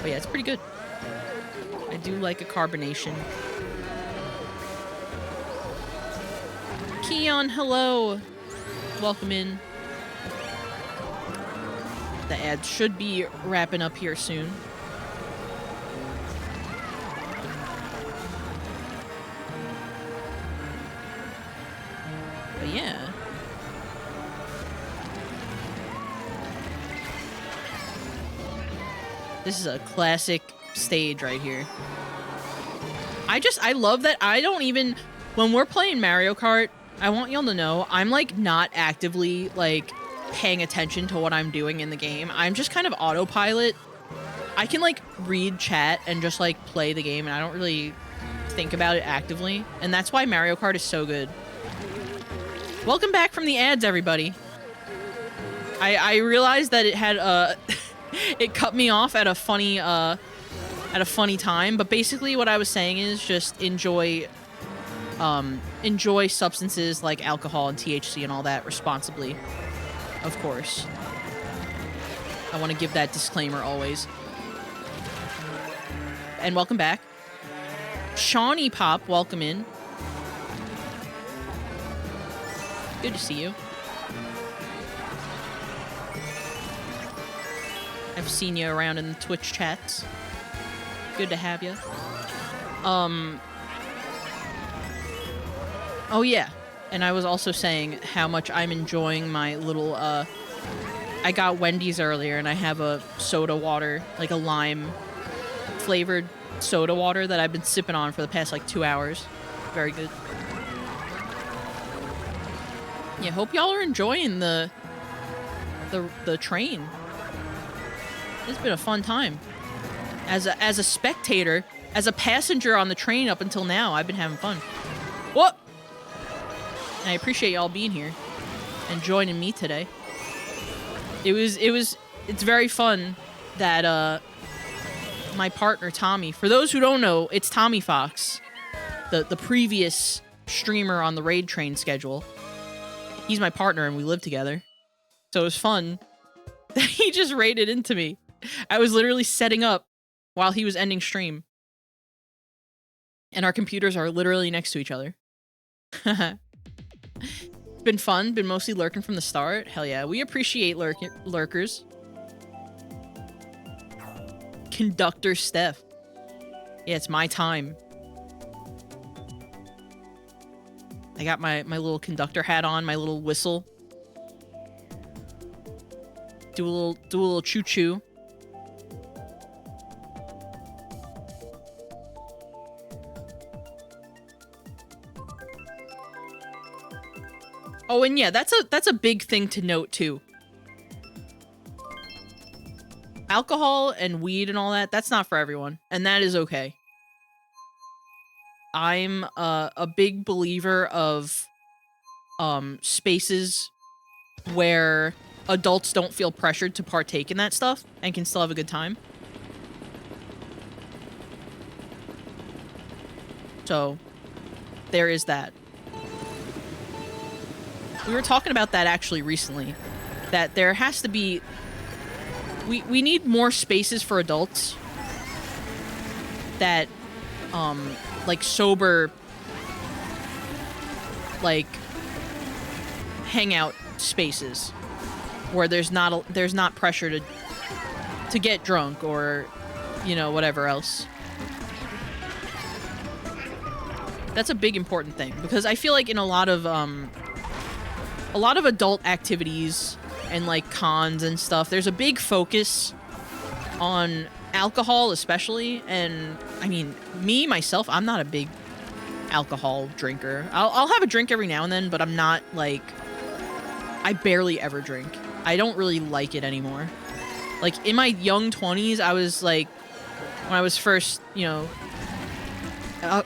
[SPEAKER 1] But yeah, it's pretty good. I do like a carbonation. Keon, hello. Welcome in. The ads should be wrapping up here soon. But yeah. This is a classic stage right here. I love that I don't even, when we're playing Mario Kart, I want y'all to know, I'm, like, not actively, like, paying attention to what I'm doing in the game. I'm just kind of autopilot. I can, like, read chat and just, like, play the game, and I don't really think about it actively. And that's why Mario Kart is so good. Welcome back from the ads, everybody. I realized that it had, it cut me off at a funny time, but basically what I was saying is just enjoy substances like alcohol and THC and all that responsibly, of course. I want to give that disclaimer always. And welcome back. Shawnee Pop, welcome in. Good to see you. I've seen you around in the Twitch chats. Good to have you. Oh yeah, and I was also saying how much I'm enjoying my little, I got Wendy's earlier, and I have a soda water, like a lime-flavored soda water that I've been sipping on for the past, like, 2 hours. Very good. Yeah, hope y'all are enjoying the train. It's been a fun time. As a spectator, as a passenger on the train up until now, I've been having fun. What? And I appreciate y'all being here and joining me today. It's very fun that, my partner, Tommy, for those who don't know, it's Tommy Fox, the previous streamer on the Raid Train schedule. He's my partner and we live together. So it was fun that he just raided into me. I was literally setting up while he was ending stream. And our computers are literally next to each other. Been fun, been mostly lurking from the start. Hell yeah, we appreciate lurkers. Conductor Steph. Yeah, it's my time. I got my little conductor hat on, my little whistle. Do a little choo-choo. Oh, and yeah, that's a big thing to note too. Alcohol and weed and all that, that's not for everyone, and that is okay. I'm a big believer of spaces where adults don't feel pressured to partake in that stuff and can still have a good time. So, there is that. We were talking about that actually recently, that there has to be... We need more spaces for adults that, like, sober, like, hangout spaces where there's not pressure to get drunk or, you know, whatever else. That's a big important thing, because I feel like in a lot of adult activities and, like, cons and stuff, there's a big focus on alcohol especially, and, I mean, myself, I'm not a big alcohol drinker. I'll have a drink every now and then, but I'm not, like... I barely ever drink. I don't really like it anymore. Like, in my young 20s, I was, like... When I was first, you know...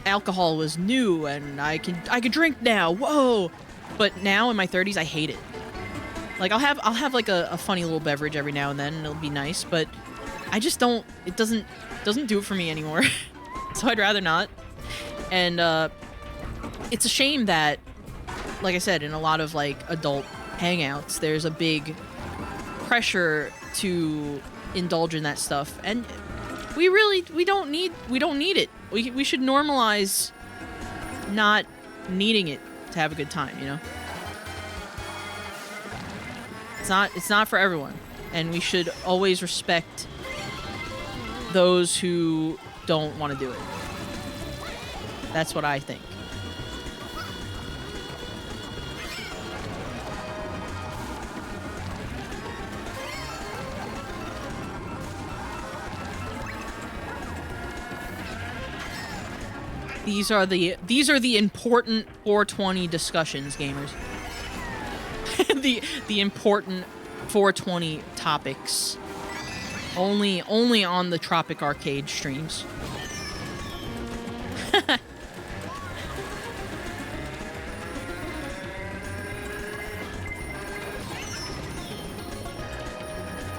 [SPEAKER 1] alcohol was new, and I could drink now, whoa! But now, in my 30s, I hate it. Like, I'll have like a funny little beverage every now and then, and it'll be nice, but I just don't, it doesn't do it for me anymore. So I'd rather not. And, it's a shame that, like I said, in a lot of, like, adult hangouts, there's a big pressure to indulge in that stuff, and we don't need it. We should normalize not needing it to have a good time, you know? It's not for everyone, and we should always respect those who don't want to do it. That's what I think. These are the important 420 discussions, gamers. the important 420 topics. Only on the Tropic Arcade streams.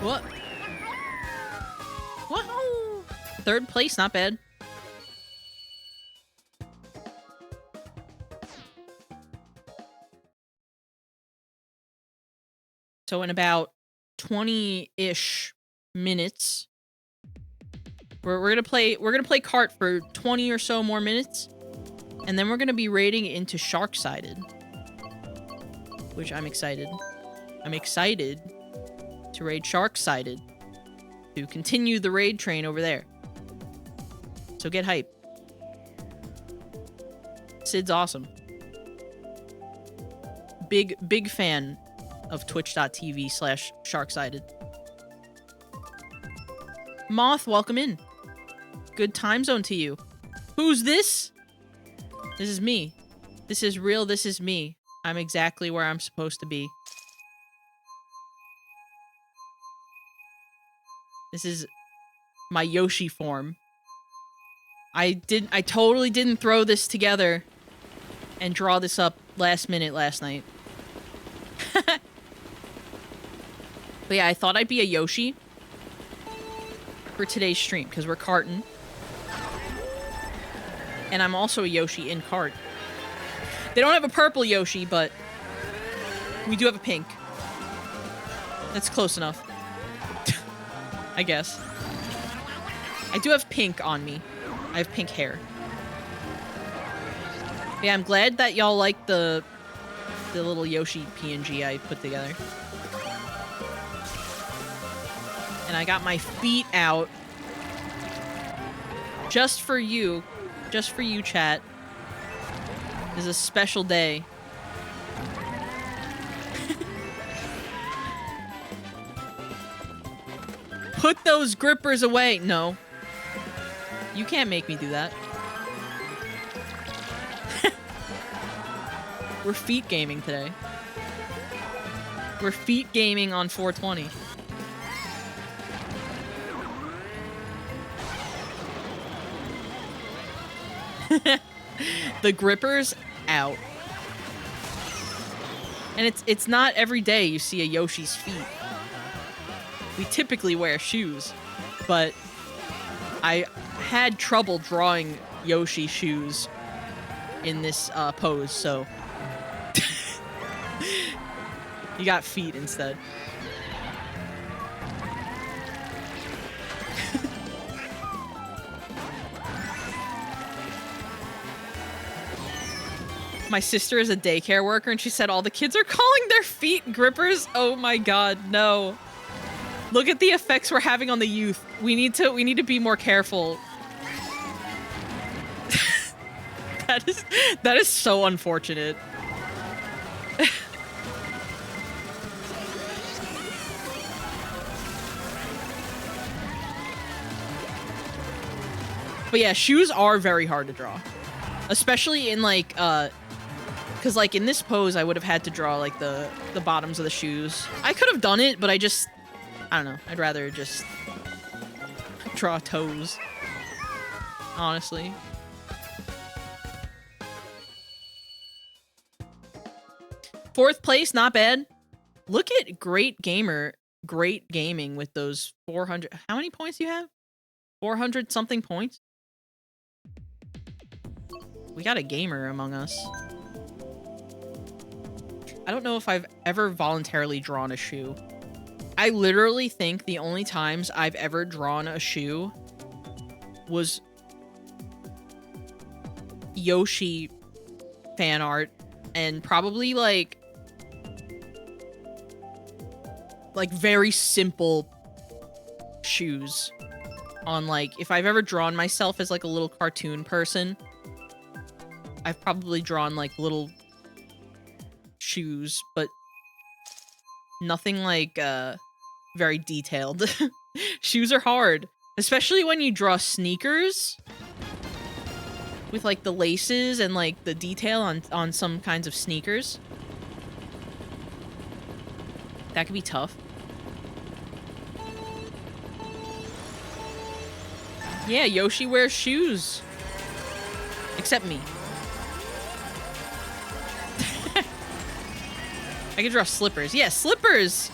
[SPEAKER 1] What? Whoa! 3rd place, not bad. So in about 20-ish minutes, we're gonna play Kart for 20 or so more minutes, and then we're gonna be raiding into Shark-Sided, which I'm excited. I'm excited to raid Shark-Sided to continue the raid train over there. So get hype. Sid's awesome. Big fan of twitch.tv/Shark-Sided. Moth, welcome in. Good time zone to you. Who's this? This is me. This is real, this is me. I'm exactly where I'm supposed to be. This is my Yoshi form. I totally didn't throw this together and draw this up last minute last night. But yeah, I thought I'd be a Yoshi for today's stream, because we're karting. And I'm also a Yoshi in Kart. They don't have a purple Yoshi, but we do have a pink. That's close enough. I guess. I do have pink on me. I have pink hair. Yeah, I'm glad that y'all like the little Yoshi PNG I put together. And I got my feet out. Just for you. Just for you, chat. This is a special day. Put those grippers away. No. You can't make me do that. We're feet gaming today. We're feet gaming on 420. The grippers out. And it's not every day you see a Yoshi's feet. We typically wear shoes, but I had trouble drawing Yoshi shoes in this pose, so you got feet instead. My sister is a daycare worker, and she said all the kids are calling their feet grippers. Oh my god, no. Look at the effects we're having on the youth. We need to be more careful. That is so unfortunate. But yeah, shoes are very hard to draw. Especially in like because like in this pose I would have had to draw like the bottoms of the shoes. I could have done it, but I don't know. I'd rather just draw toes. Honestly. Fourth place, not bad. Look at great gaming with those 400. How many points do you have? 400 something points? We got a gamer among us. I don't know if I've ever voluntarily drawn a shoe. I literally think the only times I've ever drawn a shoe was Yoshi fan art and probably like very simple shoes on like, if I've ever drawn myself as like a little cartoon person, I've probably drawn like little shoes, but nothing like very detailed. Shoes are hard, especially when you draw sneakers with like the laces and like the detail on some kinds of sneakers. That could be tough. Yeah, Yoshi wears shoes. Except me. I can draw slippers. Yeah, slippers!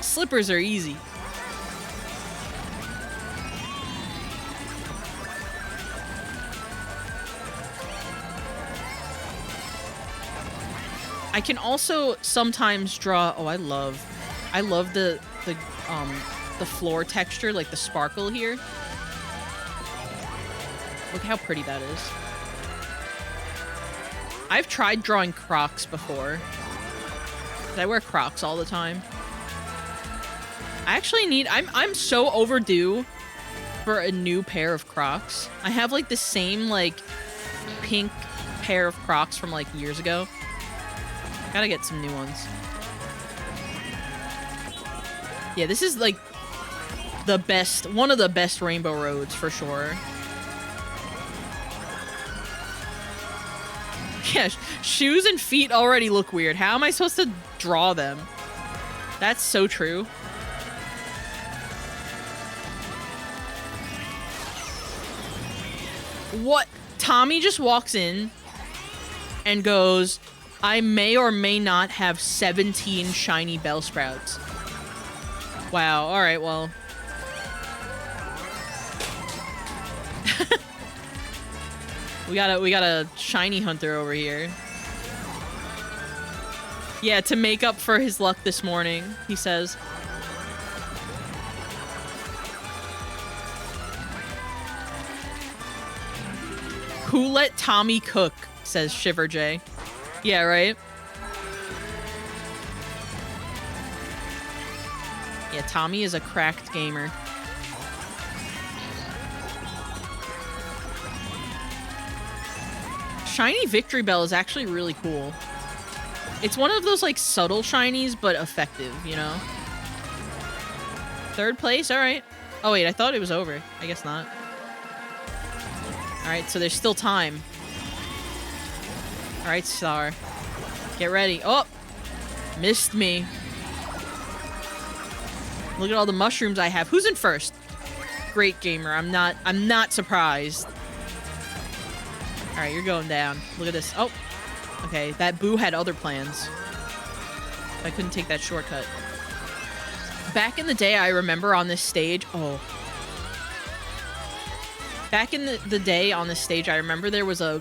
[SPEAKER 1] Slippers are easy. I can also sometimes draw... Oh, I love the floor texture, like the sparkle here. Look how pretty that is. I've tried drawing Crocs before. I wear Crocs all the time. I actually need... I'm so overdue for a new pair of Crocs. I have, like, the same, like, pink pair of Crocs from, like, years ago. Gotta get some new ones. Yeah, this is, like, the best... One of the best Rainbow Roads, for sure. Yeah, shoes and feet already look weird. How am I supposed to draw them? That's so true. What? Tommy just walks in and goes, I may or may not have 17 shiny Bellsprouts. Wow, alright, well. We got a shiny hunter over here. Yeah, to make up for his luck this morning, he says. Who let Tommy cook? Says Shiver J. Yeah, right? Yeah, Tommy is a cracked gamer. Shiny Victory Bell is actually really cool. It's one of those, like, subtle shinies, but effective, you know? Third place? Alright. Oh, wait, I thought it was over. I guess not. Alright, so there's still time. Alright, Star. Get ready. Oh! Missed me. Look at all the mushrooms I have. Who's in first? Great gamer. I'm not surprised. Alright, you're going down. Look at this. Oh! Okay, that Boo had other plans. I couldn't take that shortcut. Back in the day, I remember on this stage... Oh. Back in the day on this stage, I remember there was a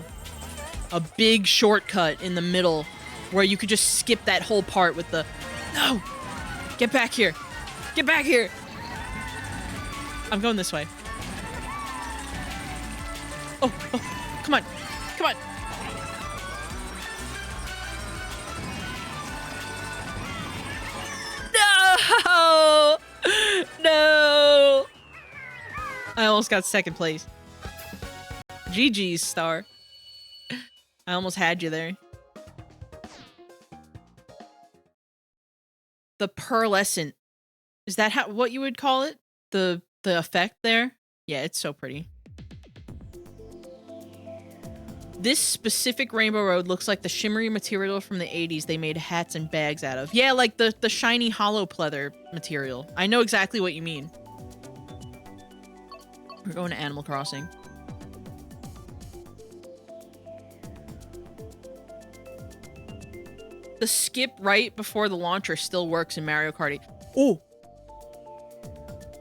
[SPEAKER 1] big shortcut in the middle where you could just skip that whole part with the... No! Get back here! Get back here! I'm going this way. Oh, oh, come on. Come on. No! No! I almost got second place. GG's, Star. I almost had you there. The pearlescent. Is that what you would call it? The effect there? Yeah, it's so pretty. This specific Rainbow Road looks like the shimmery material from the 80s they made hats and bags out of. Yeah, like the shiny hollow pleather material. I know exactly what you mean. We're going to Animal Crossing. The skip right before the launcher still works in Mario Kart 8. Oh!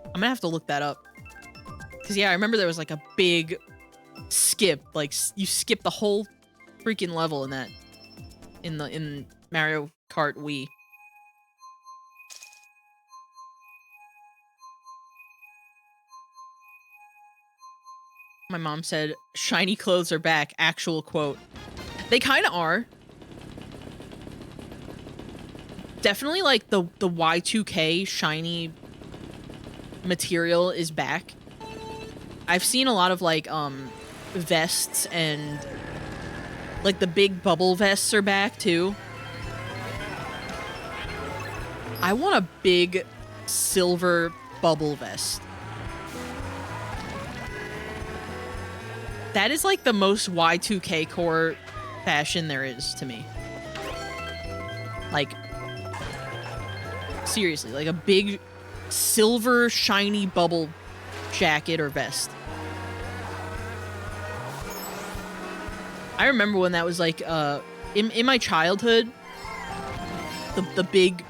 [SPEAKER 1] I'm gonna have to look that up. Because, yeah, I remember there was, like, a big skip. Like, you skip the whole freaking level in that. In Mario Kart Wii. My mom said, shiny clothes are back. Actual quote. They kind of are. Definitely, like, the Y2K shiny material is back. I've seen a lot of, like, vests and, like, the big bubble vests are back, too. I want a big silver bubble vest. That is, like, the most Y2K core fashion there is to me. Like, seriously, like a big silver shiny bubble jacket or vest. I remember when that was like, in my childhood, the big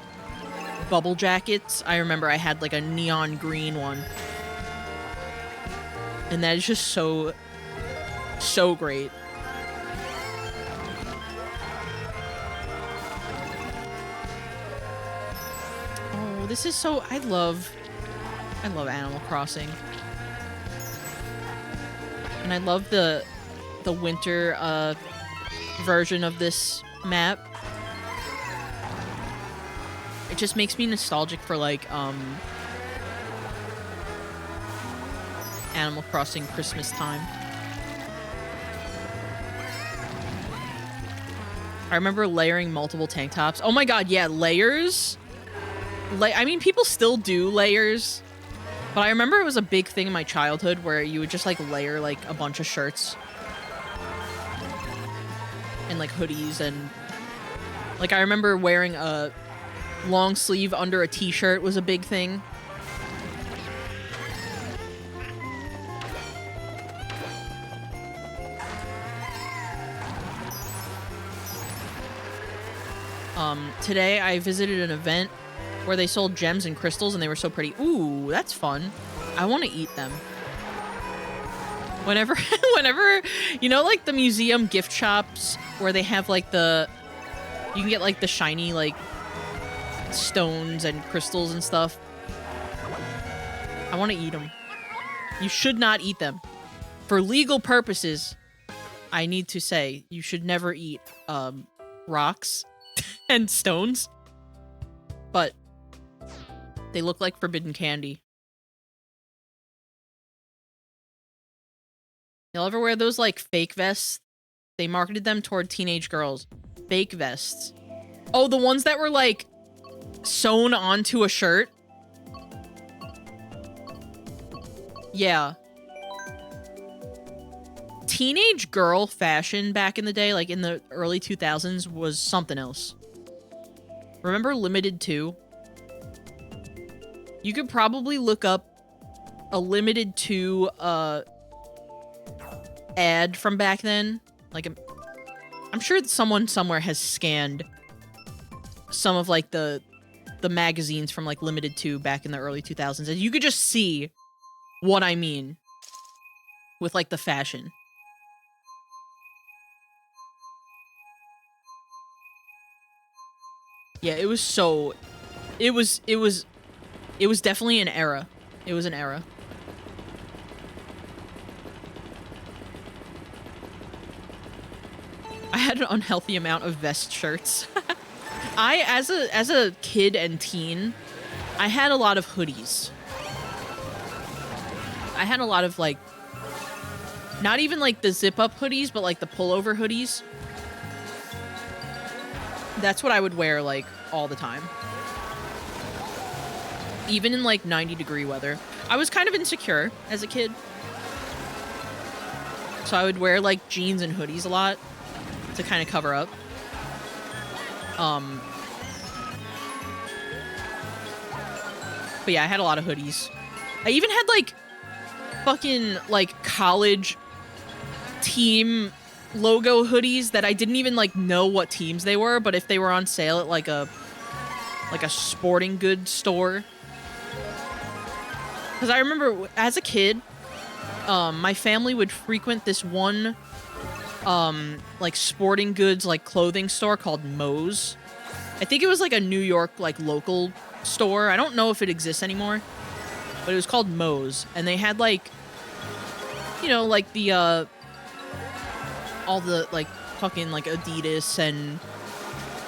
[SPEAKER 1] bubble jackets, I remember I had like a neon green one. And that is just so great. Oh, this is so, I love Animal Crossing. And I love the winter version of this map. It just makes me nostalgic for like Animal Crossing Christmas time. I remember layering multiple tank tops. Oh my god, yeah, layers. I mean, people still do layers, but I remember it was a big thing in my childhood where you would just like layer like a bunch of shirts and like hoodies, and like I remember wearing a long sleeve under a t-shirt was a big thing. Today I visited an event where they sold gems and crystals and they were so pretty. Ooh, that's fun. I want to eat them. Whenever, you know, like the museum gift shops where they have like you can get like the shiny like stones and crystals and stuff. I want to eat them. You should not eat them. For legal purposes, I need to say you should never eat rocks and stones, but they look like forbidden candy. You'll ever wear those like fake vests? They marketed them toward teenage girls. Fake vests. Oh, the ones that were like sewn onto a shirt? Yeah. Teenage girl fashion back in the day, like in the early 2000s, was something else. Remember Limited 2? You could probably look up a Limited 2 ad from back then. Like, I'm sure that someone somewhere has scanned some of like the magazines from like Limited 2 back in the early 2000s, and you could just see what I mean with like the fashion. Yeah, it was so... It was definitely an era. It was an era. I had an unhealthy amount of vest shirts. As a kid and teen, I had a lot of hoodies. I had a lot of, like... Not even, like, the zip-up hoodies, but, like, the pullover hoodies. That's what I would wear, like, all the time. Even in, like, 90-degree weather. I was kind of insecure as a kid. So I would wear, like, jeans and hoodies a lot to kind of cover up. But yeah, I had a lot of hoodies. I even had, like, fucking, like, college team logo hoodies that I didn't even like know what teams they were, but if they were on sale at like a sporting goods store. Because I remember as a kid, my family would frequent this one like sporting goods like clothing store called Moe's. I think it was like a New York like local store. I don't know if it exists anymore, but it was called Moe's, and they had like, you know, like the all the, like, fucking, like, Adidas and,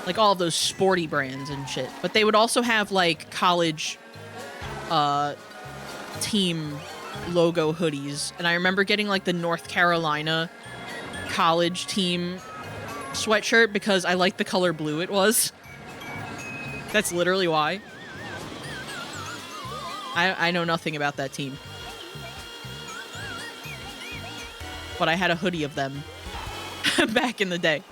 [SPEAKER 1] like, all of those sporty brands and shit. But they would also have, like, college, team logo hoodies. And I remember getting, like, the North Carolina college team sweatshirt because I liked the color blue it was. That's literally why. I know nothing about that team. But I had a hoodie of them. Back in the day.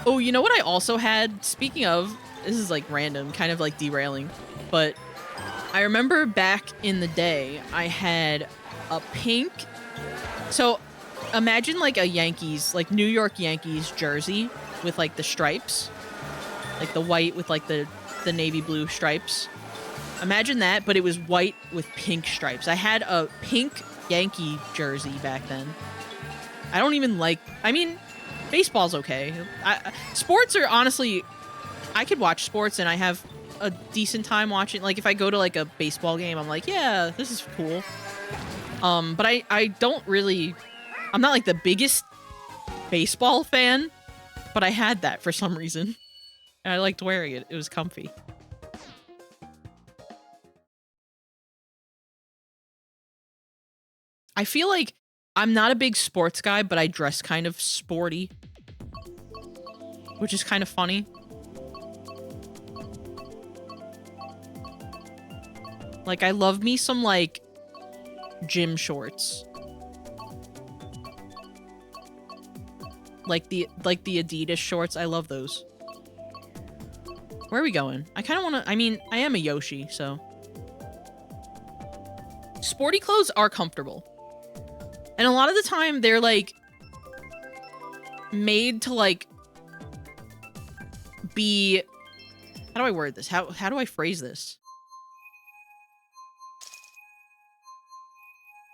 [SPEAKER 1] Oh, you know what I also had? Speaking of, this is like random, kind of like derailing, but I remember back in the day, I had a pink... So, imagine like a Yankees, like New York Yankees jersey with like the stripes. Like the white with like the navy blue stripes. Imagine that, but it was white with pink stripes. I had a pink Yankee jersey back then. I don't even like... I mean, baseball's okay. Sports are honestly... I could watch sports and I have a decent time watching. Like, if I go to like a baseball game, I'm like, yeah, this is cool. But I don't really... I'm not like the biggest baseball fan, but I had that for some reason. And I liked wearing it. It was comfy. I feel like I'm not a big sports guy, but I dress kind of sporty, which is kind of funny. Like, I love me some, like, gym shorts. Like the Adidas shorts. I love those. Where are we going? I kind of want to... I mean, I am a Yoshi, so... Sporty clothes are comfortable. And a lot of the time, they're, like... made to, like... be... How do I word this? How do I phrase this?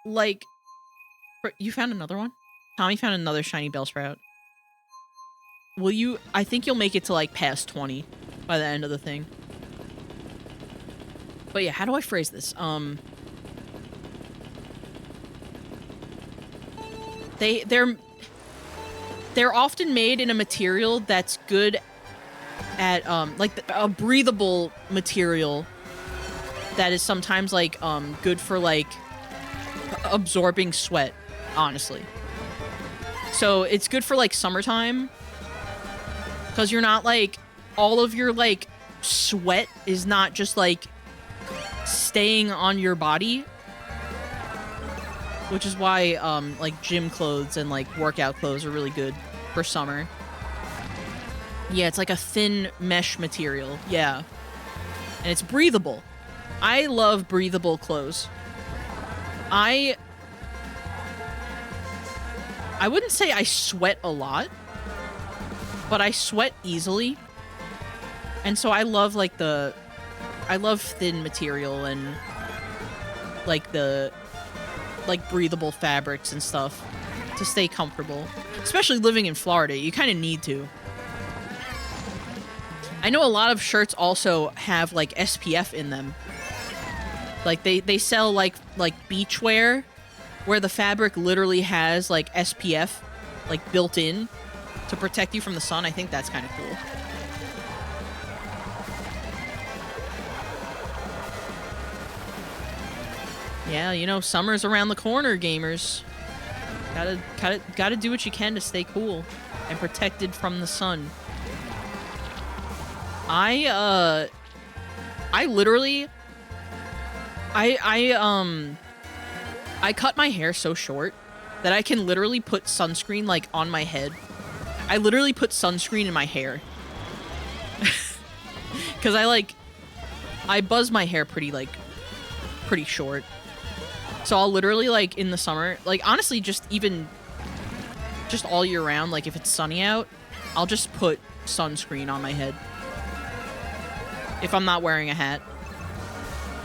[SPEAKER 1] Like... You found another one? Tommy found another shiny Bellsprout. Will you... I think you'll make it to, like, past 20 by the end of the thing. But yeah, how do I phrase this? They're often made in a material that's good at, like, a breathable material that is sometimes, like, good for, like, absorbing sweat, honestly. So it's good for, like, summertime. Because you're not, like, all of your, like, sweat is not just, like, staying on your body. Which is why, like, gym clothes and, like, workout clothes are really good for summer. Yeah, it's like a thin mesh material. Yeah. And it's breathable. I love breathable clothes. I wouldn't say I sweat a lot, but I sweat easily. And so I love, like, I love thin material and, like, like, breathable fabrics and stuff to stay comfortable. Especially living in Florida, you kind of need to. I know a lot of shirts also have, like, SPF in them. Like, they sell, like beachwear, where the fabric literally has, like, SPF, like, built in to protect you from the sun. I think that's kind of cool. Yeah, you know, summer's around the corner, gamers. Gotta do what you can to stay cool and protected from the sun. I literally... I cut my hair so short that I can literally put sunscreen, like, on my head. I literally put sunscreen in my hair. Because I buzz my hair pretty short. So I'll literally, like, in the summer, like, honestly, just all year round, like, if it's sunny out, I'll just put sunscreen on my head. If I'm not wearing a hat.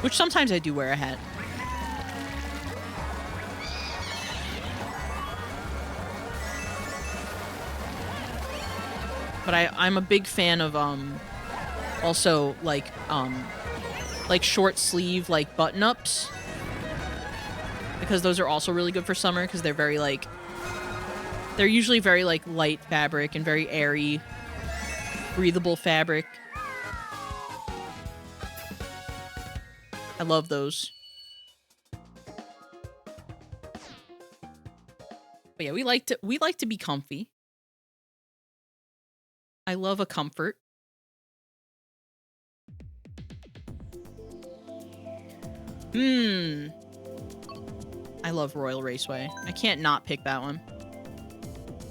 [SPEAKER 1] Which sometimes I do wear a hat. But I'm a big fan of, also, like short sleeve, like, button-ups. Because those are also really good for summer, because they're very, like... They're usually very, like, light fabric and very airy, breathable fabric. I love those. But yeah, we like to be comfy. I love a comfort. I love Royal Raceway. I can't not pick that one.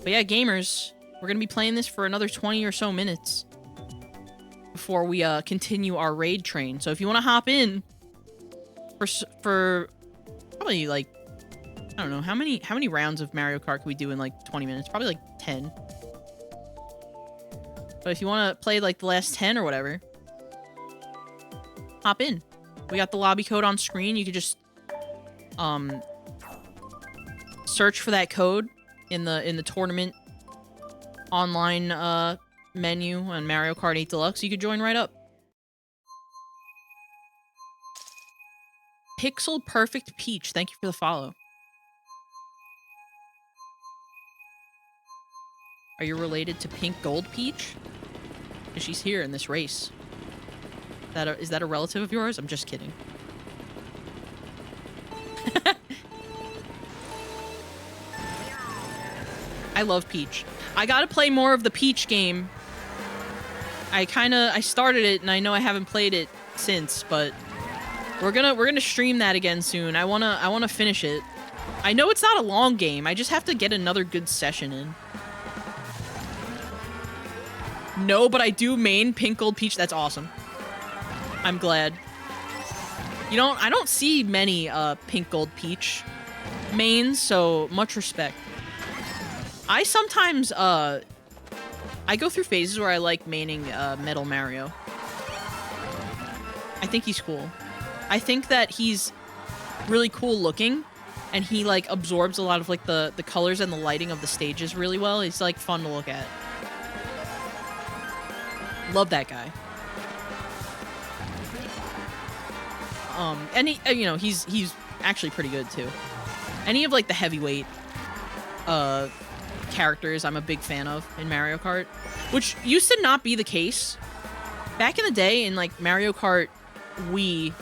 [SPEAKER 1] But yeah, gamers, we're gonna be playing this for another 20 or so minutes before we continue our raid train. So if you want to hop in, for probably like, I don't know, how many rounds of Mario Kart can we do in like 20 minutes? Probably like 10. But if you want to play like the last 10 or whatever, hop in. We got the lobby code on screen. You could just search for that code in the tournament online menu on Mario Kart 8 Deluxe. You could join right up. Pixel Perfect Peach, thank you for the follow. Are you related to Pink Gold Peach? Because she's here in this race. Is that a relative of yours? I'm just kidding. I love Peach. I gotta play more of the Peach game. I started it and I know I haven't played it since, but we're gonna stream that again soon. I wanna finish it. I know it's not a long game. I just have to get another good session in. No, but I do main Pink Gold Peach. That's awesome. I'm glad. I don't see many Pink Gold Peach mains, so much respect. I sometimes I go through phases where I like maining Metal Mario. I think he's cool. I think that he's really cool looking, and he like absorbs a lot of like the colors and the lighting of the stages really well. He's like fun to look at. Love that guy. And he, he's actually pretty good too. Any of like the heavyweight characters I'm a big fan of in Mario Kart, which used to not be the case. Back in the day in like Mario Kart Wii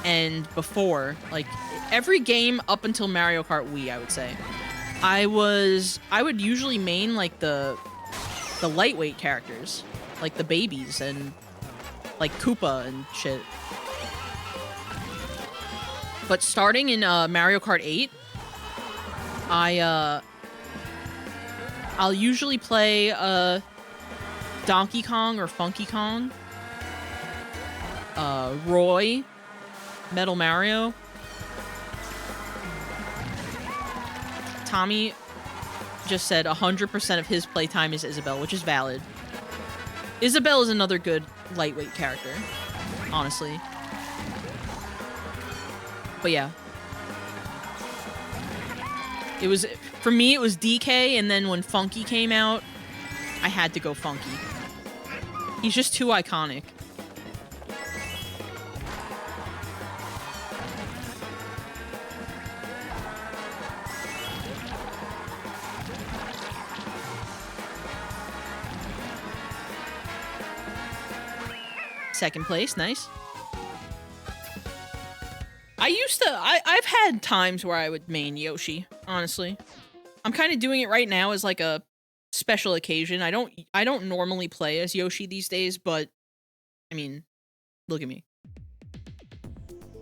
[SPEAKER 1] and before, like every game up until Mario Kart Wii, I would say, I would usually main like the lightweight characters, like the babies and like Koopa and shit. But starting in Mario Kart 8, I'll usually play Donkey Kong or Funky Kong, Roy, Metal Mario. Tommy just said 100% of his playtime is Isabelle, which is valid. Isabelle is another good lightweight character, honestly. But yeah. For me, it was DK, and then when Funky came out, I had to go Funky. He's just too iconic. Second place, nice. I've had times where I would main Yoshi, honestly. I'm kind of doing it right now as like a special occasion. I don't normally play as Yoshi these days, but I mean, look at me.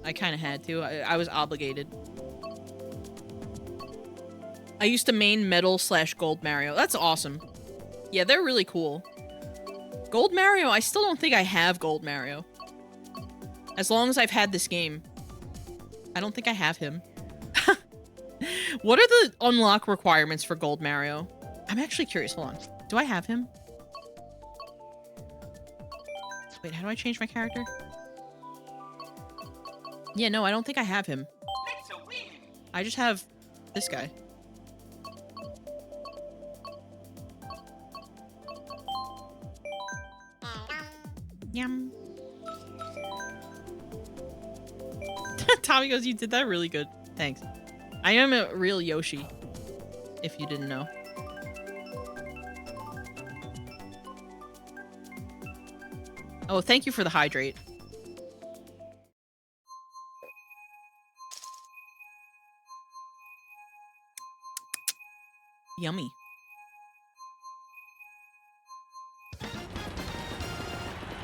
[SPEAKER 1] I kind of had to. I was obligated. I used to main Metal/Gold Mario. That's awesome. Yeah, they're really cool. Gold Mario, I still don't think I have Gold Mario. As long as I've had this game. I don't think I have him. What are the unlock requirements for Gold Mario? I'm actually curious. Hold on. Do I have him? Wait, how do I change my character? Yeah, no, I don't think I have him. I just have this guy. Yum. Tommy goes, you did that really good. Thanks. I am a real Yoshi, if you didn't know. Oh, thank you for the hydrate. Yummy.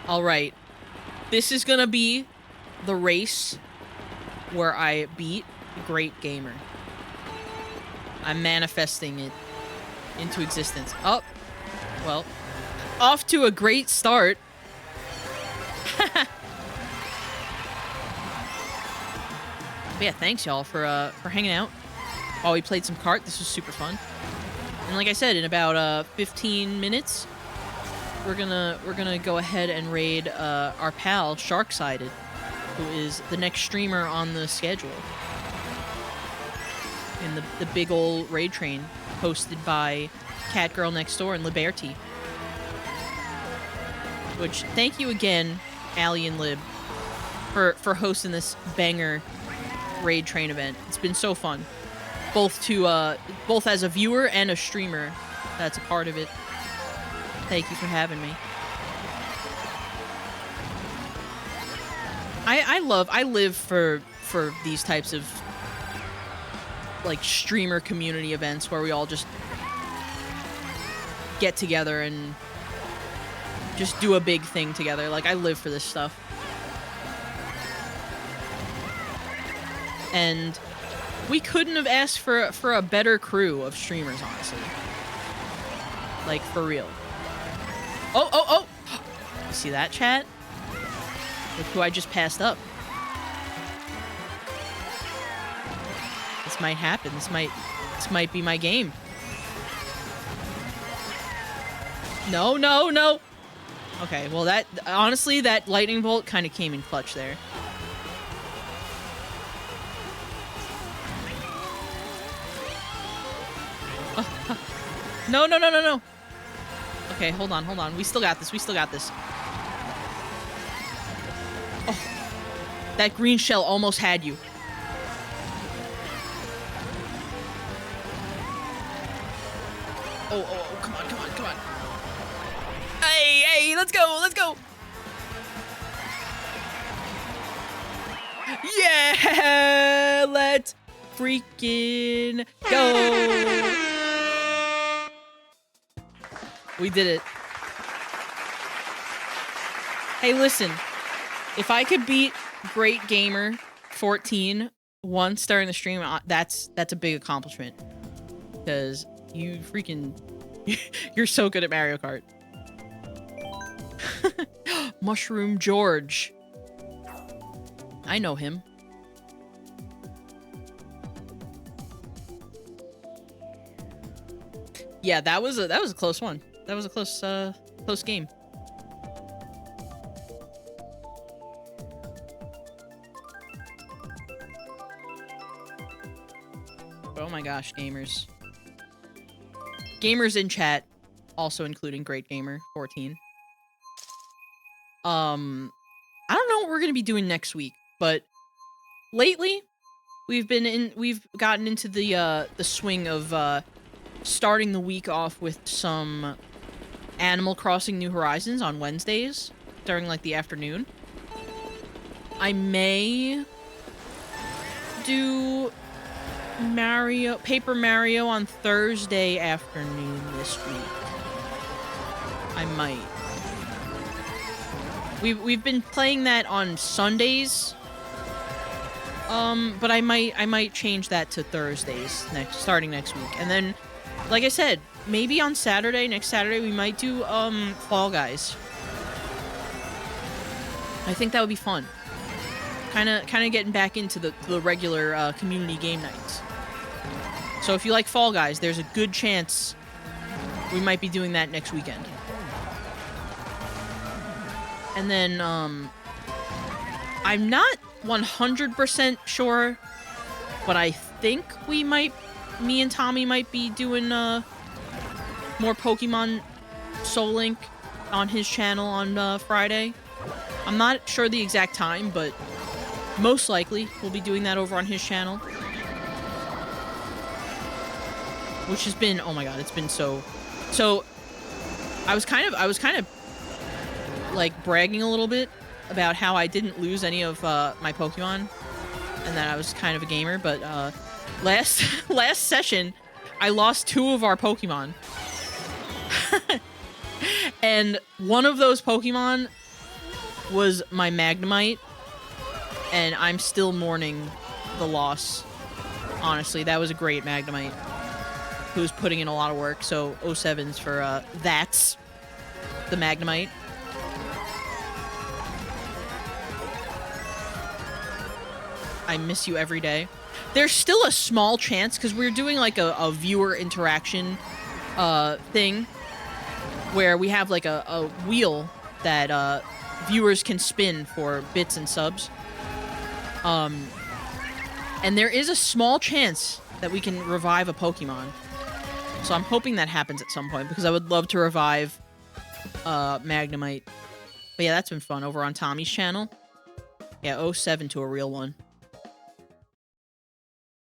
[SPEAKER 1] All right. This is gonna be the race where I beat Great Gamer. I'm manifesting it into existence. Oh, well, off to a great start. But yeah, thanks y'all for hanging out while we played some Kart. This was super fun. And like I said, in about 15 minutes, we're gonna go ahead and raid our pal Sharksided, who is the next streamer on the schedule in the big old raid train hosted by Catgirl Next Door and Liberty. Which, thank you again, Allie and Lib, for hosting this banger raid train event. It's been so fun, both as a viewer and a streamer that's a part of it. Thank you for having me. I live for these types of like streamer community events where we all just get together and just do a big thing together. Like, I live for this stuff. And we couldn't have asked for a better crew of streamers, honestly. Like, for real. Oh! You see that, chat? Look who I just passed up. This might happen. This might be my game. No. Okay, well honestly, that lightning bolt kind of came in clutch there. No. Okay, hold on. We still got this. Oh, that green shell almost had you. Oh, come on. Hey, let's go. Yeah, let's freaking go. We did it. Hey, listen. If I could beat Great Gamer 14 once during the stream, that's a big accomplishment. Because you freaking... You're so good at Mario Kart. Mushroom George. I know him. Yeah, that was a close one. That was a close game. Oh my gosh, gamers. Gamers in chat, also including Great Gamer 14. I don't know what we're gonna be doing next week, but lately we've gotten into the swing of starting the week off with some Animal Crossing New Horizons on Wednesdays during like the afternoon. I may do Paper Mario on Thursday afternoon this week. I might. We've been playing that on Sundays. But I might change that to Thursdays starting next week. And then, like I said, maybe on next Saturday, we might do Fall Guys. I think that would be fun. Kind of getting back into the regular community game nights. So if you like Fall Guys, there's a good chance we might be doing that next weekend. And then I'm not 100% sure, but I think me and Tommy might be doing more Pokemon Soul Link on his channel on Friday. I'm not sure the exact time, but most likely we'll be doing that over on his channel. Which has been, oh my god, it's been so I was kind of like bragging a little bit about how I didn't lose any of my Pokemon and that I was kind of a gamer, but last session I lost 2 of our Pokemon. And one of those Pokemon was my Magnemite, and I'm still mourning the loss. Honestly, that was a great Magnemite who was putting in a lot of work, so 07s for that's the Magnemite. I miss you every day. There's still a small chance, because we're doing like a viewer interaction thing where we have like a wheel that viewers can spin for bits and subs. And there is a small chance that we can revive a Pokemon. So I'm hoping that happens at some point, because I would love to revive Magnemite. But yeah, that's been fun over on Tommy's channel. Yeah, 07 to a real one.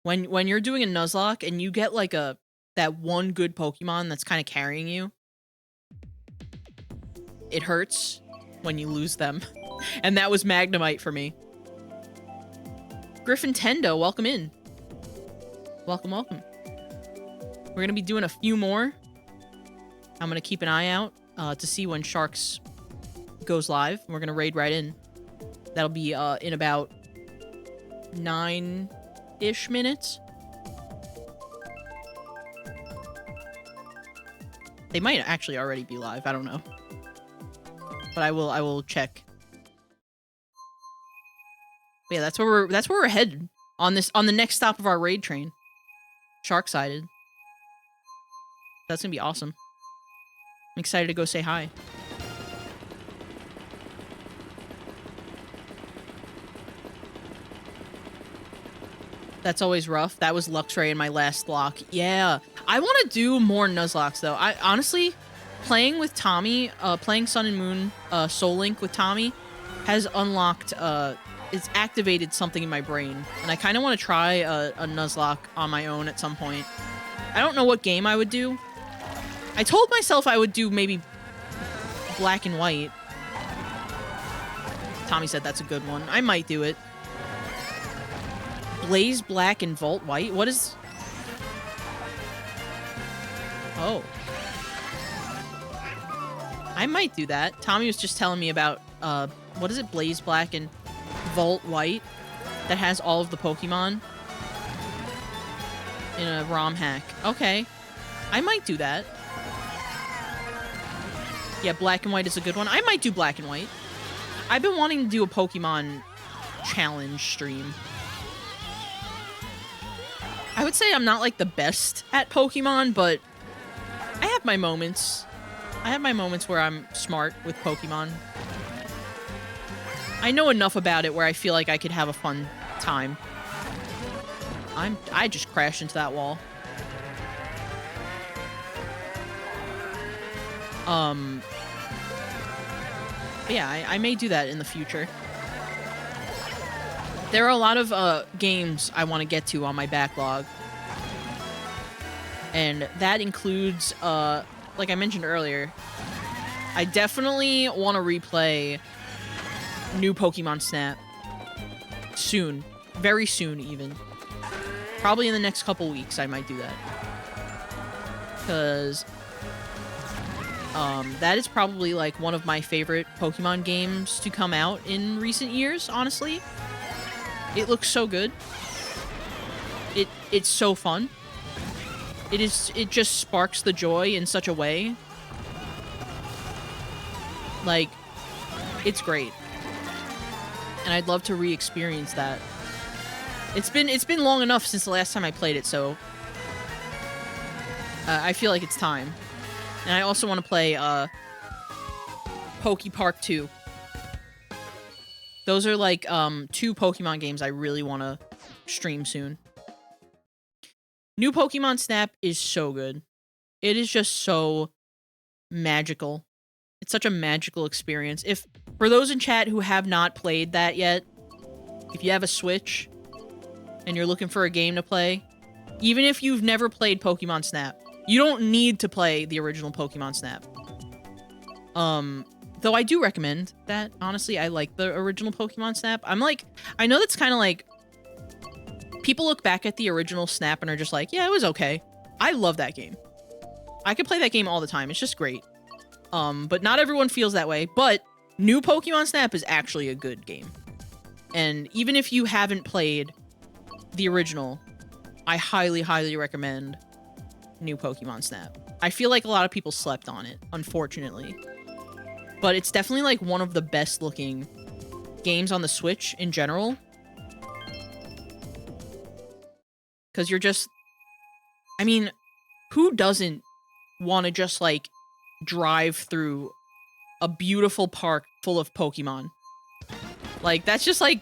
[SPEAKER 1] When you're doing a Nuzlocke and you get like that one good Pokemon that's kind of carrying you, it hurts when you lose them. And that was Magnemite for me. Griffin Tendo, welcome in. Welcome, welcome. We're going to be doing a few more. I'm going to keep an eye out to see when Sharks goes live. We're going to raid right in. That'll be in about 9-ish minutes. They might actually already be live. I don't know. But I will check. But yeah, that's where we're headed on the next stop of our raid train. Shark-sided. That's gonna be awesome. I'm excited to go say hi. That's always rough. That was Luxray in my last lock. Yeah. I want to do more Nuzlocks, though. I honestly, playing with Tommy, playing Sun and Moon Soul Link with Tommy has unlocked, it's activated something in my brain. And I kind of want to try a Nuzlocke on my own at some point. I don't know what game I would do. I told myself I would do maybe Black and White. Tommy said that's a good one. I might do it. Blaze Black and Volt White? What is... Oh. I might do that. Tommy was just telling me about, what is it? Blaze Black and Volt White that has all of the Pokemon in a ROM hack. Okay. I might do that. Yeah, Black and White is a good one. I might do Black and White. I've been wanting to do a Pokemon challenge stream. I would say I'm not, like, the best at Pokemon, but I have my moments. I have my moments where I'm smart with Pokemon. I know enough about it where I feel like I could have a fun time. I just crashed into that wall. But yeah, I may do that in the future. There are a lot of games I want to get to on my backlog. And that includes, like I mentioned earlier, I definitely want to replay new Pokemon Snap. Soon. Very soon, even. Probably in the next couple weeks, I might do that. Because that is probably, like, one of my favorite Pokemon games to come out in recent years, honestly. It looks so good. It's so fun. It just sparks the joy in such a way. Like, it's great. And I'd love to re-experience that. It's been long enough since the last time I played it, so I feel like it's time. And I also want to play Poke Park 2. Those are like 2 Pokemon games I really want to stream soon. New Pokemon Snap is so good. It is just so magical. It's such a magical experience. For those in chat who have not played that yet, if you have a Switch and you're looking for a game to play, even if you've never played Pokemon Snap, you don't need to play the original Pokemon Snap. Though I do recommend that. Honestly, I like the original Pokemon Snap. I know that's kind of like, people look back at the original Snap and are just like, yeah, it was okay. I love that game. I could play that game all the time. It's just great. But not everyone feels that way. But new Pokemon Snap is actually a good game. And even if you haven't played the original, I highly, highly recommend new Pokemon Snap. I feel like a lot of people slept on it, unfortunately. But it's definitely like one of the best looking games on the Switch in general. Because you're just... I mean, who doesn't want to just, like, drive through a beautiful park full of Pokemon? Like, that's just, like,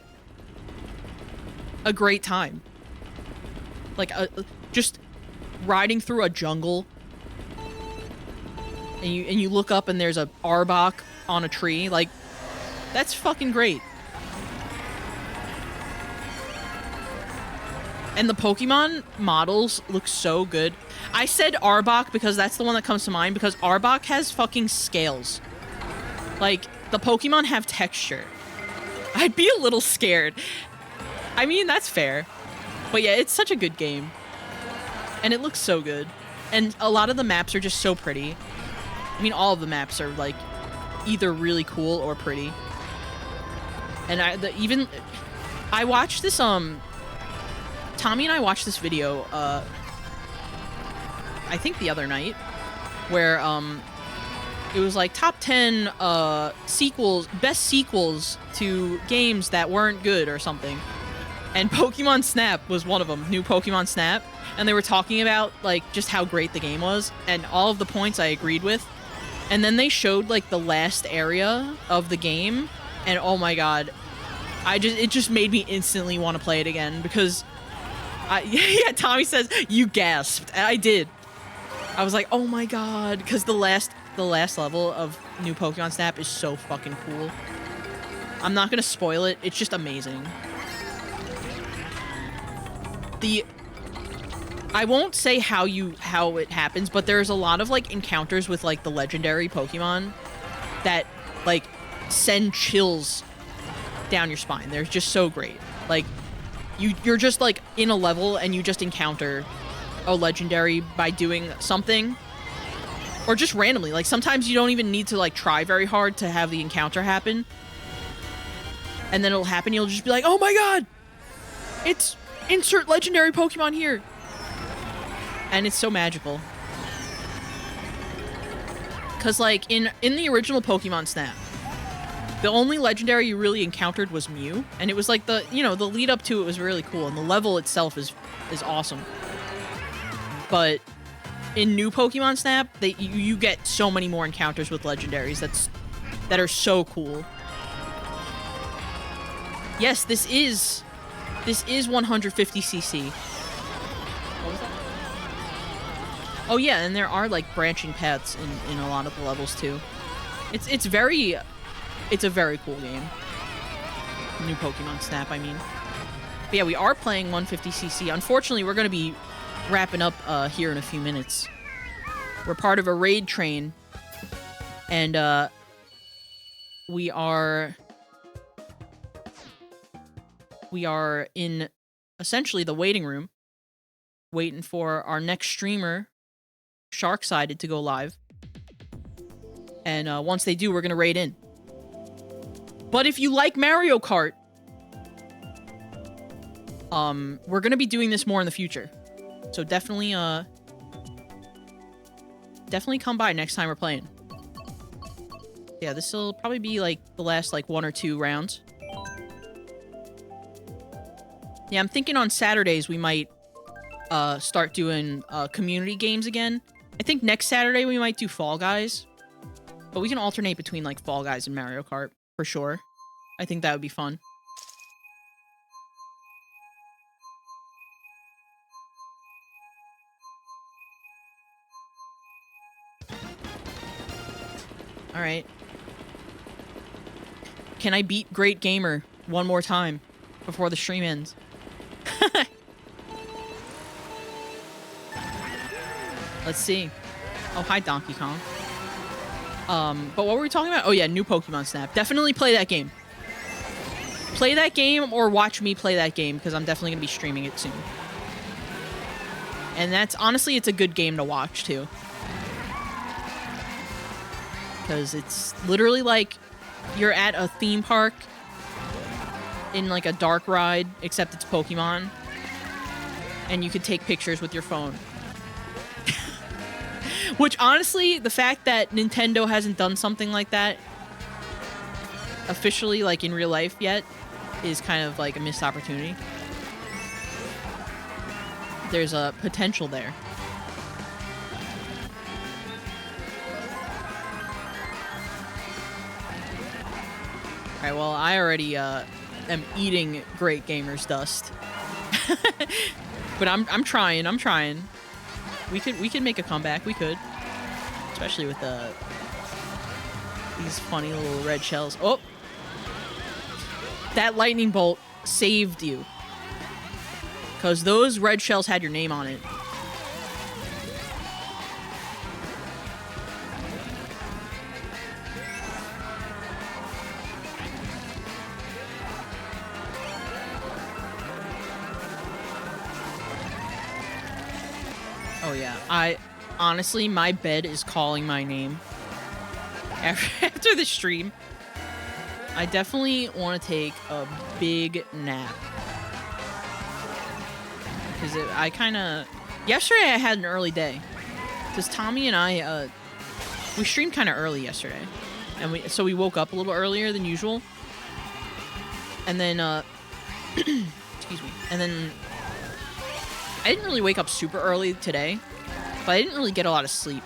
[SPEAKER 1] a great time. Like, just riding through a jungle, and you look up and there's a Arbok on a tree. Like, that's fucking great. And the Pokemon models look so good. I said Arbok because that's the one that comes to mind, because Arbok has fucking scales. Like, the Pokemon have texture. I'd be a little scared. I mean, that's fair. But yeah, it's such a good game. And it looks so good. And a lot of the maps are just so pretty. I mean, all of the maps are, like, either really cool or pretty. And I watched this, Tommy and I watched this video, I think the other night, where, it was like top 10, best sequels to games that weren't good or something. And Pokemon Snap was one of them, new Pokemon Snap. And they were talking about, like, just how great the game was, and all of the points I agreed with. And then they showed, like, the last area of the game, and oh my god, it just made me instantly want to play it again, because yeah, Tommy says, you gasped. And I did. I was like, oh my god, because the last level of new Pokemon Snap is so fucking cool. I'm not gonna spoil it, it's just amazing. I won't say how it happens, but there's a lot of, like, encounters with, like, the legendary Pokemon that, like, send chills down your spine. They're just so great. Like, you're just, like, in a level and you just encounter a legendary by doing something. Or just randomly. Like, sometimes you don't even need to, like, try very hard to have the encounter happen. And then it'll happen, you'll just be like, oh my god! It's insert legendary Pokemon here! And it's so magical. Because, like, in the original Pokemon Snap, the only legendary you really encountered was Mew. And it was, like, the lead up to it was really cool. And the level itself is awesome. But in new Pokemon Snap, you get so many more encounters with legendaries that are so cool. Yes, this is 150cc. What was that? Oh yeah, and there are, like, branching paths in a lot of the levels too. It's a very cool game. New Pokemon Snap, I mean. But yeah, we are playing 150cc. Unfortunately, we're gonna be wrapping up here in a few minutes. We're part of a raid train, and we are in essentially the waiting room, waiting for our next streamer, Sharksided, to go live. And once they do, we're gonna raid in. But if you like Mario Kart, we're gonna be doing this more in the future. So definitely come by next time we're playing. Yeah, this will probably be, like, the last, like, 1 or 2 rounds. Yeah, I'm thinking on Saturdays we might start doing community games again. I think next Saturday we might do Fall Guys. But we can alternate between, like, Fall Guys and Mario Kart, for sure. I think that would be fun. Alright. Can I beat Great Gamer one more time before the stream ends? Let's see. Oh, hi, Donkey Kong. But what were we talking about? Oh, yeah, new Pokemon Snap. Definitely play that game. Play that game or watch me play that game, because I'm definitely going to be streaming it soon. And honestly, it's a good game to watch, too. Because it's literally like you're at a theme park in, like, a dark ride, except it's Pokemon. And you could take pictures with your phone. Which, honestly, the fact that Nintendo hasn't done something like that officially, like, in real life yet, is kind of, like, a missed opportunity. there's a potential there. All right, well, I already am eating Great Gamer's dust. But I'm trying. We could make a comeback. We could. Especially with these funny little red shells. Oh! That lightning bolt saved you. Because those red shells had your name on it. Oh yeah, honestly, my bed is calling my name. After the stream, I definitely want to take a big nap. Because I kind of... Yesterday I had an early day. Because Tommy and I, we streamed kind of early yesterday. And so we woke up a little earlier than usual. And then, excuse me. And then... I didn't really wake up super early today. But I didn't really get a lot of sleep.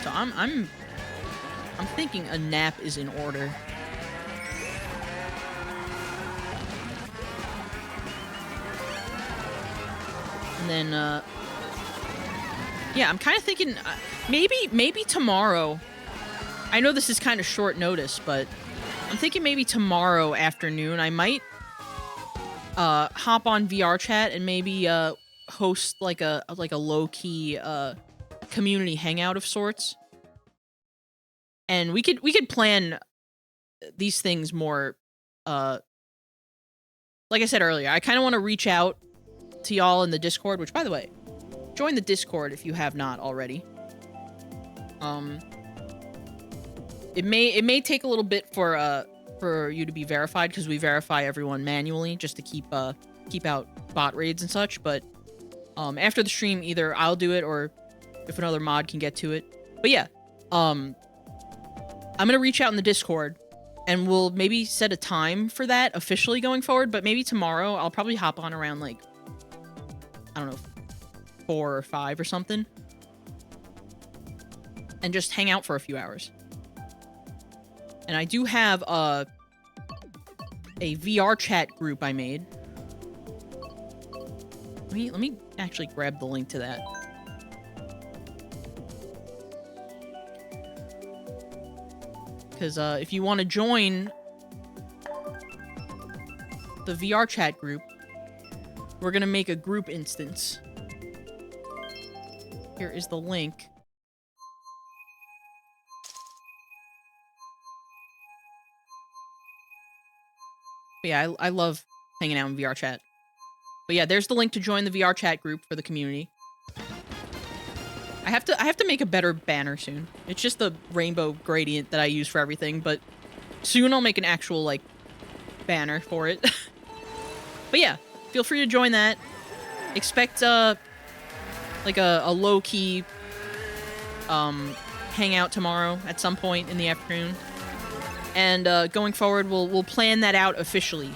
[SPEAKER 1] So I'm thinking a nap is in order. And then, yeah, I'm kind of thinking maybe tomorrow. I know this is kind of short notice, but I'm thinking maybe tomorrow afternoon I might hop on VR chat and maybe host like a low-key community hangout of sorts. And we could plan these things more like I said earlier, I kind of want to reach out to y'all in the Discord, which, by the way, join the Discord if you have not already. It may take a little bit for you to be verified, because we verify everyone manually just to keep out bot raids and such. But after the stream, either I'll do it or if another mod can get to it. But yeah, I'm gonna reach out in the Discord, and we'll maybe set a time for that officially going forward. But maybe tomorrow I'll probably hop on around like, I don't know, 4 or 5 or something, and just hang out for a few hours. And I do have a VR chat group I made. Let me actually grab the link to that. Because if you want to join the VR chat group, we're going to make a group instance. Here is the link. But yeah, I love hanging out in VR chat. But yeah, there's the link to join the VR chat group for the community. I have to make a better banner soon. It's just the rainbow gradient that I use for everything, but soon I'll make an actual, like, banner for it. But yeah, feel free to join that. Expect, like a low-key, hangout tomorrow at some point in the afternoon. And, going forward, we'll plan that out officially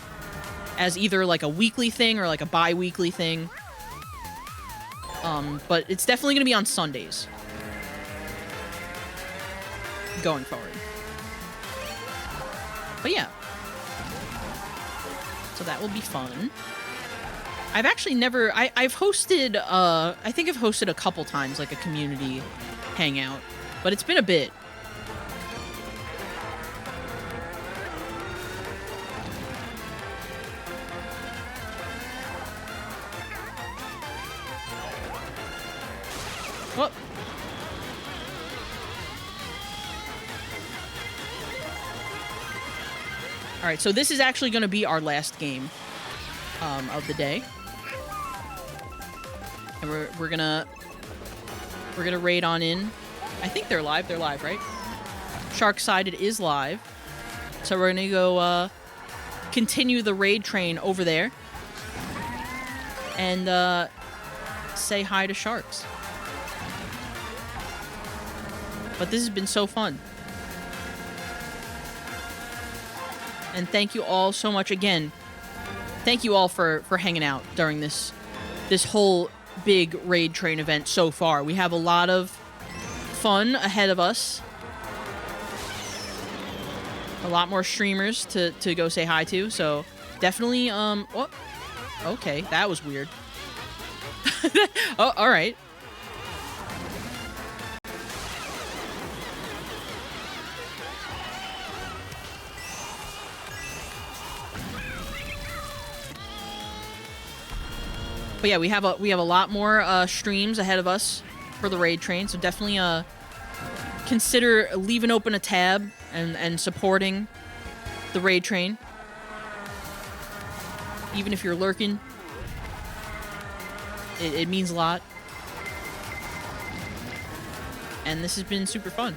[SPEAKER 1] as either, like, a weekly thing or, like, a bi-weekly thing. But it's definitely gonna be on Sundays. Going forward. But yeah. So that will be fun. I've actually never... I've hosted, I think I've hosted a couple times, like, a community hangout. But it's been a bit. Whoop. Alright, so this is actually going to be our last game of the day. And we're gonna raid on in. I think they're live. They're live, right? Shark-Sided is live. So we're gonna go continue the raid train over there. And say hi to sharks. But this has been so fun. And thank you all so much again thank you all for hanging out during this whole big raid train event so far. We have a lot of fun ahead of us. A lot more streamers to go say hi to, so definitely, oh, okay, that was weird. Oh, alright. But yeah, we have a lot more streams ahead of us for the raid train, so definitely consider leaving open a tab and supporting the raid train. Even if you're lurking, it means a lot. And this has been super fun.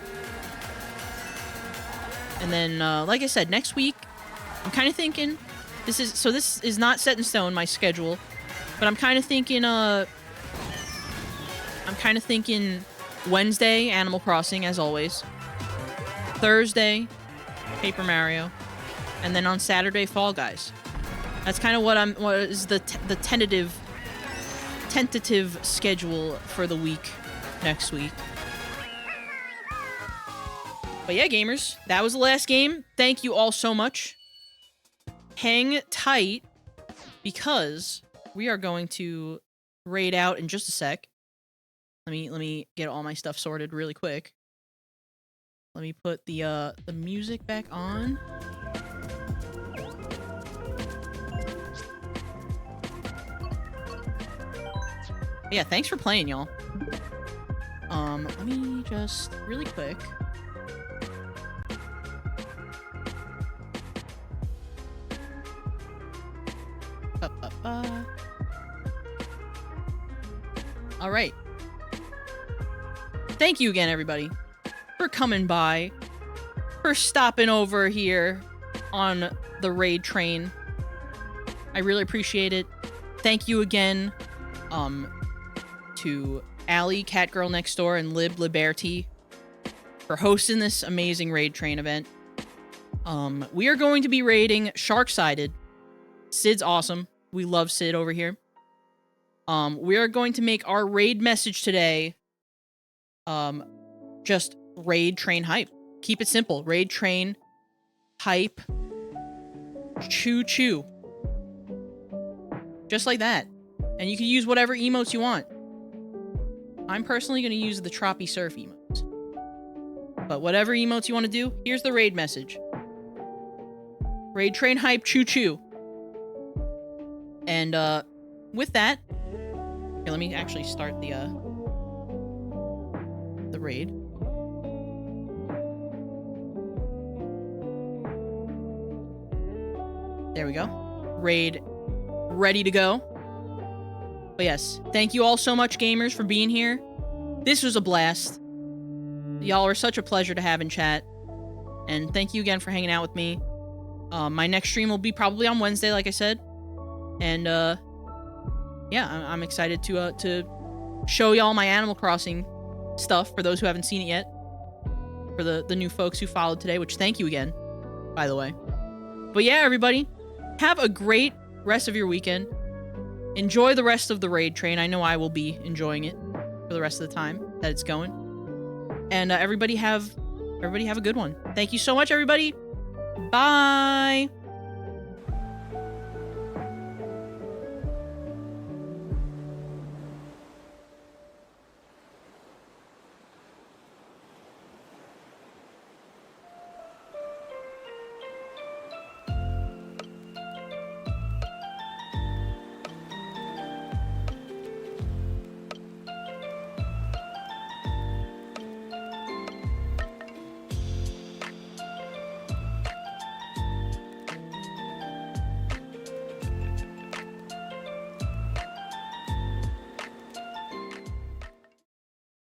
[SPEAKER 1] And then, like I said, next week, I'm kind of thinking, this is not set in stone, my schedule, but I'm kind of thinking, Wednesday, Animal Crossing, as always. Thursday, Paper Mario. And then on Saturday, Fall Guys. That's kind of what is the tentative schedule for the week next week. But yeah, gamers, that was the last game. Thank you all so much. Hang tight, because we are going to raid out in just a sec. Let me get all my stuff sorted really quick. Let me put the music back on. Yeah, thanks for playing, y'all. Let me just really quick. All right. Thank you again, everybody, for coming by, for stopping over here on the raid train. I really appreciate it. Thank you again, to Allie, Catgirl Next Door, and Liberty for hosting this amazing raid train event. We are going to be raiding Sharksided. Sid's awesome. We love Sid over here. We are going to make our raid message today, just raid train hype. Keep it simple. Raid train hype. Choo choo. Just like that. And you can use whatever emotes you want. I'm personally going to use the Troppy Surf emotes. But whatever emotes you want to do, here's the raid message. Raid train hype, choo choo. And with that, here, let me actually start the raid. There we go. Raid ready to go. But yes, thank you all so much, gamers, for being here. This was a blast. Y'all are such a pleasure to have in chat. And thank you again for hanging out with me. My next stream will be probably on Wednesday, like I said. And, yeah, I'm excited to show y'all my Animal Crossing stuff for those who haven't seen it yet. For the new folks who followed today, which thank you again, by the way. But yeah, everybody, have a great rest of your weekend. Enjoy the rest of the raid train. I know I will be enjoying it for the rest of the time that it's going. And everybody have a good one. Thank you so much, everybody. Bye.